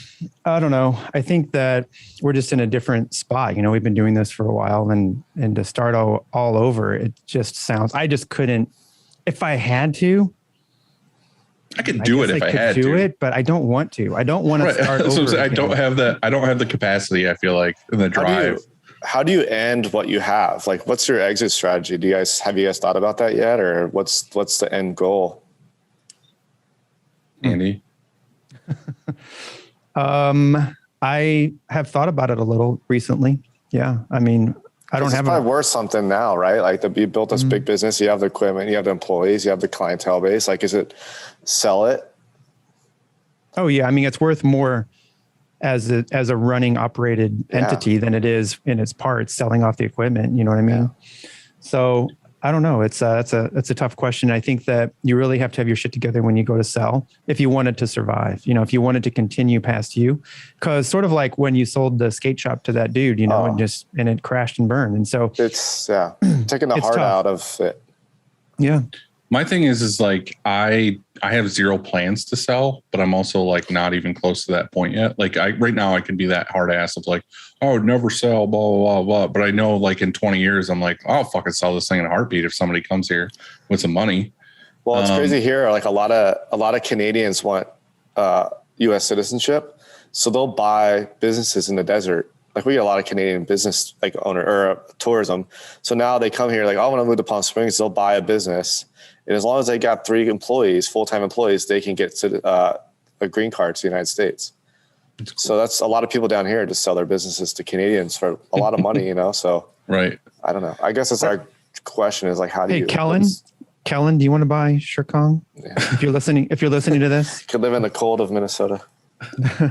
I don't know. I think that we're just in a different spot. You know, we've been doing this for a while and to start all over, it just sounds, I just couldn't, if I had to. I could do it if I had to. It, but I don't want to. I don't want to start over. I don't have that. I don't have the capacity. I feel like in the drive. How do you end what you have? Like, what's your exit strategy? Have you guys thought about that yet, or what's the end goal? Andy, I have thought about it a little recently. Yeah, I mean, I don't have. It's probably worth something now, right? Like you built this big business, you have the equipment, you have the employees, you have the clientele base. Like, is it sell it? Oh yeah, I mean, it's worth more as a running operated entity than it is in its parts selling off the equipment. You know what I mean? Yeah. So I don't know. It's a tough question. I think that you really have to have your shit together when you go to sell if you wanted to survive, you know, if you wanted to continue past you, because sort of like when you sold the skate shop to that dude, you know, and it crashed and burned. And so it's taking the heart out of it. Yeah. My thing is like I have zero plans to sell, but I'm also like not even close to that point yet. Like right now I can be that hard ass of like, oh, I would never sell, blah, blah, blah, blah. But I know like in 20 years, I'm like, I'll fucking sell this thing in a heartbeat if somebody comes here with some money. Well, it's crazy here. Like a lot of Canadians want U.S. citizenship, so they'll buy businesses in the desert. Like we get a lot of Canadian business like owner or tourism. So now they come here like, oh, I want to move to Palm Springs. They'll buy a business. And as long as they got 3 employees, full-time employees, they can get to a green card to the United States. Cool. So that's a lot of people down here just sell their businesses to Canadians for a lot of money, you know? So right. I don't know. I guess that's our question is like, how do you? Hey, Kellen, do you want to buy Shirkong? Yeah. If you're listening to this, you could live in the cold of Minnesota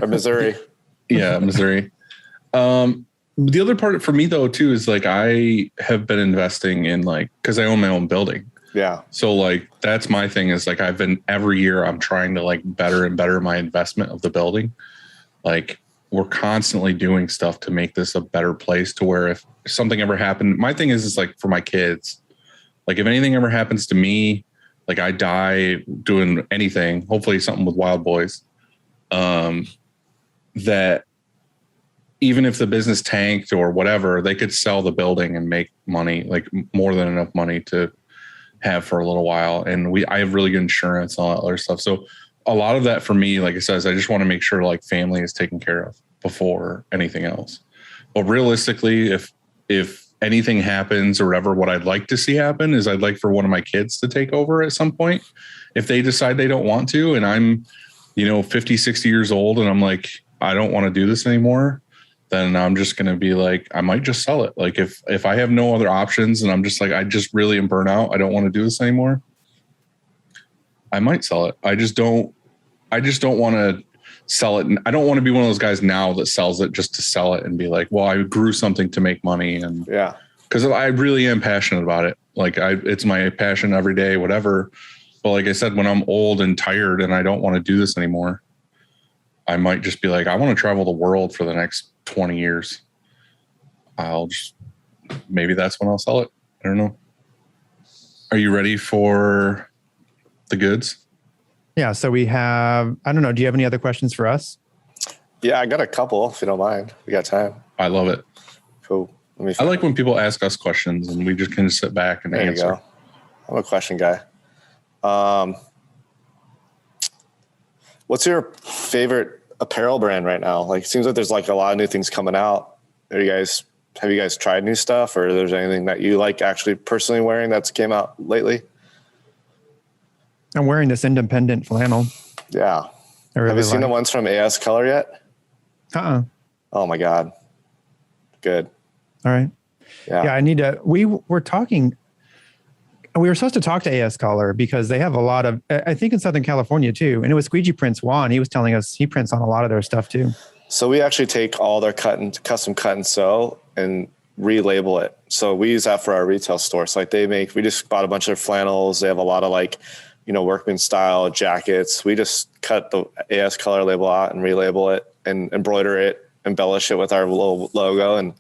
or Missouri. Yeah, Missouri. The other part for me though too is like I have been investing in like because I own my own building. Yeah. So like that's my thing is like I've been every year I'm trying to like better and better my investment of the building. Like we're constantly doing stuff to make this a better place to where if something ever happened, my thing is like for my kids, like if anything ever happens to me, like I die doing anything, hopefully something with Wild Boys, that even if the business tanked or whatever, they could sell the building and make money, like more than enough money to have for a little while. And I have really good insurance and all that other stuff. So a lot of that for me, like I says, I just want to make sure like family is taken care of before anything else. But realistically, if anything happens or whatever, what I'd like to see happen is I'd like for one of my kids to take over at some point. If they decide they don't want to, and I'm, 50, 60 years old and I'm like, I don't want to do this anymore, then I'm just going to be like, I might just sell it. Like if I have no other options and I'm just like, I just really am burnt out, I don't want to do this anymore, I might sell it. I just don't want to sell it. And I don't want to be one of those guys now that sells it just to sell it and be like, well, I grew something to make money. And yeah, because I really am passionate about it. Like it's my passion every day, whatever. But like I said, when I'm old and tired and I don't want to do this anymore, I might just be like, I want to travel the world for the next 20 years. Maybe that's when I'll sell it. I don't know. Are you ready for the goods? Yeah. So we have, I don't know. Do you have any other questions for us? Yeah, I got a couple if you don't mind. We got time. I love it. Cool. I like when people ask us questions and we just kind of sit back and answer. You go. I'm a question guy. What's your favorite apparel brand right now? Like, it seems like there's like a lot of new things coming out. Have you guys tried new stuff, or there's anything that you like actually personally wearing that's came out lately? I'm wearing this independent flannel. Yeah. Really have you seen the ones from AS Color yet? Oh my God. Good. All right. Yeah. I need to, we were supposed to talk to AS Color because they have a lot of, I think in Southern California too. And it was Squeegee Prints Juan. He was telling us he prints on a lot of their stuff too. So we actually take all their custom cut and sew and relabel it. So we use that for our retail store. So like we just bought a bunch of flannels. They have a lot of like, workman style jackets. We just cut the AS Color label out and relabel it and embroider it, embellish it with our little logo and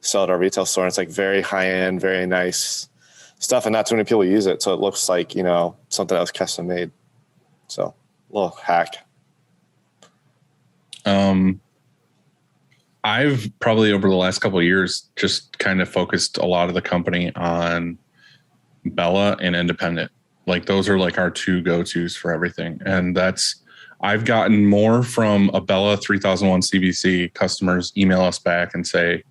sell it at our retail store. And it's like very high end, very nice stuff. And not too many people use it. So it looks like, something that was custom made. So a little hack. I've probably over the last couple of years just kind of focused a lot of the company on Bella and Independent. Like those are like our two go-tos for everything. And I've gotten more from a Bella 3001 CBC customers email us back and say,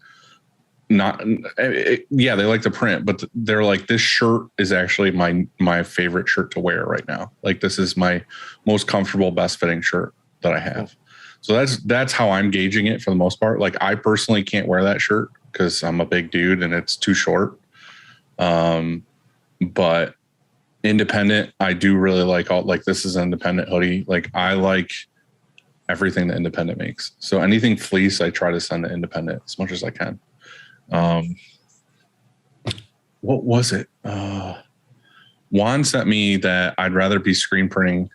they like to print, but they're like, this shirt is actually my favorite shirt to wear right now. Like this is my most comfortable, best fitting shirt that I have. So that's how I'm gauging it for the most part. Like I personally can't wear that shirt because I'm a big dude and it's too short. But Independent, I do really like this is an Independent hoodie. Like I like everything that Independent makes. So anything fleece, I try to send to Independent as much as I can. What was it? Juan sent me that I'd rather be screen printing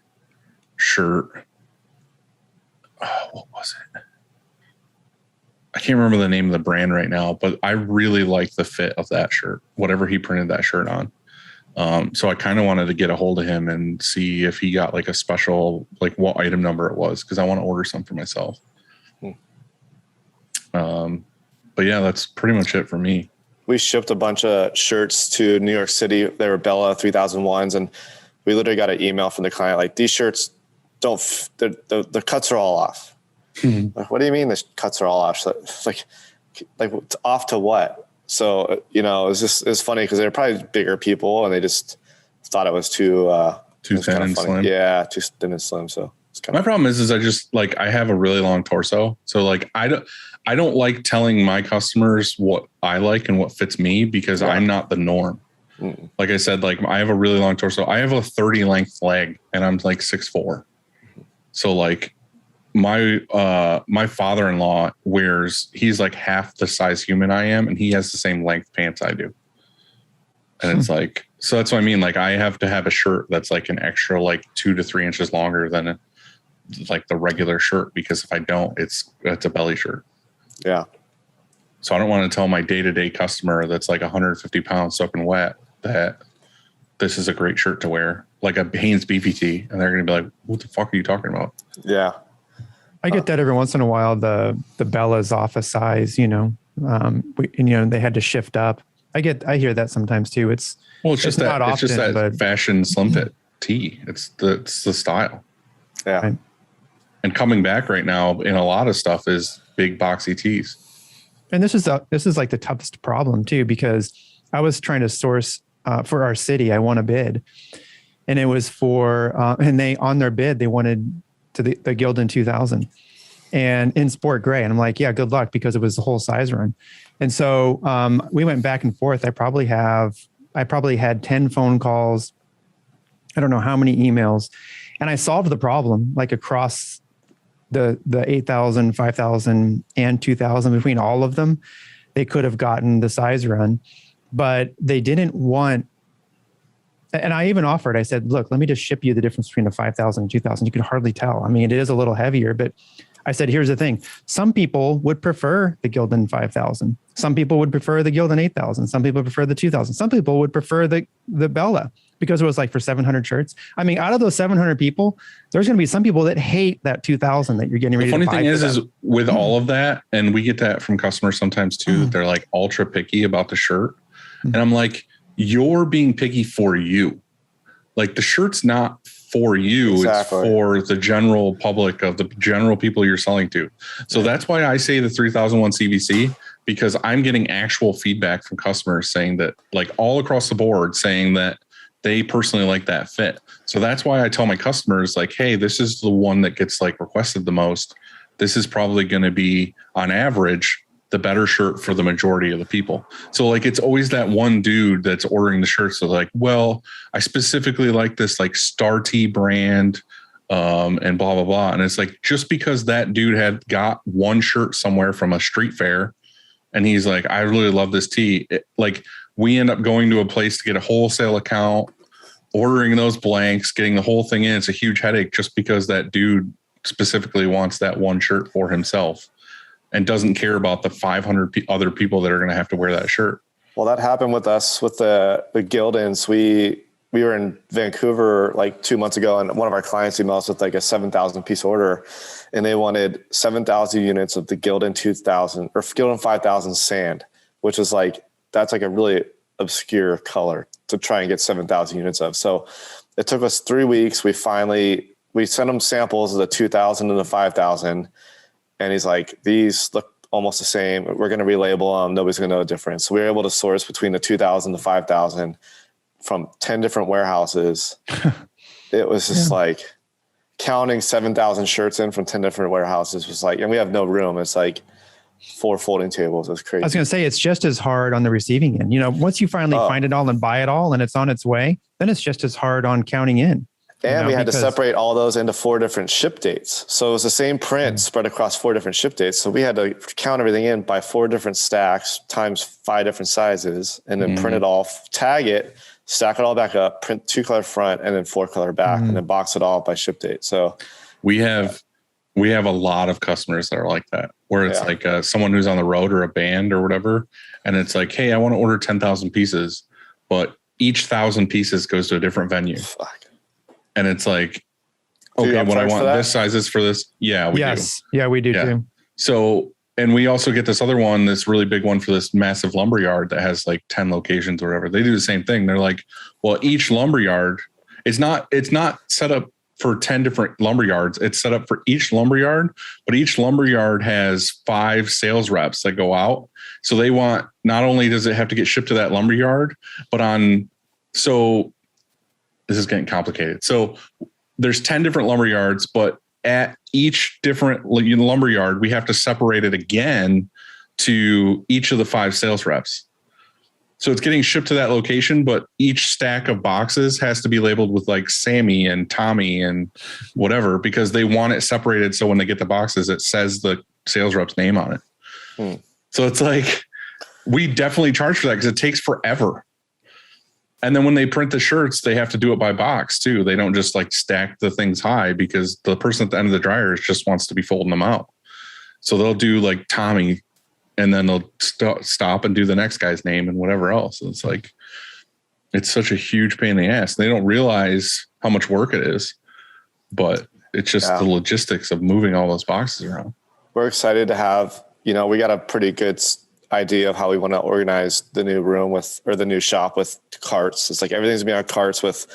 shirt. What was it? I can't remember the name of the brand right now, but I really like the fit of that shirt, whatever he printed that shirt on. So I kind of wanted to get a hold of him and see if he got like a special, like what item number it was, because I want to order some for myself. But yeah, that's pretty much it for me. We shipped a bunch of shirts to New York City. They were Bella 3001s, and we literally got an email from the client like, these shirts the cuts are all off. Like, what do you mean the cuts are all off? Like off to what? So, it's funny because they're probably bigger people and they just thought it was too thin and slim. Yeah, too thin and slim. So it's kind my problem is I just like, I have a really long torso. So like, I don't like telling my customers what I like and what fits me because I'm not the norm. Like I said, like I have a really long torso. I have a 30 length leg and I'm like 6'4". So like my father-in-law he's like half the size human I am, and he has the same length pants I do. And it's like, so that's what I mean. Like I have to have a shirt that's like an extra, like 2 to 3 inches longer than like the regular shirt, because if I don't, it's a belly shirt. Yeah. So I don't want to tell my day-to-day customer that's like 150 pounds soaking wet that this is a great shirt to wear, like a Hanes BPT, and they're going to be like, what the fuck are you talking about? Yeah. I get that every once in a while. The Bella's off a size, they had to shift up. I hear that sometimes too. It's just that fashion slim fit tee. It's the style. Yeah. Right. And coming back right now in a lot of stuff is big boxy tees. And this is like the toughest problem too, because I was trying to source for our city. I won a bid, and it was for and they on their bid they wanted to the Gildan 2000 and in sport gray. And I'm like, yeah, good luck, because it was the whole size run. And so we went back and forth. I probably had 10 phone calls. I don't know how many emails, and I solved the problem like across the 8,000, 5,000 and 2,000 between all of them. They could have gotten the size run, but they didn't want. And I even offered, I said, look, let me just ship you the difference between the 5,000 and 2,000. You can hardly tell. I mean, it is a little heavier, but I said, here's the thing. Some people would prefer the Gildan 5,000. Some people would prefer the Gildan 8,000. Some people prefer the 2,000. Some people would prefer the Bella, because it was like for 700 shirts. I mean, out of those 700 people, there's going to be some people that hate that 2,000 that you're getting ready to buy. The funny thing is with all of that, and we get that from customers sometimes too, they're like ultra picky about the shirt. And I'm like, you're being picky for you. Like the shirt's not for you. Exactly. It's for the general public of the general people you're selling to. So that's why I say the 3001 CVC, because I'm getting actual feedback from customers saying that, like all across the board, saying that they personally like that fit. So that's why I tell my customers like, hey, this is the one that gets like requested the most. This is probably going to be on average the better shirt for the majority of the people. So like, it's always that one dude that's ordering the shirts. So like, well, I specifically like this like Star T brand and blah, blah, blah. And it's like, just because that dude had got one shirt somewhere from a street fair and he's like, I really love this tee. Like we end up going to a place to get a wholesale account, ordering those blanks, getting the whole thing in. It's a huge headache just because that dude specifically wants that one shirt for himself and doesn't care about the 500 other people that are going to have to wear that shirt. Well, that happened with us with the Gildans. We were in Vancouver like 2 months ago, and one of our clients emailed us with like a 7,000 piece order, and they wanted 7,000 units of the Gildan 2000 or Gildan 5000 sand, which is like, that's like a really obscure color to try and get 7,000 units of. So it took us 3 weeks. We sent them samples of the 2000 and the 5000. And he's like, these look almost the same. We're going to relabel them. Nobody's going to know the difference. So we were able to source between the 2000 and the 5000 from 10 different warehouses. It was just like counting 7,000 shirts in from 10 different warehouses was like, and we have no room. It's like 4 folding tables. It's crazy. I was going to say, it's just as hard on the receiving end. Once you finally find it all and buy it all and it's on its way, then it's just as hard on counting in. And we had to separate all those into 4 different ship dates. So it was the same print spread across 4 different ship dates. So we had to count everything in by 4 different stacks times 5 different sizes, and then print it all, tag it, stack it all back up, print 2 color front and then 4 color back, and then box it all by ship date. So we have a lot of customers that are like that, where it's like someone who's on the road or a band or whatever. And it's like, hey, I want to order 10,000 pieces, but each 1,000 pieces goes to a different venue. Fuck. And it's like, Do you okay, what I upcharge want for that? this size is for this. Yeah, we do. Yes. Yeah, we do Yeah. too. So, and we also get this other one, this really big one for this massive lumber yard that has like 10 locations or whatever. They do the same thing. They're like, well, each lumber yard, it's not set up for 10 different lumber yards. It's set up for each lumber yard, but each lumber yard has 5 sales reps that go out. So they want, not only does it have to get shipped to that lumber yard, but so this is getting complicated. So there's 10 different lumber yards, but at each different lumber yard, we have to separate it again to each of the 5 sales reps. So it's getting shipped to that location, but each stack of boxes has to be labeled with like Sammy and Tommy and whatever, because they want it separated. So when they get the boxes, it says the sales rep's name on it. So it's like, we definitely charge for that because it takes forever. And then when they print the shirts, they have to do it by box too. They don't just like stack the things high, because the person at the end of the dryer just wants to be folding them out. So they'll do like Tommy, and then they'll stop and do the next guy's name and whatever else. And it's like, it's such a huge pain in the ass. They don't realize how much work it is, but it's just the logistics of moving all those boxes around. We're excited to have, we got a pretty good idea of how we want to organize the new room or the new shop with carts. It's like everything's gonna be on carts with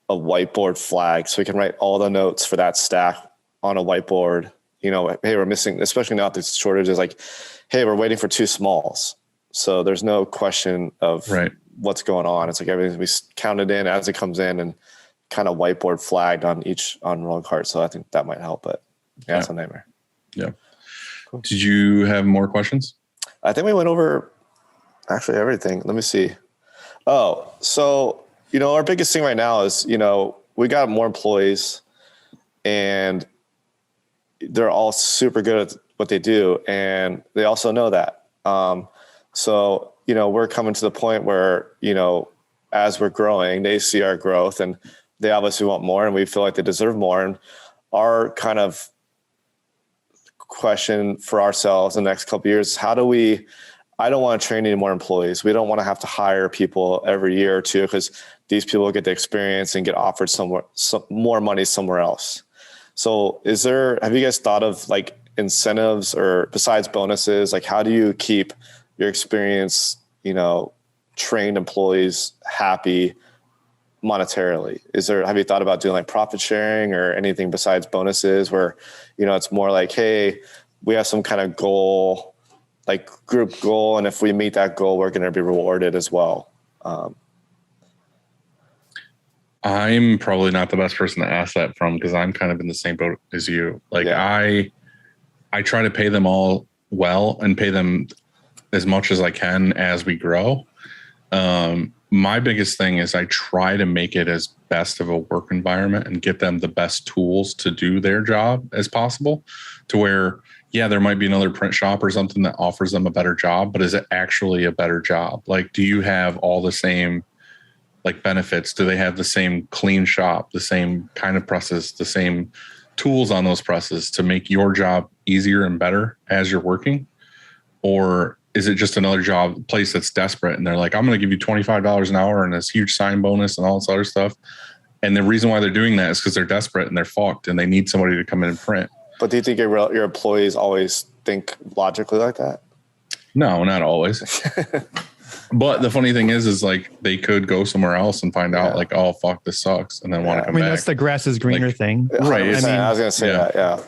a whiteboard flag, so we can write all the notes for that stack on a whiteboard. Hey, we're missing, especially now the shortages, like, hey, we're waiting for 2 smalls. So there's no question of what's going on. It's like everything's gonna be counted in as it comes in and kind of whiteboard flagged on rolling cart. So I think that might help, but it's a nightmare. Yeah. Cool. Did you have more questions? I think we went over actually everything. Let me see. Oh, so, our biggest thing right now is, we got more employees and they're all super good at what they do. And they also know that. So, we're coming to the point where, as we're growing, they see our growth and they obviously want more, and we feel like they deserve more. And our kind of question for ourselves in the next couple of years, I don't want to train any more employees. We don't want to have to hire people every year or two, because these people get the experience and get offered more money somewhere else. So have you guys thought of like incentives, or besides bonuses, like how do you keep your experienced, trained employees happy monetarily? Have you thought about doing like profit sharing or anything besides bonuses, where, it's more like, hey, we have some kind of goal, like group goal, and if we meet that goal, we're going to be rewarded as well? I'm probably not the best person to ask that from, because I'm kind of in the same boat as you. Like I try to pay them all well and pay them as much as I can as we grow. My biggest thing is I try to make it as best of a work environment and get them the best tools to do their job as possible, to where, there might be another print shop or something that offers them a better job, but is it actually a better job? Like, do you have all the same like benefits? Do they have the same clean shop, the same kind of presses, the same tools on those presses to make your job easier and better as you're working? Or is it just another place that's desperate and they're like, I'm going to give you $25 an hour and this huge sign bonus and all this other stuff? And the reason why they're doing that is because they're desperate and they're fucked and they need somebody to come in and print. But do you think your employees always think logically like that? No, not always. But the funny thing is like they could go somewhere else and find out like, oh, fuck, this sucks. And then want to come back. That's the grass is greener thing. Right. I was going to say that. Yeah.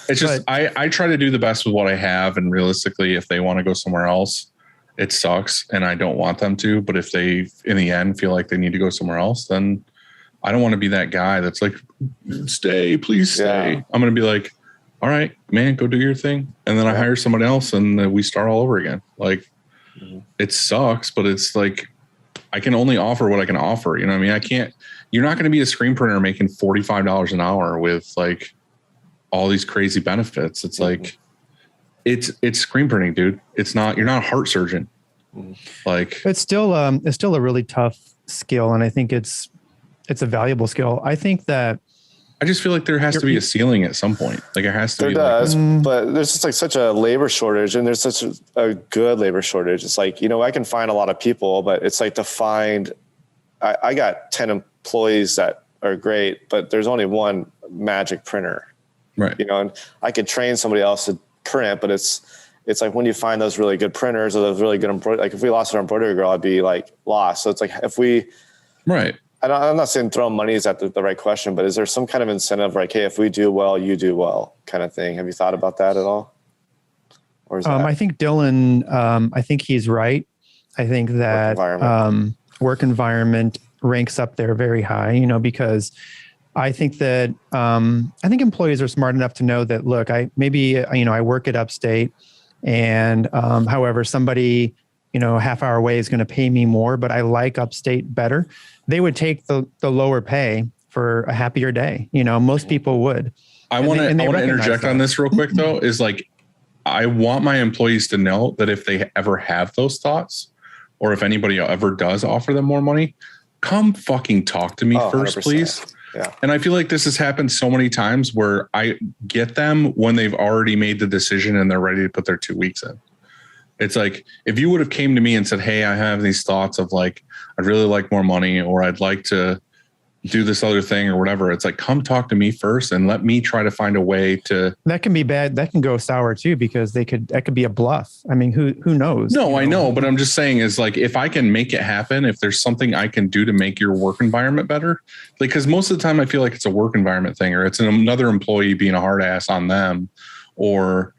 It's just, I try to do the best with what I have. And realistically, if they want to go somewhere else, it sucks. And I don't want them to. But if they, in the end, feel like they need to go somewhere else, then I don't want to be that guy that's like, stay, please stay. Yeah. I'm going to be like, all right, man, go do your thing. And then I hire someone else and we start all over again. Like, it sucks, but it's like, I can only offer what I can offer. You know what I mean? You're not going to be a screen printer making $45 an hour with like all these crazy benefits. It's like, it's screen printing, dude. It's not, you're not a heart surgeon. Like it's still a really tough skill. And I think it's a valuable skill. I think that I just feel like there has to be a ceiling at some point. Like it has to be. There does, but there's just like such a labor shortage, and there's such a good labor shortage. It's like, I can find a lot of people, but it's like to find I got 10 employees that are great, but there's only one magic printer, Right. you know, and I could train somebody else to print, but it's like when you find those really good printers or those really good embroidery, like if we lost an embroidery girl, I'd be like lost. So it's like if we, Right. I'm not saying throwing money is at the right question, but is there some kind of incentive like, hey, if we do well, you do well kind of thing? Have you thought about that at all? Or is that I think Dylan, I think he's right. I think that work environment ranks up there very high, you know, because I think that I think employees are smart enough to know that, look, I work at Upstate, and however, somebody, you know, a half hour away is going to pay me more, but I like Upstate better. They would take the lower pay for a happier day. You know, most people would. I want to interject on this real quick though, is like, I want my employees to know that if they ever have those thoughts, or if anybody ever does offer them more money, come fucking talk to me first, 100%. Please. Yeah. And I feel like this has happened so many times where I get them when they've already made the decision and they're ready to put their 2 weeks in. It's like, if you would have came to me and said, hey, I have these thoughts of like, I'd really like more money, or I'd like to do this other thing or whatever. It's like, come talk to me first and let me try to find a way to. That can be bad. That can go sour too, because that could be a bluff. I mean, who knows? No, I know, but I'm just saying is like, if I can make it happen, if there's something I can do to make your work environment better, like, cause most of the time I feel like it's a work environment thing, or it's another employee being a hard ass on them, or,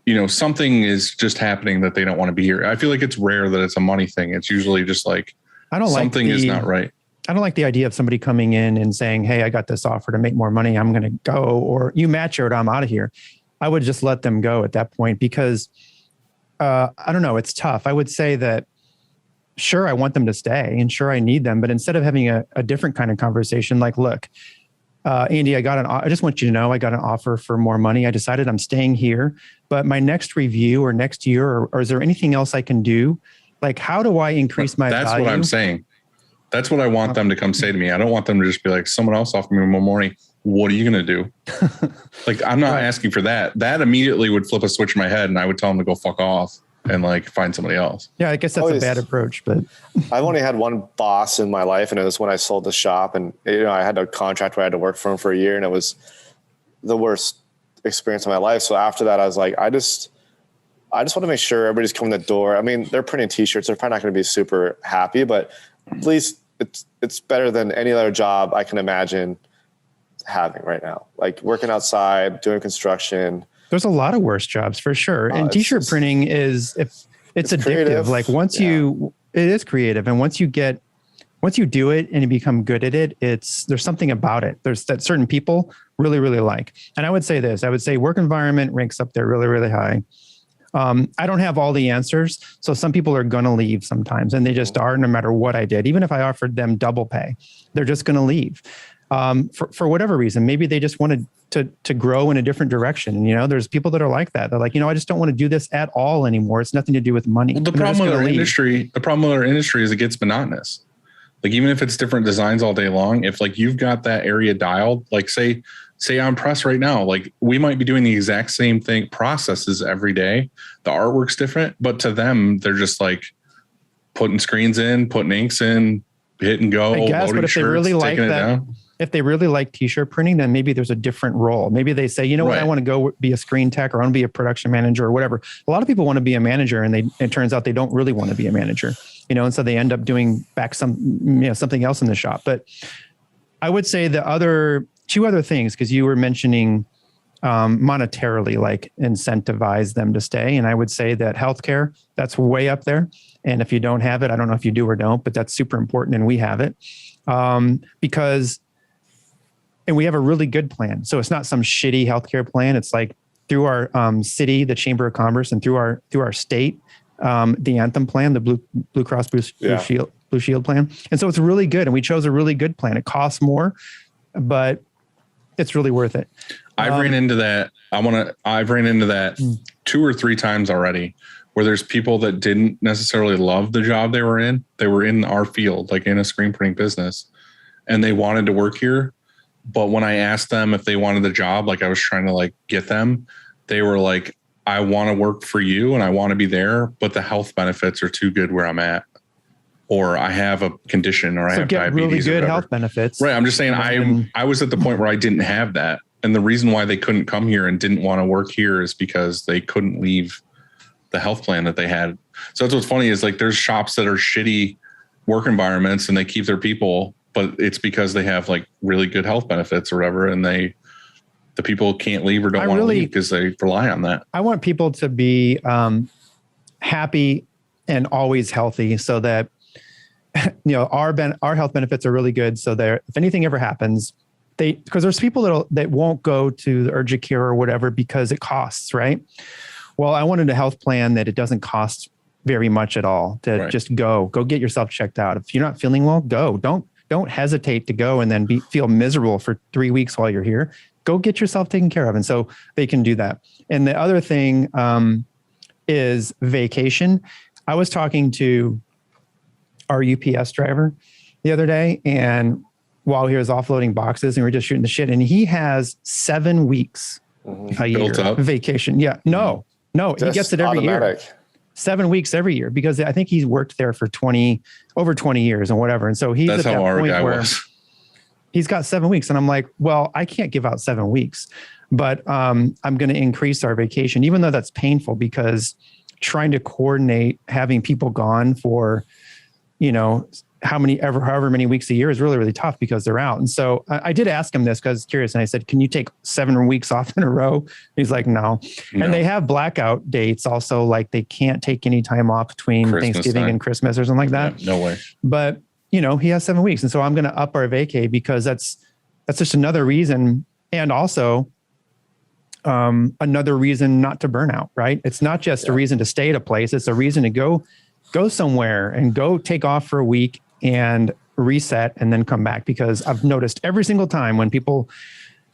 you know, something is just happening that they don't want to be here. I feel like it's rare that it's a money thing. It's usually just like, something is not right. I don't like the idea of somebody coming in and saying, hey, I got this offer to make more money, I'm going to go, or you match it or I'm out of here. I would just let them go at that point, because I don't know, it's tough. I would say that, sure, I want them to stay and sure, I need them. But instead of having a different kind of conversation, like, look, Andy, I just want you to know I got an offer for more money. I decided I'm staying here, but my next review or next year, or is there anything else I can do? Like, how do I increase my value? That's what I'm saying. That's what I want them to come say to me. I don't want them to just be like, someone else offered me more money. What are you going to do? Like, I'm not asking for that. That immediately would flip a switch in my head and I would tell them to go fuck off and like find somebody else. Yeah, I guess that's a bad approach, but I've only had one boss in my life, and it was when I sold the shop, and you know, I had a contract where I had to work for him for a year, and it was the worst experience of my life. So after that, I was like, I just want to make sure everybody's coming to the door. I mean, they're printing t-shirts. They're probably not going to be super happy, but at least it's better than any other job I can imagine having right now. Like working outside, doing construction. There's a lot of worse jobs for sure. And t-shirt printing it's addictive. Creative. Like it is creative. And once you do it and you become good at it, there's something about it. There's that certain people really, really like. And I would say work environment ranks up there really, really high. I don't have all the answers. So some people are going to leave sometimes, and they just are, no matter what I did. Even if I offered them double pay, they're just going to leave for whatever reason. Maybe they just wanted to grow in a different direction. And, you know, there's people that are like that. They're like, you know, I just don't want to do this at all anymore. It's nothing to do with money. Well, the problem with our industry is it gets monotonous. Like, even if it's different designs all day long, if like you've got that area dialed, like say on press right now, like we might be doing the exact same thing, processes every day. The artwork's different, but to them, they're just like putting screens in, putting inks in, hit and go. I guess, but if they really like that, if they really like t-shirt printing, then maybe there's a different role. Maybe they say, you know what, I want to go be a screen tech, or I want to be a production manager or whatever. A lot of people want to be a manager, and it turns out they don't really want to be a manager, you know, and so they end up doing something else in the shop. But I would say the two other things, because you were mentioning monetarily, like incentivize them to stay. And I would say that healthcare, that's way up there. And if you don't have it, I don't know if you do or don't, but that's super important. And we have it and we have a really good plan. So it's not some shitty healthcare plan. It's like through our city, the Chamber of Commerce, and through our state, the Anthem plan, the Blue Cross Blue Shield plan. And so it's really good. And we chose a really good plan. It costs more, but it's really worth it. I've ran into that. I've ran into that 2 or 3 times already, where there's people that didn't necessarily love the job they were in. They were in our field, like in a screen printing business, and they wanted to work here. But when I asked them if they wanted the job, like I was trying to like get them, they were like, I want to work for you and I want to be there, but the health benefits are too good where I'm at. or I have a condition, or I have get diabetes. Really good or health benefits. Right. I'm just saying I was at the point where I didn't have that. And the reason why they couldn't come here and didn't want to work here is because they couldn't leave the health plan that they had. So that's what's funny is like there's shops that are shitty work environments and they keep their people, but it's because they have like really good health benefits or whatever. And the people can't leave or don't want to leave because they rely on that. I want people to be happy and always healthy so that, our health benefits are really good. So if anything ever happens, because there's people that won't go to the urgent care or whatever because it costs, right? Well, I wanted a health plan that it doesn't cost very much at all to just go get yourself checked out. If you're not feeling well, go. Don't hesitate to go and then feel miserable for 3 weeks while you're here. Go get yourself taken care of. And so they can do that. And the other thing is vacation. I was talking to our UPS driver the other day, and while he was offloading boxes and we were just shooting the shit, and he has 7 weeks a year vacation. Yeah. No, he gets it every year. 7 weeks every year because I think he's worked there for over 20 years and whatever. And so that's at that point where he's got 7 weeks. And I'm like, well, I can't give out 7 weeks, but I'm going to increase our vacation, even though that's painful because trying to coordinate having people gone for, however many weeks a year is really, really tough because they're out. And so I did ask him this because I was curious. And I said, can you take 7 weeks off in a row? He's like, no. And they have blackout dates also, like they can't take any time off between Thanksgiving and Christmas or something like that. Yeah, no way. But, he has 7 weeks. And so I'm going to up our vacay because that's just another reason. And also another reason not to burn out, right? It's not just a reason to stay at a place. It's a reason to go somewhere and go take off for a week and reset and then come back, because I've noticed every single time when people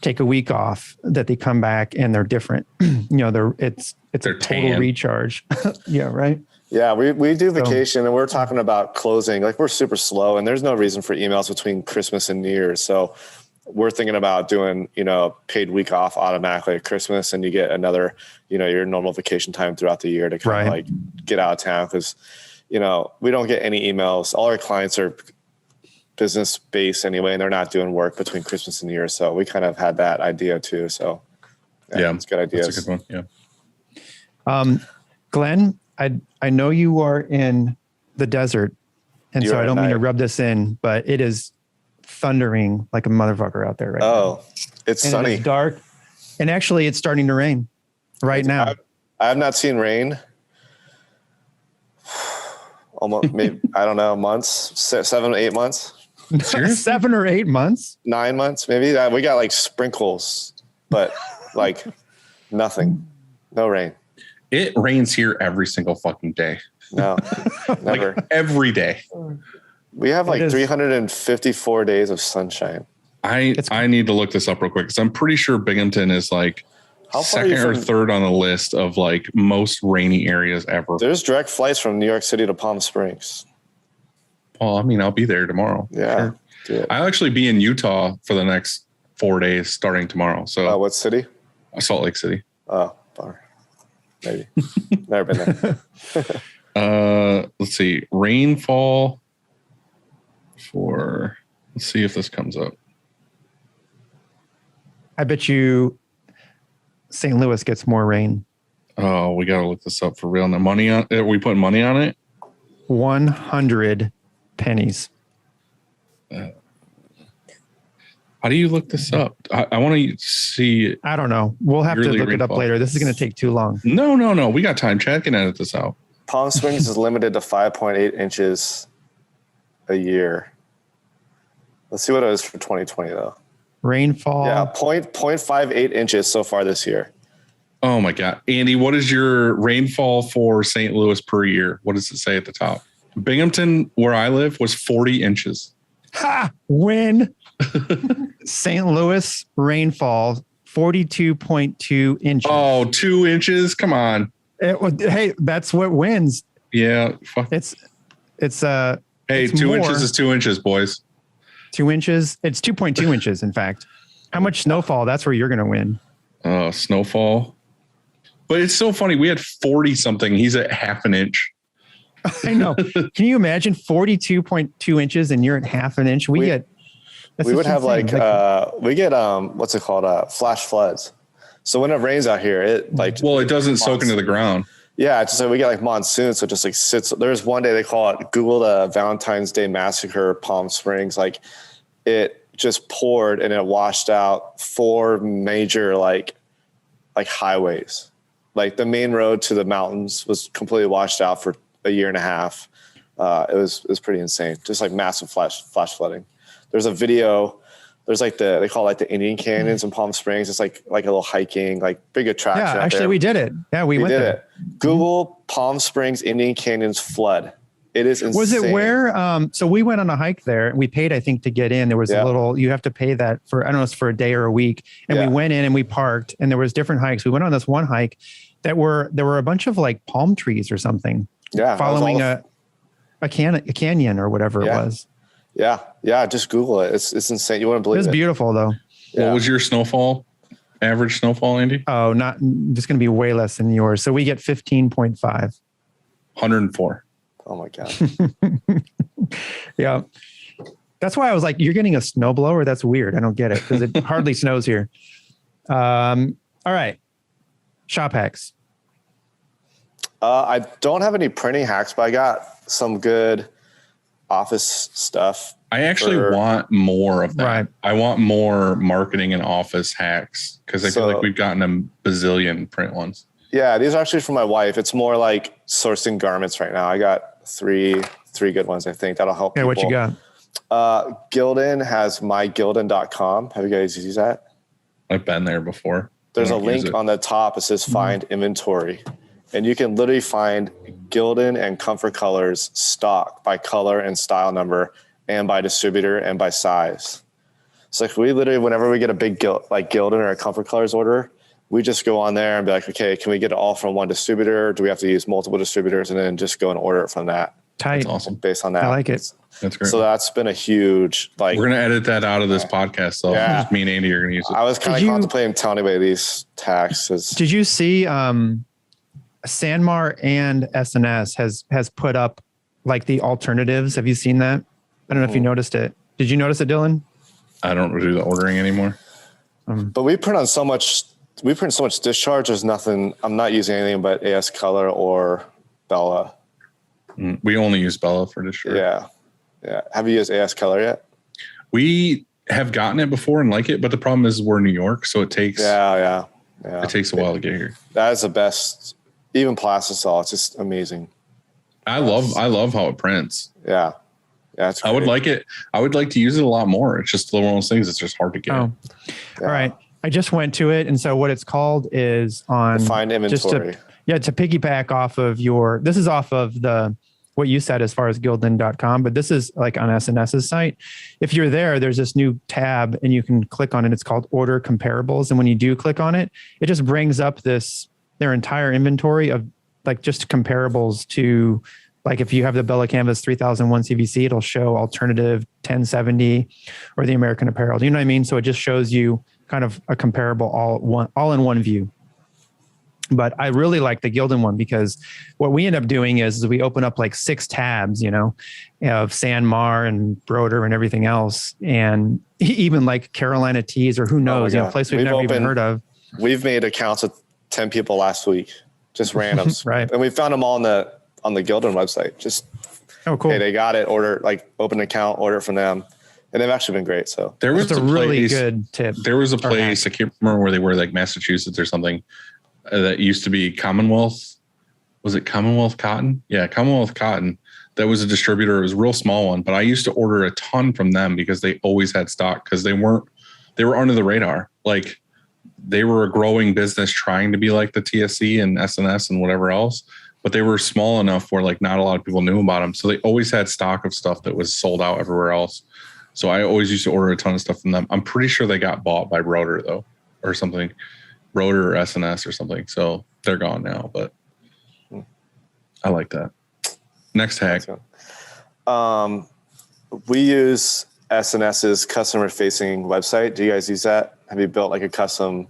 take a week off that they come back and they're different. It's a total recharge. Yeah. Right. Yeah. We do vacation and we're talking about closing, like we're super slow and there's no reason for emails between Christmas and New Year's. So we're thinking about doing, paid week off automatically at Christmas, and you get another, your normal vacation time throughout the year to kind of like get out of town. Cause we don't get any emails. All our clients are business based anyway, and they're not doing work between Christmas and New Year. So we kind of had that idea too. So it's a good idea. That's a good one. Yeah. Glenn, I know you are in the desert, and so I don't mean to rub this in, but it is thundering like a motherfucker out there right now. Oh, it's sunny. It's dark. And actually it's starting to rain now. I have not seen rain. Almost maybe, I don't know, months, 7 or 8 months. 7 or 8 months? 9 months, maybe. We got like sprinkles, but like nothing, no rain. It rains here every single fucking day. No, never. Like every day. We have like 354 days of sunshine. I need to look this up real quick because I'm pretty sure Binghamton is like second or third on the list of like most rainy areas ever. There's direct flights from New York City to Palm Springs. Well, I mean, I'll be there tomorrow. Yeah. Sure. I'll actually be in Utah for the next 4 days starting tomorrow. So what city? Salt Lake City. Oh, bummer. Maybe. Never been there. Let's see. Rainfall let's see if this comes up. I bet you St. Louis gets more rain. Oh, we got to look this up for real. Now, are we putting money on it? 100 pennies. How do you look this up? I want to see. I don't know. We'll have to look it up later. This is going to take too long. No. We got time. Chad can edit this out. Palm Springs is limited to 5.8 inches a year. Let's see what it is for 2020 though. Rainfall. Yeah, 0.58 inches so far this year. Oh my God. Andy, what is your rainfall for St. Louis per year? What does it say at the top? Binghamton, where I live, was 40 inches. Ha! Win. St. Louis rainfall, 42.2 inches. Oh, 2 inches? Come on. Hey, that's what wins. Yeah. Fuck. Hey, it's 2 more. Inches is 2 inches, boys. 2 inches. It's 2.2 inches, in fact. How much snowfall? That's where you're going to win. Snowfall. But it's so funny. We had 40 something. He's at half an inch. I know. Can you imagine 42.2 inches and you're at half an inch? We would have we get what's it called? Flash floods. So when it rains out here, it doesn't soak into the ground. Yeah, it's just like we get like monsoon, so it just like sits. There's one day they call it Google the Valentine's Day Massacre, Palm Springs. Like it just poured and it washed out 4 major like highways. Like the main road to the mountains was completely washed out for a year and a half. It was pretty insane. Just like massive flash flooding. There's a video. There's like they call it like the Indian Canyons in Palm Springs. It's like a little hiking, like big attraction. Yeah, actually we did it. Yeah, we went did there. it. Google Palm Springs Indian Canyons flood. It is insane. Was it where? So we went on a hike there. We paid, I think, to get in. There was a little. You have to pay that for. I don't know, it's for a day or a week. And we went in and we parked. And there was different hikes. We went on this one hike there were a bunch of like palm trees or something. Yeah, following a canyon or whatever it was. Yeah. Just Google it. It's insane. You wouldn't believe it. It's beautiful though. Yeah. What was your snowfall? Average snowfall, Andy? Oh, not just going to be way less than yours. So we get 15.5. 104. Oh my God. Yeah. That's why I was like, you're getting a snowblower? That's weird. I don't get it because it hardly snows here. All right. Shop hacks. I don't have any printing hacks, but I got some good office stuff. I actually want more of that. Right. I want more marketing and office hacks because I feel like we've gotten a bazillion print ones. Yeah, these are actually from my wife. It's more like sourcing garments right now. I got three good ones, I think. That'll help people. What you got? Gildan has mygildan.com. Have you guys used that? I've been there before. There's a link on the top. It says find inventory. And you can literally find Gildan and Comfort Colors stock by color and style number and by distributor and by size. So like we literally, whenever we get a big Gildan or a Comfort Colors order, we just go on there and be like, okay, can we get it all from one distributor? Do we have to use multiple distributors? And then just go and order it from that. Tight. That's awesome. Based on that. I like it. That's great. So that's been a huge, we're going to edit that out of this podcast. So just me and Andy are going to use it. I was kind of contemplating telling anybody these taxes. Did you see Sanmar and SNS has put up like the alternatives? Have you seen that? I don't know if you noticed it. Did you notice it, Dylan? I don't do the ordering anymore. But we print so much discharge. There's nothing. I'm not using anything but AS Color or Bella. We only use Bella for discharge. Yeah. Have you used AS Color yet? We have gotten it before and like it, but the problem is we're in New York, so it takes Yeah. It takes a while to get here. That is the best. Even plastisol, it's just amazing. I love how it prints. Yeah. It's great. I would like it. I would like to use it a lot more. It's just one of those things. It's just hard to get. Oh. Yeah. All right. I just went to it. And so what it's called is on find inventory. To piggyback off of this is off of what you said as far as gildan.com, but this is like on SNS's site. If you're there's this new tab and you can click on it. It's called Order Comparables. And when you do click on it, it just brings up their entire inventory of like just comparables to like if you have the Bella Canvas 3001 CVC, it'll show alternative 1070 or the American Apparel. Do you know what I mean? So it just shows you kind of a comparable all in one view. But I really like the Gildan one because what we end up doing is we open up like 6 tabs, of Sanmar and Broder and everything else. And even like Carolina Tees or who knows, a place we've never even heard of. We've made accounts with 10 people last week, just randoms. Right. And we found them all on the Gildan website. Just, oh, cool. Hey, they got it, open an account, order from them. And they've actually been great. So there was a really good tip. There was a place, I can't remember where they were, like Massachusetts or something, that used to be Commonwealth. Was it Commonwealth Cotton? Yeah, Commonwealth Cotton. That was a distributor. It was a real small one, but I used to order a ton from them because they always had stock because they were under the radar. Like they were a growing business trying to be like the TSC and SNS and whatever else, but they were small enough where like not a lot of people knew about them. So they always had stock of stuff that was sold out everywhere else. So I always used to order a ton of stuff from them. I'm pretty sure they got bought by Rotor though, or something. Rotor or SNS or something. So they're gone now, but I like that. Next hack. We use SNS's customer facing website. Do you guys use that? Have you built like a custom?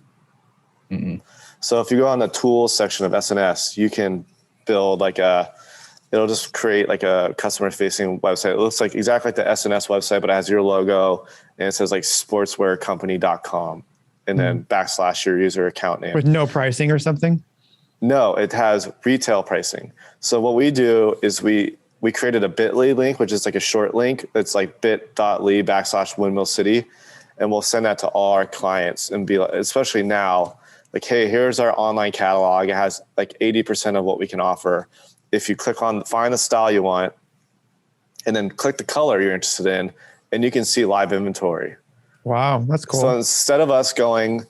Mm-mm. So if you go on the tools section of SNS, you can build like it'll just create like a customer facing website. It looks like exactly like the SNS website, but it has your logo and it says like sportswearcompany.com and then / your user account name. With no pricing or something? No, it has retail pricing. So what we do is we created a bit.ly link, which is like a short link. It's like bit.ly / Windmill City. And we'll send that to all our clients and be like, especially now, like, hey, here's our online catalog. It has like 80% of what we can offer. If you click on find the style you want and then click the color you're interested in, and you can see live inventory. Wow, that's cool. So instead of us going,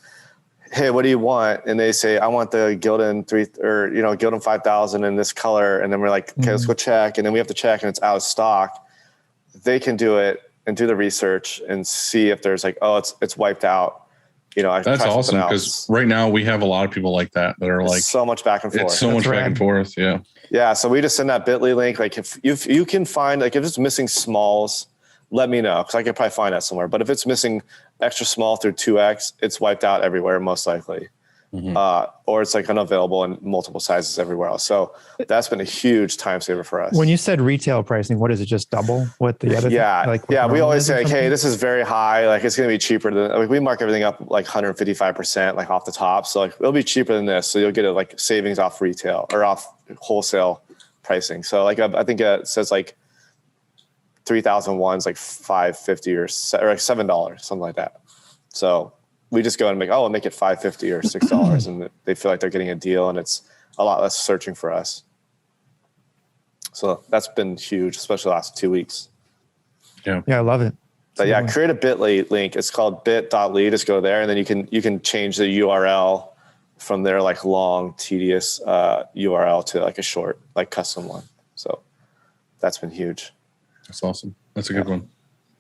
hey, what do you want? And they say, I want the Gildan Gildan 5000 in this color. And then we're like, okay, let's go check. And then we have to check and it's out of stock. They can do it and do the research and see if there's like, oh, it's wiped out. That's awesome, because right now we have a lot of people like that are like so much back and forth. It's so much back and forth. Yeah. Yeah. So we just send that bit.ly link. Like if you can find, like if it's missing smalls, let me know, because I could probably find that somewhere. But if it's missing extra small through 2X, it's wiped out everywhere, most likely. Or it's like unavailable in multiple sizes everywhere else. So that's been a huge time saver for us. When you said retail pricing, what is it? Just double what the other? We always say, like, hey, this is very high. Like it's going to be cheaper than, like, we mark everything up like 155%, like off the top. So like it'll be cheaper than this. So you'll get a like savings off retail or off wholesale pricing. So like I think it says like 3,001 is like $5.50 or like $7, something like that. So we just go and make it $5.50 or $6, and they feel like they're getting a deal, and it's a lot less searching for us. So that's been huge, especially the last 2 weeks. Yeah, I love it. But yeah, create a bit.ly link. It's called bit.ly. Just go there, and then you can change the URL from their like long, tedious URL to like a short, like custom one. So that's been huge. That's awesome. That's a good one.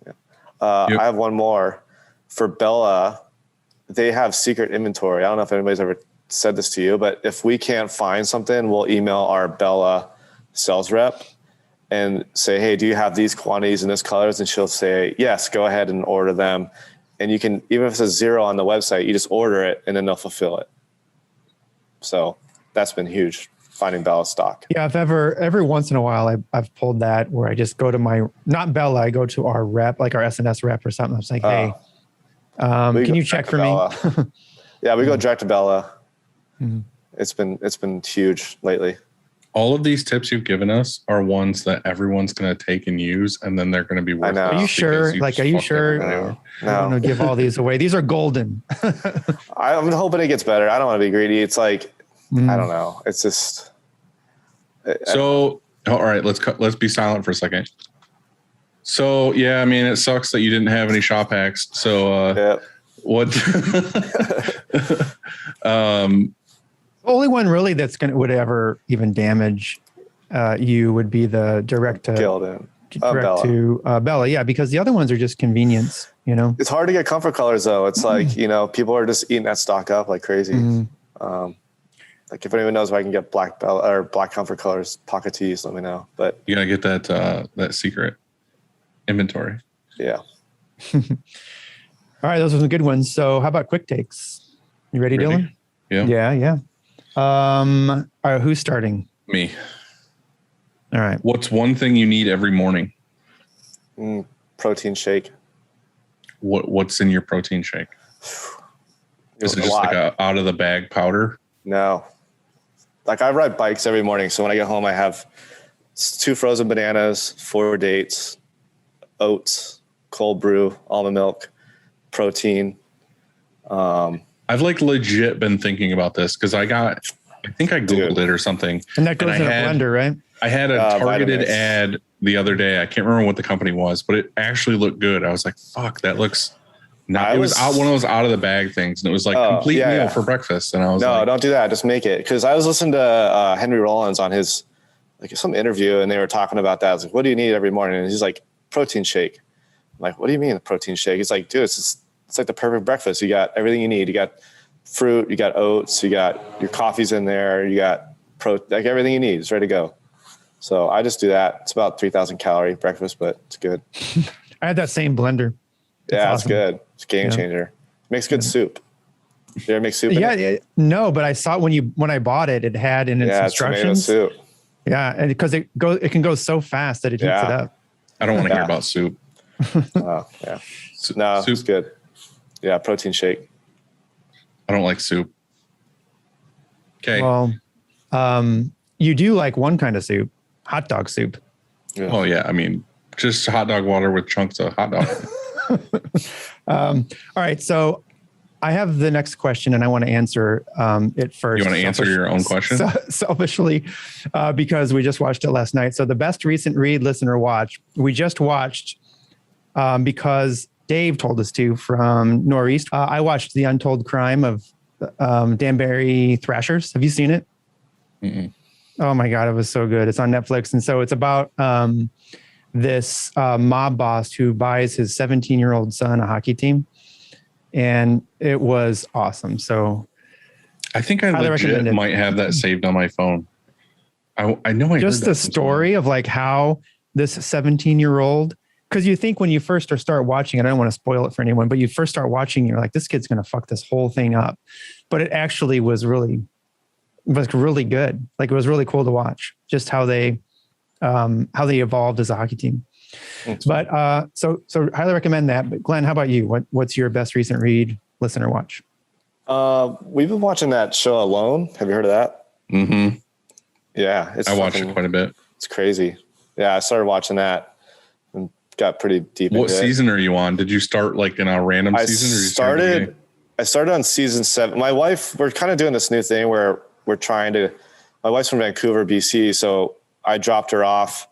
Yeah. I have one more for Bella. They have secret inventory. I don't know if anybody's ever said this to you, but if we can't find something, we'll email our Bella sales rep and say, hey, do you have these quantities in this colors? And she'll say, yes, go ahead and order them. And you can, even if it says 0 on the website, you just order it and then they'll fulfill it. So that's been huge, finding Bella stock. Yeah, if every once in a while I've pulled that where I just go to not Bella, I go to our rep, like our SNS rep or something. I was like, hey, can you check for me? Yeah, we go direct to Bella. It's been huge lately. All of these tips you've given us are ones that everyone's going to take and use, and then they're going to be worth it. Are you sure? Like, are you sure? No. I'm going to give all these away. These are golden. I'm hoping it gets better. I don't want to be greedy. It's like, I don't know. It's just. All right, let's be silent for a second. So, yeah, I mean, it sucks that you didn't have any shop hacks. So, what? The only one really that's would ever even damage you would be the direct to Gildan. Bella. Yeah, because the other ones are just convenience. It's hard to get comfort colors though. It's like people are just eating that stock up like crazy. Like if anyone knows where I can get black Bella or black comfort colors, pocket tees, let me know. But you gotta get that secret inventory. Yeah. All right, those are some good ones. So how about quick takes? You ready, Dylan? Yeah. All right, who's starting? Me. All right. What's one thing you need every morning? Protein shake. What's in your protein shake? Is it just like a out of the bag powder? No. Like I ride bikes every morning. So when I get home, I have 2 frozen bananas, 4 dates, oats, cold brew, almond milk, protein. I've like legit been thinking about this because I think I Googled it or something. And that goes in a blender, right? I had a targeted ad the other day. I can't remember what the company was, but it actually looked good. I was like, fuck, that looks not. It was out one of those out of the bag things. And it was like complete meal for breakfast. And I was no, don't do that. Just make it. Cause I was listening to Henry Rollins on his, like some interview and they were talking about that. I was like, what do you need every morning? And he's like, protein shake. I'm like, what do you mean a protein shake? He's like, dude, it's like the perfect breakfast. You got everything you need. You got fruit, you got oats, you got your coffee's in there, you got like everything you need is ready to go. So I just do that. It's about 3,000 calorie breakfast, but it's good. I had that same blender. It's good. It's a game changer. Makes good soup. You ever make soup? No, but I saw it when I bought it, it had in its instructions. Tomato soup. Yeah, and because it can go so fast that it heats it up. I don't want to hear about soup. Oh, yeah. No, soup. it's good. Yeah, protein shake. I don't like soup. Okay. Well, you do like one kind of soup, hot dog soup. Yeah. Oh yeah, I mean, just hot dog water with chunks of hot dog. All right, so I have the next question, and I want to answer it first. You want to answer your own question? Selfishly, because we just watched it last night. So the best recent read, listen, or watch, we just watched because Dave told us to from Northeast. I watched The Untold Crime of Danbury Thrashers. Have you seen it? Mm-mm. Oh my God, it was so good. It's on Netflix. And so it's about this mob boss who buys his 17-year-old son a hockey team. And it was awesome. So I think I legit might have that saved on my phone. I know I just heard the story of like how this 17-year-old, because you think when you first start watching it, I don't want to spoil it for anyone, but you first start watching, you're like, this kid's going to fuck this whole thing up. But it actually was really good. Like it was really cool to watch just how they evolved as a hockey team. But so highly recommend that. But Glenn, how about you? What's your best recent read, listen, or watch? We've been watching that show Alone. Have you heard of that? Mm-hmm. Yeah, I watched it quite a bit. It's crazy. Yeah, I started watching that and got pretty deep. What season are you on? Did you start like in a random season? Or I started on season 7. My wife, we're kind of doing this new thing where we're trying to. My wife's from Vancouver, BC, so I dropped her off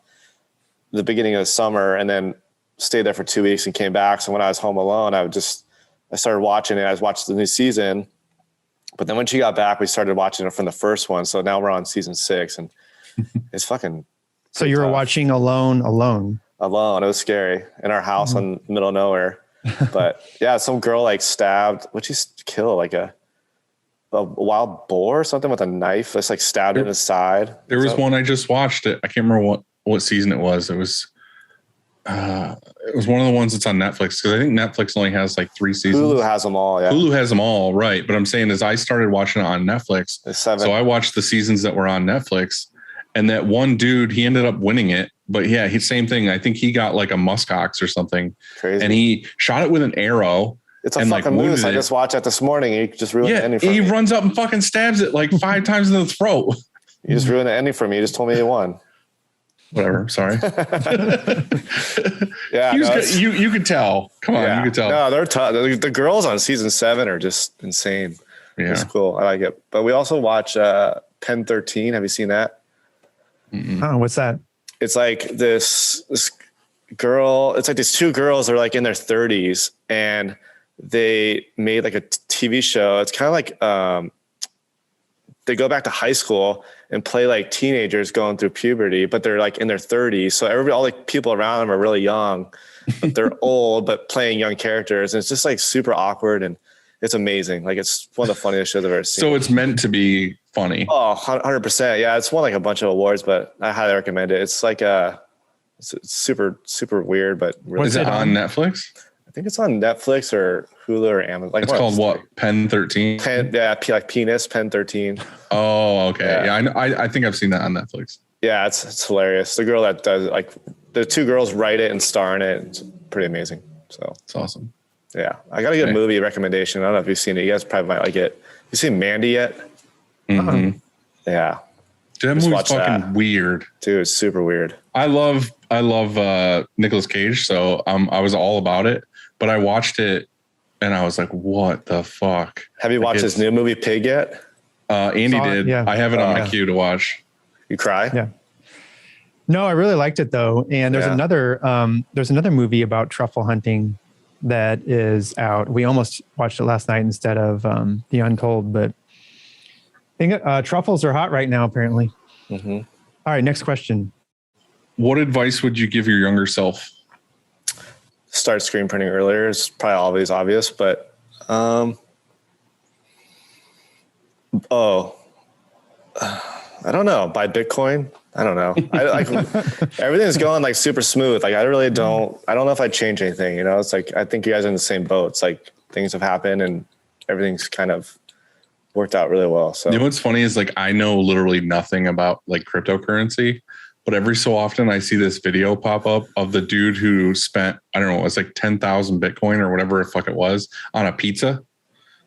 the beginning of the summer and then stayed there for 2 weeks and came back. So when I was home alone, I started watching it. I watched the new season, but then when she got back, we started watching it from the first one. So now we're on season 6 and it's fucking. So you were watching Alone. It was scary in our house in the middle of nowhere. But yeah, some girl like stabbed, what'd she kill? Like a wild boar or something with a knife. That's like stabbed in the side. There was one I just watched it. I can't remember what season it was. It was one of the ones that's on Netflix because I think Netflix only has like 3 seasons. Hulu has them all. Yeah, Hulu has them all, right? But I'm saying is I started watching it on Netflix, so I watched the seasons that were on Netflix, and that one dude he ended up winning it. But yeah, same thing. I think he got like a muskox or something, crazy, and he shot it with an arrow. It's a fucking moose. I just watched that this morning. You just ruined the ending for me. He runs up and fucking stabs it like 5 times in the throat. You just ruined the ending for me. You just told me you won. Whatever. Sorry. Yeah, you could tell. Come on, you could tell. No, they're tough. The girls on season 7 are just insane. Yeah, it's cool. I like it. But we also watch Pen 13. Have you seen that? Mm-mm. Oh, what's that? It's like this girl. It's like these 2 girls are like in their 30s, and they made like a TV show. It's kind of like they go back to high school and play like teenagers going through puberty, but they're like in their 30s. So all the people around them are really young, but they're old, but playing young characters. And it's just like super awkward and it's amazing. Like it's one of the funniest shows I've ever seen. So it's meant to be funny. Oh, 100%. Yeah. It's won like a bunch of awards, but I highly recommend it. It's like it's super, super weird, but really. Is it on Netflix? I think it's on Netflix or Hulu or Amazon. Like it's called what? Pen 13? Like penis, Pen 13. Oh, okay. Yeah, I think I've seen that on Netflix. Yeah, it's hilarious. The girl that does like the 2 girls write it and star in it. It's pretty amazing. So it's awesome. Yeah, I got a good movie recommendation. I don't know if you've seen it. You guys probably might like it. You seen Mandy yet? Mm-hmm. Yeah. That movie's fucking weird. Dude, it's super weird. I love Nicolas Cage, so I was all about it. But I watched it and I was like, what the fuck? Have you watched his new movie Pig yet? Andy did. Yeah. I have it on my queue to watch. You cry? Yeah. No, I really liked it though. And there's another movie about truffle hunting that is out. We almost watched it last night instead of The Untold, but I think truffles are hot right now, apparently. Mm-hmm. All right, next question. What advice would you give your younger self? Start screen printing earlier. It's probably always obvious, but I don't know. Buy Bitcoin. I don't know. I like everything's going like super smooth. Like I don't know if I'd change anything, it's like, I think you guys are in the same boat. It's like things have happened and everything's kind of worked out really well. So you know what's funny is like I know literally nothing about like cryptocurrency, but every so often I see this video pop up of the dude who spent, I don't know, it was like 10,000 Bitcoin or whatever the fuck it was on a pizza.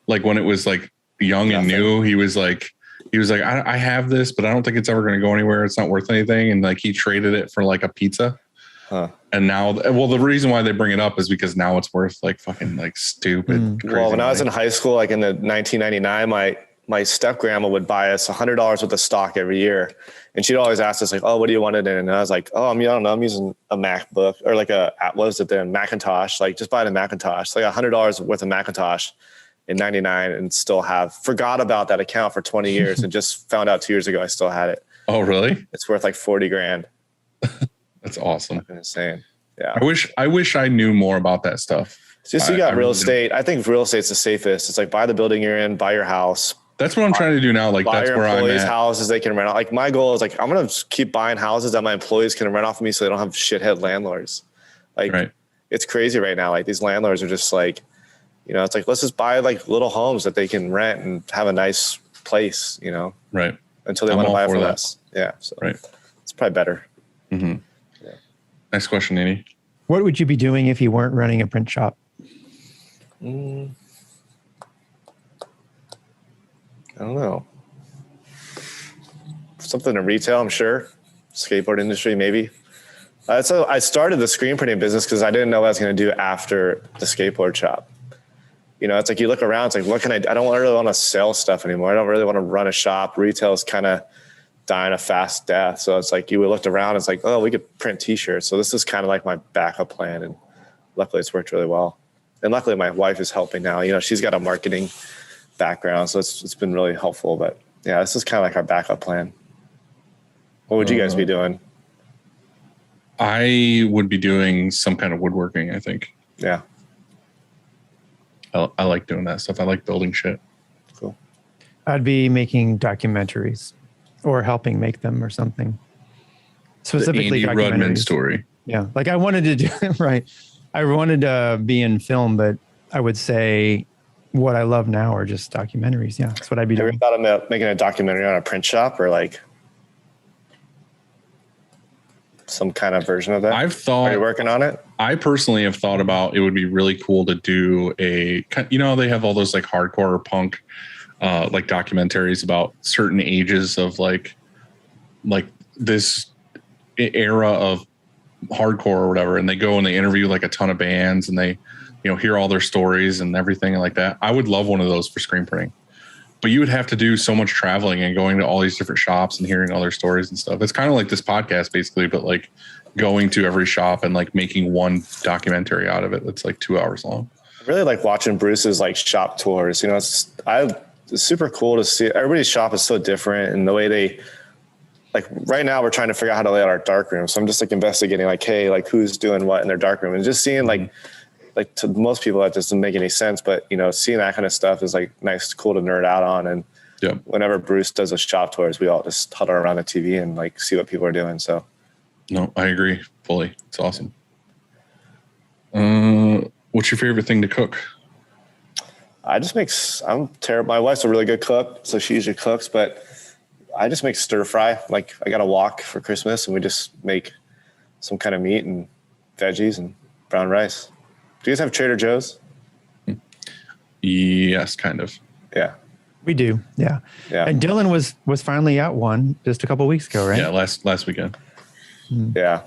Like when it was like young and new, he was like, I have this, but I don't think it's ever going to go anywhere. It's not worth anything. And like he traded it for like a pizza. Huh. And now, well, the reason why they bring it up is because now it's worth like fucking like stupid. Crazy Well, when I was money. in high school, like in the 1999, my step grandma would buy us $100 worth of stock every year. And she'd always ask us like, oh, what do you want it in? And I was like, oh, I don't know. I'm using a MacBook or like what was it then? Macintosh, like just buy the Macintosh. It's like $100 worth of Macintosh in 99 and still forgot about that account for 20 years and just found out 2 years ago I still had it. Oh, really? It's worth like 40 grand. That's awesome. Fucking insane. Yeah. I wish I knew more about that stuff. It's just you got real really estate. I think real estate's the safest. It's like buy the building you're in, buy your house. That's what I'm trying to do now. Like Buy that's your where I'm employees' at. houses they can rent out. Like my goal is like I'm gonna keep buying houses that my employees can rent off of me, so they don't have shithead landlords. Like Right. It's crazy right now. Like these landlords are just like, it's like let's just buy like little homes that they can rent and have a nice place, Right. until they I'm want to all buy it for from that. us. Yeah, so Right. it's probably better. Mm-hmm. Yeah. Next question, Nini. What would you be doing if you weren't running a print shop? I don't know. Something in retail, I'm sure. Skateboard industry, maybe. So I started the screen printing business because I didn't know what I was going to do after the skateboard shop. It's like you look around, it's like, what can I don't really want to sell stuff anymore. I don't really want to run a shop. Retail is kind of dying a fast death. So it's like you looked around, it's like, oh, we could print t-shirts. So this is kind of like my backup plan. And luckily it's worked really well. And luckily my wife is helping now. She's got a marketing background, so it's been really helpful. But yeah, this is kind of like our backup plan. What would you guys be doing? I would be doing some kind of woodworking, I think. Yeah. I like doing that stuff. I like building shit. Cool. I'd be making documentaries or helping make them or something. Specifically the Andy Rudman documentaries. story. Yeah. Like I wanted to do right. I wanted to be in film, but I would say what I love now are just documentaries. Yeah. That's what I'd be Have you doing. ever thought about making a documentary on a print shop or like some kind of version of that? I've thought. Are you working on it? I personally have thought about it would be really cool to do they have all those like hardcore punk like documentaries about certain ages of like this era of hardcore or whatever, and they go and they interview like a ton of bands and they hear all their stories and everything like that. I would love one of those for screen printing, but you would have to do so much traveling and going to all these different shops and hearing all their stories and stuff. It's kind of like this podcast basically, but like going to every shop and like making one documentary out of it that's like 2 hours long. I really like watching Bruce's like shop tours. It's super cool to see. Everybody's shop is so different, and the way they like right now we're trying to figure out how to lay out our dark room. So I'm just like investigating like, hey, like who's doing what in their dark room, and just seeing like to most people that doesn't make any sense, but seeing that kind of stuff is like nice, cool to nerd out on. And whenever Bruce does a shop tours, we all just huddle around the TV and like see what people are doing. So no, I agree fully. It's awesome. What's your favorite thing to cook? I'm terrible. My wife's a really good cook, so she usually cooks, but I just make stir fry. Like I got a wok for Christmas and we just make some kind of meat and veggies and brown rice. Do you guys have Trader Joe's? Yes, kind of. Yeah. We do. Yeah. Yeah. And Dylan was finally at one just a couple of weeks ago, right? Yeah, last weekend. Yeah.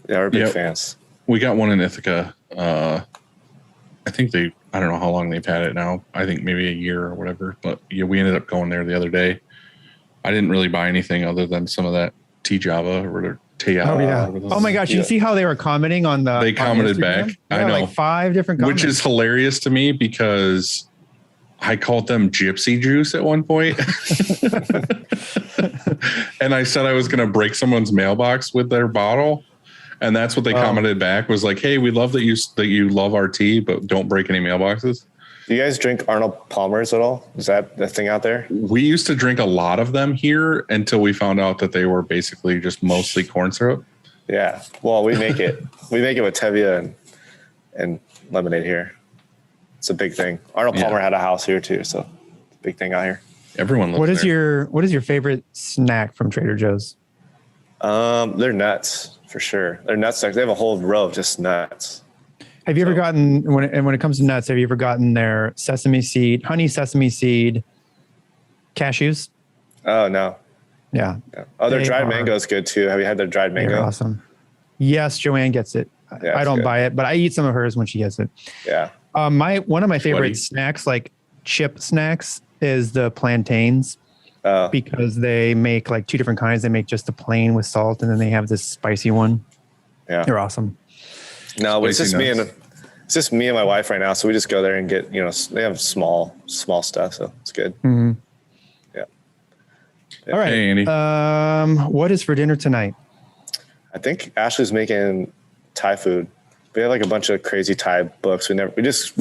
Yeah, we're big fans. We got one in Ithaca. I think I don't know how long they've had it now. I think maybe a year or whatever. But yeah, we ended up going there the other day. I didn't really buy anything other than some of that tea Java or tea. Oh yeah. Oh my gosh. You see how they were commenting on the? They commented back. Yeah, I know, like 5 different comments, which is hilarious to me because I called them gypsy juice at one point. And I said I was going to break someone's mailbox with their bottle. And that's what they commented back was like, hey, we love that you love our tea, but don't break any mailboxes. Do you guys drink Arnold Palmer's at all? Is that the thing out there? We used to drink a lot of them here until we found out that they were basically just mostly corn syrup. Yeah. Well, we make it. We make it with Tevia and lemonade here. It's a big thing. Arnold Palmer had a house here too, so it's a big thing out here. Everyone loves What is your favorite snack from Trader Joe's? They're nuts for sure. They're nuts. They have a whole row of just nuts. Have you ever gotten when it comes to nuts? Have you ever gotten their honey sesame seed cashews? Oh no. Yeah. Oh, their dried mango is good too. Have you had their dried mango? They're awesome. Yes, Joanne gets it. Yeah, I don't good. buy it, but I eat some of hers when she gets it. Yeah. One of my favorite Sweaty. snacks, like chip snacks, is the plantains. Because they make like two different kinds. They make just the plain with salt, and then they have this spicy one. Yeah. They're awesome. No, it's just Spicy it's just me and my wife right now. So we just go there and get, they have small stuff. So it's good. Mm-hmm. Yeah. All right. Hey, Andy. What is for dinner tonight? I think Ashley's making Thai food. We have like a bunch of crazy Thai books. We just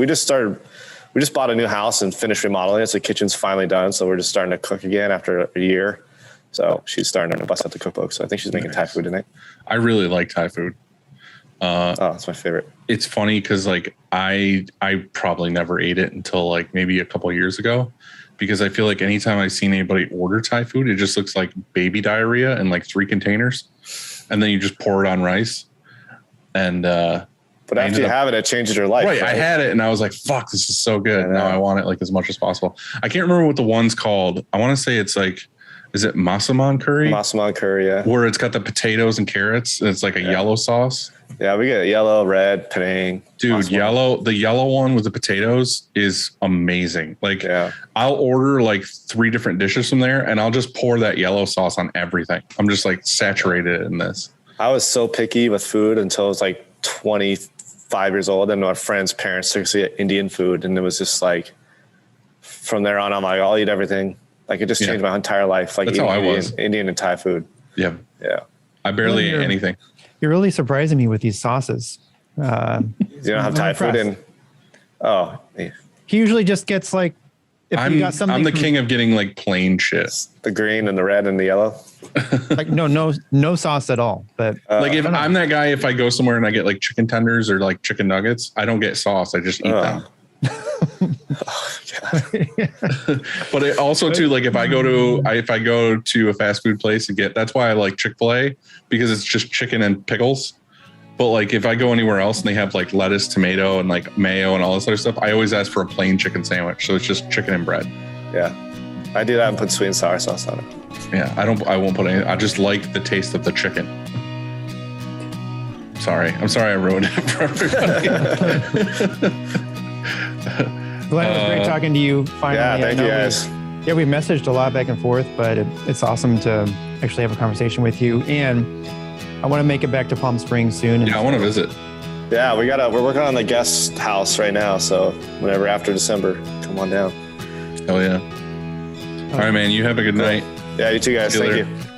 bought a new house and finished remodeling it. So the kitchen's finally done. So we're just starting to cook again after a year. So she's starting to bust out the cookbook. So I think she's making Thai food tonight. I really like Thai food. That's my favorite. It's funny because like I probably never ate it until like maybe a couple of years ago, because I feel like anytime I've seen anybody order Thai food, it just looks like baby diarrhea in like 3 containers, and then you just pour it on rice. And but after you have it, it changes your life. Right. I had it and I was like, fuck, this is so good. Now I want it like as much as possible. I can't remember what the one's called. I want to say it's like, is it masaman curry? Masaman curry, yeah. Where it's got the potatoes and carrots and it's like a yellow sauce. Yeah, we get yellow, red, Penang. Dude, Masaman. the yellow one with the potatoes is amazing. Like I'll order like 3 different dishes from there and I'll just pour that yellow sauce on everything. I'm just like saturated in this. I was so picky with food until I was like 25 years old, and my friend's parents took us to get Indian food, and it was just like from there on I'm like, I'll eat everything. Like it just changed my entire life. Like that's how I was. Indian and Thai food. Yeah. I barely ate anything. You're really surprising me with these sauces. You don't have Thai food in? Oh, yeah. He usually just gets like, if you got something. I'm the king of getting like plain shit. The green and the red and the yellow. Like no sauce at all. But like if I'm that guy, if I go somewhere and I get like chicken tenders or like chicken nuggets, I don't get sauce. I just eat them. But it also too, like if I go to a fast food place and that's why I like Chick-fil-A, because it's just chicken and pickles. But like if I go anywhere else and they have like lettuce, tomato, and like mayo and all this other stuff, I always ask for a plain chicken sandwich. So it's just chicken and bread. Yeah, I do that and put sweet and sour sauce on it. Yeah, I won't put any. I just like the taste of the chicken. I'm sorry I ruined it for everybody. Glenn, it was great talking to you finally. Yeah, thank you guys. We messaged a lot back and forth, but it's awesome to actually have a conversation with you. And I want to make it back to Palm Springs soon. Yeah, I want to visit. Yeah, we're working on the guest house right now. So whenever after December, come on down. Hell yeah. All right, man. You have a good night. Yeah, you too, guys. See you Thank later. you.